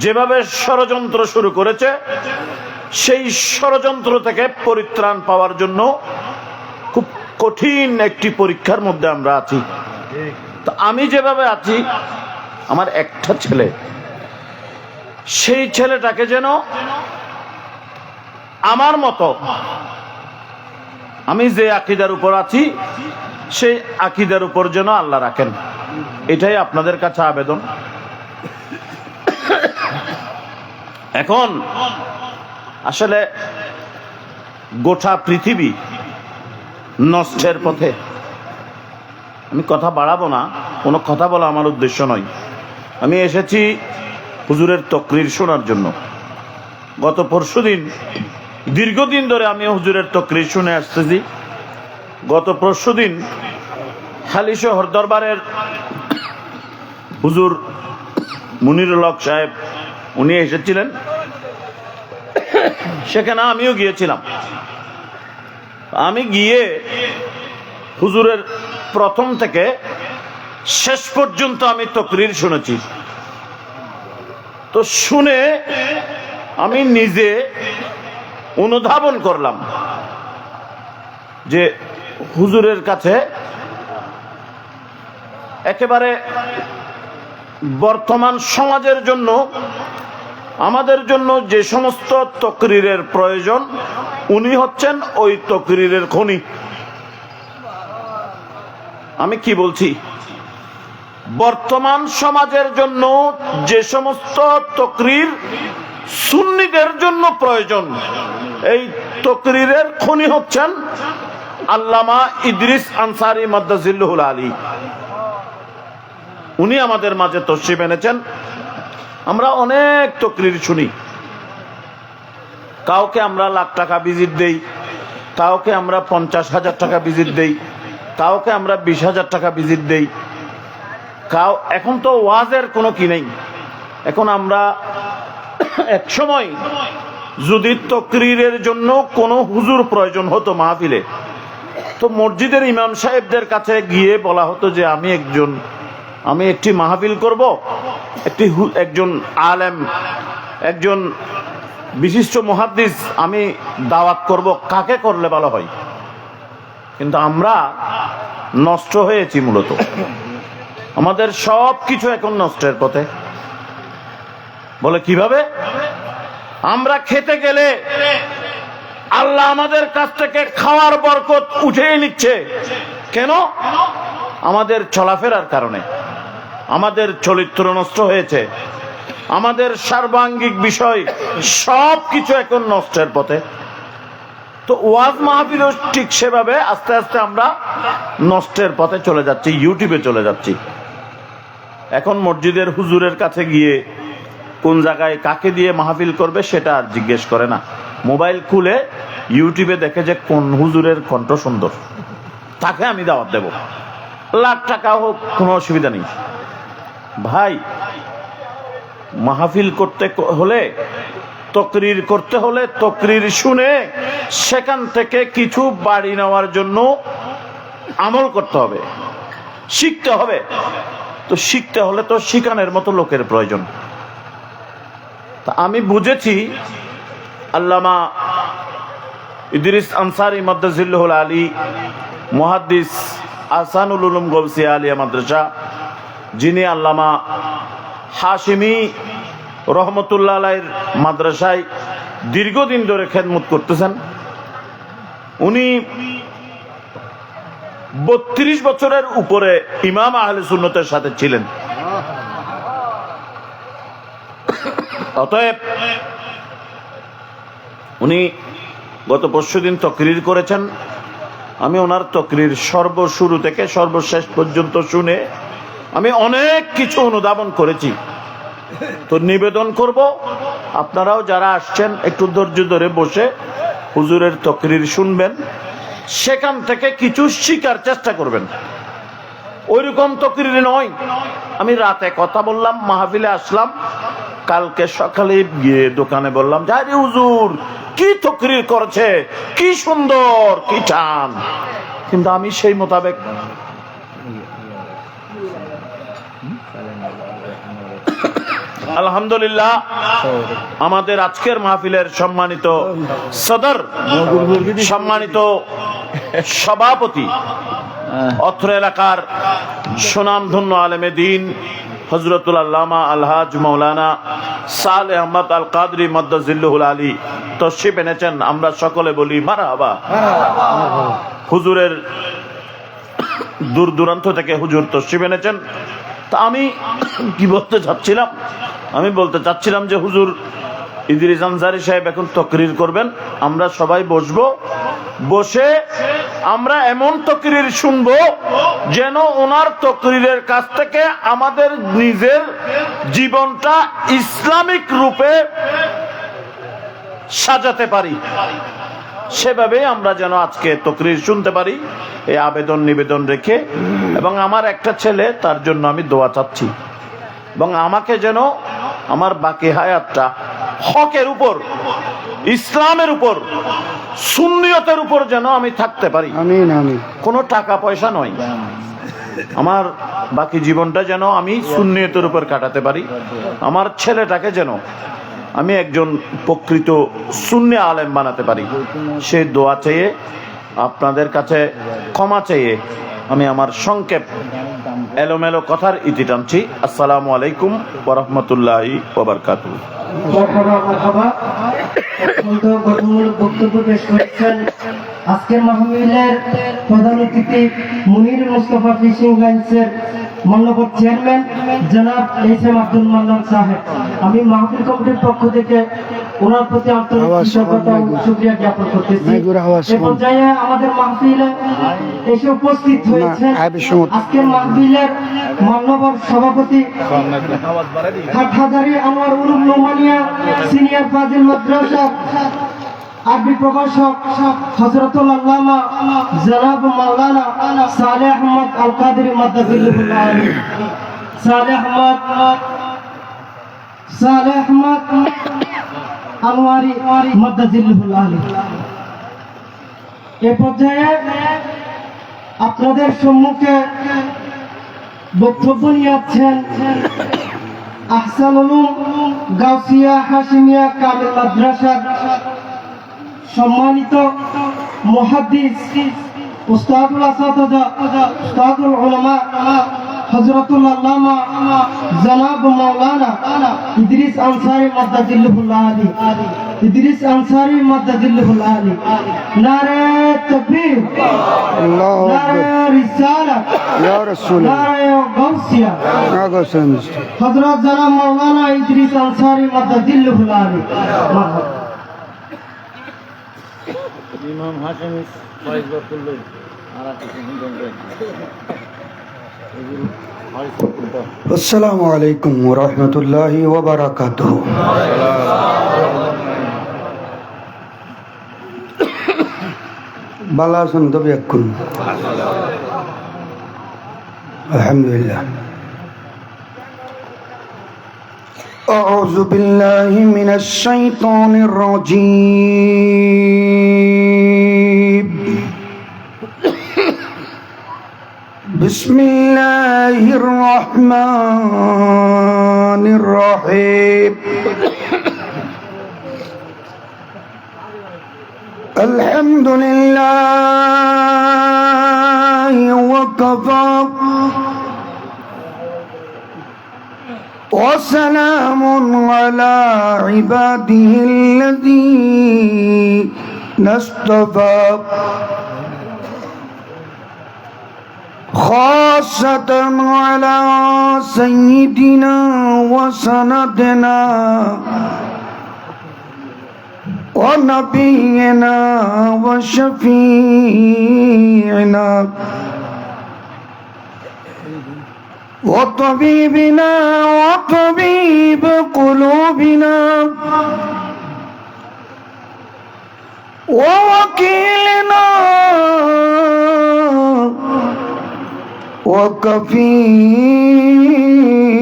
যেভাবে ষড়যন্ত্র শুরু করেছে, সেই ষড়যন্ত্র থেকে পরিত্রাণ পাওয়ার জন্য খুব কঠিন একটি পরীক্ষার মধ্যে আমরা আছি। তো আমি যেভাবে আছি, আমার একটা ছেলে, সেই ছেলেটাকে যেন আমার মতো, আমি যে আকীদার উপর আছি সেই আকীদার উপর যেন আল্লাহ রাখেন, এটাই আপনাদের কাছে আবেদন। এখন আসলে গোটা পৃথিবী নষ্টের পথে। আমি কথা বাড়াবো না। কোনো কথা বলা আমার উদ্দেশ্য নয়। আমি এসেছি হুজুরের তকরির শোনার জন্য। গত পরশুদিন, দীর্ঘদিন ধরে আমি হুজুরের তকরির শুনে আসতেছি। গত পরশুদিন হালিশহর দরবারের হুজুর মুনিরুল হক সাহেব উনি এসেছিলেন, সেখানে আমিও গিয়েছিলাম। আমি গিয়ে হুজুরের প্রথম থেকে শেষ পর্যন্ত আমি তকরির শুনেছি। তো শুনে আমি নিজে অনুধাবন করলাম যে হুজুরের কাছে একেবারে বর্তমান সমাজের জন্য, আমাদের জন্য যে সমস্ত তকরিরের প্রয়োজন, উনি হচ্ছেন ওই তকরিরের খনি। আমি কি বলছি? বর্তমান সমাজের জন্য যে সমস্ত তকরির সুন্নিদের জন্য প্রয়োজন, এই তকরিরের খনি হচ্ছেন আল্লামা ইদ্রিস আনসারী মাদ্দাজিল্লুহুল আলী। উনি আমাদের মাঝে তশরিফ এনেছেন। আমরা অনেক তকরির শুনি, কাউকে আমরা লাখ টাকা ভিজিট দেই, কাউকে আমরা 50,000 টাকা ভিজিট দেই, কাউকে আমরা 20,000 টাকা ভিজিট দেই। এখন তো ওয়াজের কোনো কি নেই। এখন আমরা এক সময় যদি তকরিরের জন্য কোনো হুজুর প্রয়োজন হতো মাহফিলে, তো মসজিদের ইমাম সাহেবদের কাছে গিয়ে বলা হতো যে আমি একটি মাহফিল করব, একজন আলেম, একজন বিশিষ্ট মুহাদ্দিস আমি দাওয়াত করব, কাকে করলে ভালো হয়? কিন্তু আমরা নষ্ট হয়েছি মূলত। আমাদের সব কিছু এখন নষ্টের পথে। বলে কিভাবে? আমরা খেতে গেলে আল্লাহ আমাদের কাছ থেকে খাওয়ার বরকত উঠিয়ে নিচ্ছে। কেন? আমাদের চলাফেরার কারণে। আমাদের চরিত্র নষ্ট হয়েছে, আমাদের সর্বাঙ্গিক বিষয় সব কিছু এখন নষ্টের পথে। তো ওয়াজ মাহফিলও ঠিক সেভাবে আস্তে আস্তে আমরা নষ্টের পথে চলে যাচ্ছি, ইউটিউবে চলে যাচ্ছি। এখন মসজিদের হুজুরের কাছে গিয়ে কোন জায়গায় কাকে দিয়ে মাহফিল করবে সেটা আর জিজ্ঞেস করে না। মোবাইল খুলে ইউটিউবে দেখে যে কোন হুজুরের কণ্ঠ সুন্দর, তাকে আমি দাওয়াত দেব, লাখ টাকা হোক, কোনো অসুবিধা নেই। ভাই, মাহফিল করতে হলে, তকরির করতে হলে, তকরির শুনে সেখান থেকে কিছু বাড়ি নেওয়ার জন্য আমল করতে হবে, শিখতে হবে। তো শিখতে হলে তো শিখানোর মতো লোকের প্রয়োজন। তা আমি বুঝেছি আল্লামা ইদ্রিস আনসারী মাদ্দাজিল্লুহুল আলী, মুহাদ্দিস আহসানুল উলুম গৌসিয়া আলিয়া মাদ্রাসা, যিনি আল্লামা হাশিমি রহমতুল্লাহ আলাইহির মাদ্রাসায় দীর্ঘদিন ধরে খেদমত করতেছেন। উনি 32 বছরের উপরে ইমাম আহলে সুন্নতের সাথে ছিলেন। অতএব উনি গত পরশুদিন তকরির করেছেন। আমি ওনার তকরির সর্বশুরু থেকে সর্বশেষ পর্যন্ত শুনে আমি অনেক কিছু অনুধাবন করেছি। তো নিবেদন করব, আপনারাও যারা আসছেন একটু ধৈর্য ধরে বসে হুজুরের তকরির শুনবেন, সেখান থেকে কিছু শিকার চেষ্টা করবেন। ওইরকম তকরির নয়। আমি রাতে কথা বললাম, মাহফিলে আসলাম, কালকে সকালে গিয়ে দোকানে বললাম যে আরে হুজুর কি তকরির করেছে, কি সুন্দর, কি টান। কিন্তু আমি সেই মোতাবেক আলহামদুলিল্লাহ আমাদের আজকের মাহফিলের সম্মানিত সদর, সম্মানিত সভাপতি, অত্র এলাকার সুনামধন্য আলেমে দ্বীন হযরতুল আল্লামা আলহাজ মাওলানা সালেহ আহমদ আল কাদরি মাদ্দাজিল্লুহুল আলী তশরিফ এনেছেন। আমরা সকলে বলি মারহাবা। হুজুরের দূর দূরান্ত থেকে হুজুর তশরিফ এনেছেন। তা আমি কি বলতে চাচ্ছিলাম? আমি বলতে চাচ্ছিলাম যে হুজুর ইদ্রিস আনসারী সাহেব এখন তাকরীর করবেন। আমরা সবাই বসবো, বসে আমরা এমন তাকরীর শুনবো যেন ওনার তাকরীরের কাছ থেকে আমাদের নিজের জীবনটা ইসলামিক রূপে সাজাতে পারি, সেভাবে আমরা যেন আজকে তাকরীর শুনতে পারি, এই আবেদন নিবেদন রেখে। এবং আমার একটা ছেলে, তার জন্য আমি দোয়া চাচ্ছি, এবং আমাকে যেন আমার বাকি হায়াতটা হকের উপর, ইসলামের উপর, সুন্নিয়তের উপর যেন আমি থাকতে পারি। আমিন আমিন। কোনো টাকা পয়সা নয়, আমার বাকি জীবনটা যেন আমি সুন্নিয়তের উপর কাটাতে পারি। আমার ছেলেটাকে যেন আমি একজন প্রকৃত সুন্নি আলেম বানাতে পারি, সে দোয়া চেয়ে আপনাদের কাছে ক্ষমা চেয়ে আমি আমার সংক্ষেপ এলোমেলো কথার ইতি টানছি। আসসালামু আলাইকুম ওয়া রাহমাতুল্লাহি ওয়া বারাকাতুহু। মারহাবা মারহাবা। অত্যন্ত গঠনমূলক বক্তব্য পেশ করেছেন আজকের মাহফিলের প্রধান অতিথি মুনির মুস্তাফা ফিশিং লাইন্সের মাননীয় চেয়ারম্যান জনাব এইচ.এম. আব্দুল মান্নান সাহেব। আমি মাহফিল কমিটির পক্ষ থেকে ওনার প্রতি আন্তরিক কৃতজ্ঞতা ও শুকরিয়া জ্ঞাপন করতেছি। এ পর্যায়ে আমাদের মাহফিলে এসে উপস্থিত হয়েছেন আজকের মাহফিলের মাননীয় সভাপতি হাটহাজারী আনোয়ার উলুম নোমানিয়া সিনিয়র ফাজিল মাদ্রাসা আরবি প্রভাষক হযরতুল আল্লামা জনাব মাওলানা সালেহ আহমদ আল কাদেরী মাদ্দাজিল্লাহুল আলী। সালেহ আহমদ আনোয়ারি মাদ্দাজিল্লাহুল আলী। এ পর্যায়ে আপনাদের সম্মুখে বক্তব্য নিয়ে আছেন আহসান উলুম গাউসিয়া হাশিমিয়া কামিল মাদ্রাসার সম্মানিত মুহাদ্দিস উস্তাদুল আসাতিজা উস্তাদুল উলামা হযরতুল আল্লামা জনাব মাওলানা ইদ্রিস আনসারী মাদ্দাজিল্লাহুল আলী। ইদ্রিস আনসারী মাদ্দাজিল্লাহুল আলী। নারে তাকবীর, আল্লাহু আকবার, নারে রিসালাত, ইয়া রাসূল, নারে গাউসিয়া, হযরত জনাব মাওলানা ইদ্রিস আনসারী মাদ্দাজিল্লাহুল আলী। মারহাবা। ইমাম হাশেমি ফয়েজ বকুল্লই আর আসসালামু আলাইকুম ওয়া রাহমাতুল্লাহি ওয়া বারাকাতুহু। ভালো আছেন তো বিয়াকুন? আলহামদুলিল্লাহ। আউযু বিল্লাহি মিনাশ শাইতানির রাজীম। বিসমিল্লাহির রহমানির রহিম। আলহামদুলিল্লাহি ওয়া কাফা ওয়া সালামুন আলা ইবাদিহিল্লাযীনা ইসতাফা। خاصة على سيدنا وسندنا ونبينا وشفيعنا وطبيبنا وطبيب قلوبنا ووكيلنا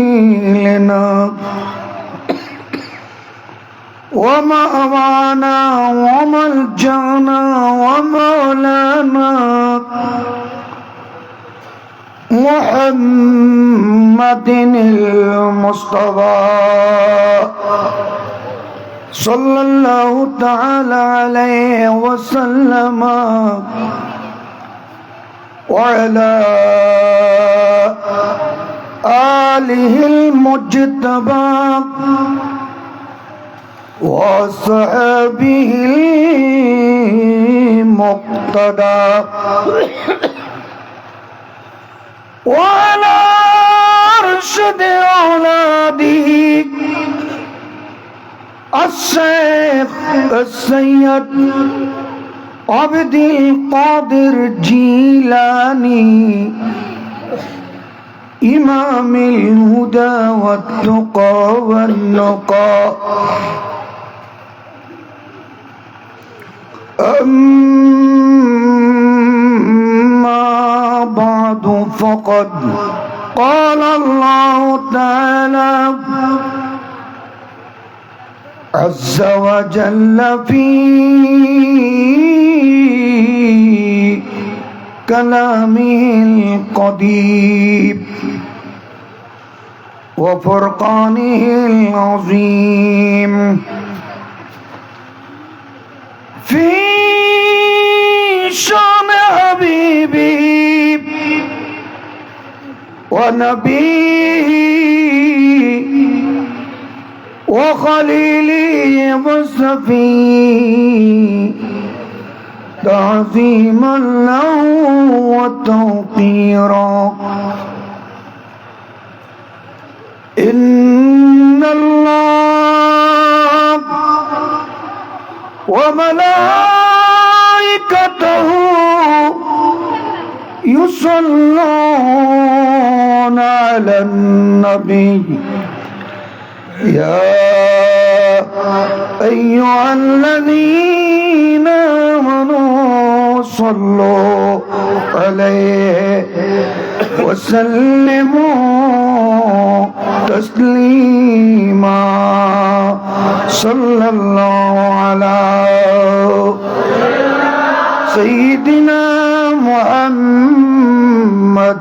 وكفيلنا ومأوانا وملجأنا ومولانا محمد المصطفى صلى الله تعالى عليه وسلم وعلى آله المجتبى وصحبه المقتدى وعلى أرشد أولاده الشيخ السيد عبد القادر جيلاني إمام الهدى والتقى والنقى أما بعد فقد قال الله تعالى عز وجل في كلامه القديم وفرقانه العظيم في شان حبيبي ونبيه وخليلي وصفي تعظيما له وتوقيرا إن الله وملائكته يصلون على النبي يا أيها الذين آمنوا صلوا عليه وسلموا تسليما صلى الله على سيدنا محمد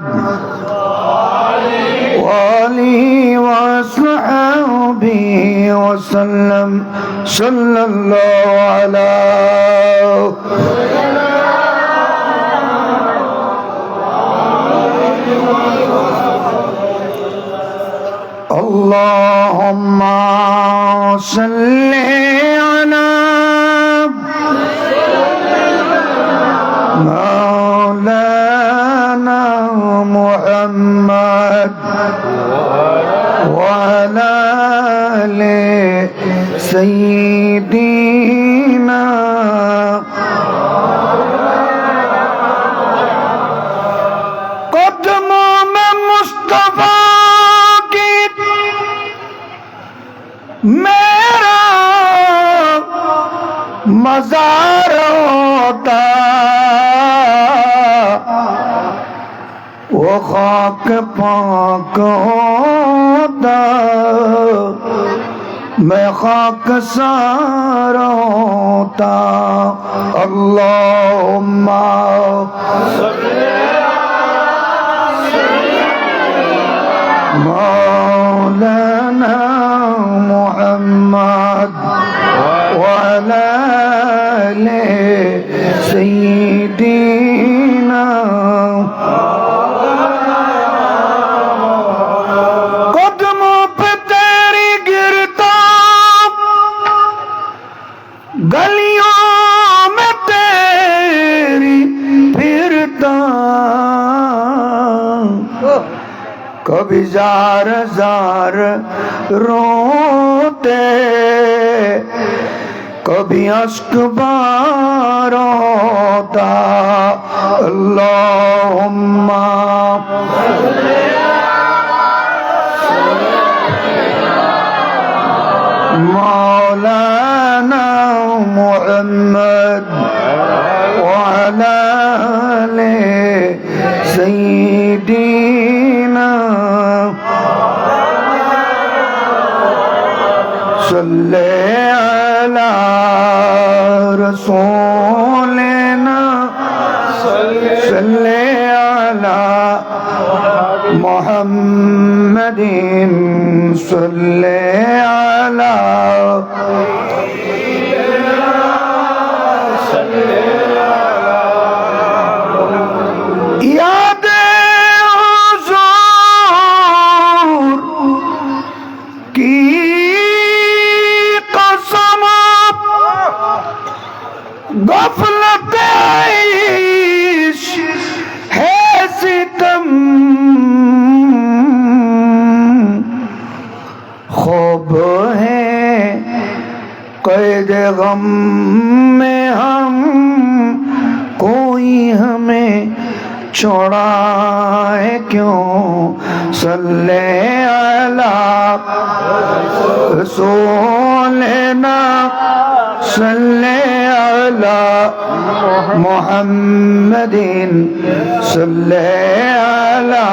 وآله وصحبه وسلم صلى الله على اللهم صل على مولانا محمد وعلى آل سيدنا قدموں میں مصطفیٰ کی میرا مزار ہوتا وہ خاک پاک ہوتا میں خاک سار ہوتا اللہم مولانا محمد وعلى آل سيدنا قدموں پہ تیری گرتا گلیوں میں تیری پھرتا کبھی زار زار روتے کبھی اشک بار ہوتا اللہم مولانا محمد وعلى آل سيدنا صلى على رسولنا صلى على محمد صلى على یاد حضور کی قسم غفلت عیش ہے ستم خوب ہے वक्त गम में हम कोई हमें छोड़ा है क्यों सल्ले अला रसूलना सल्ले अला मुहम्मदिन सल्ले अला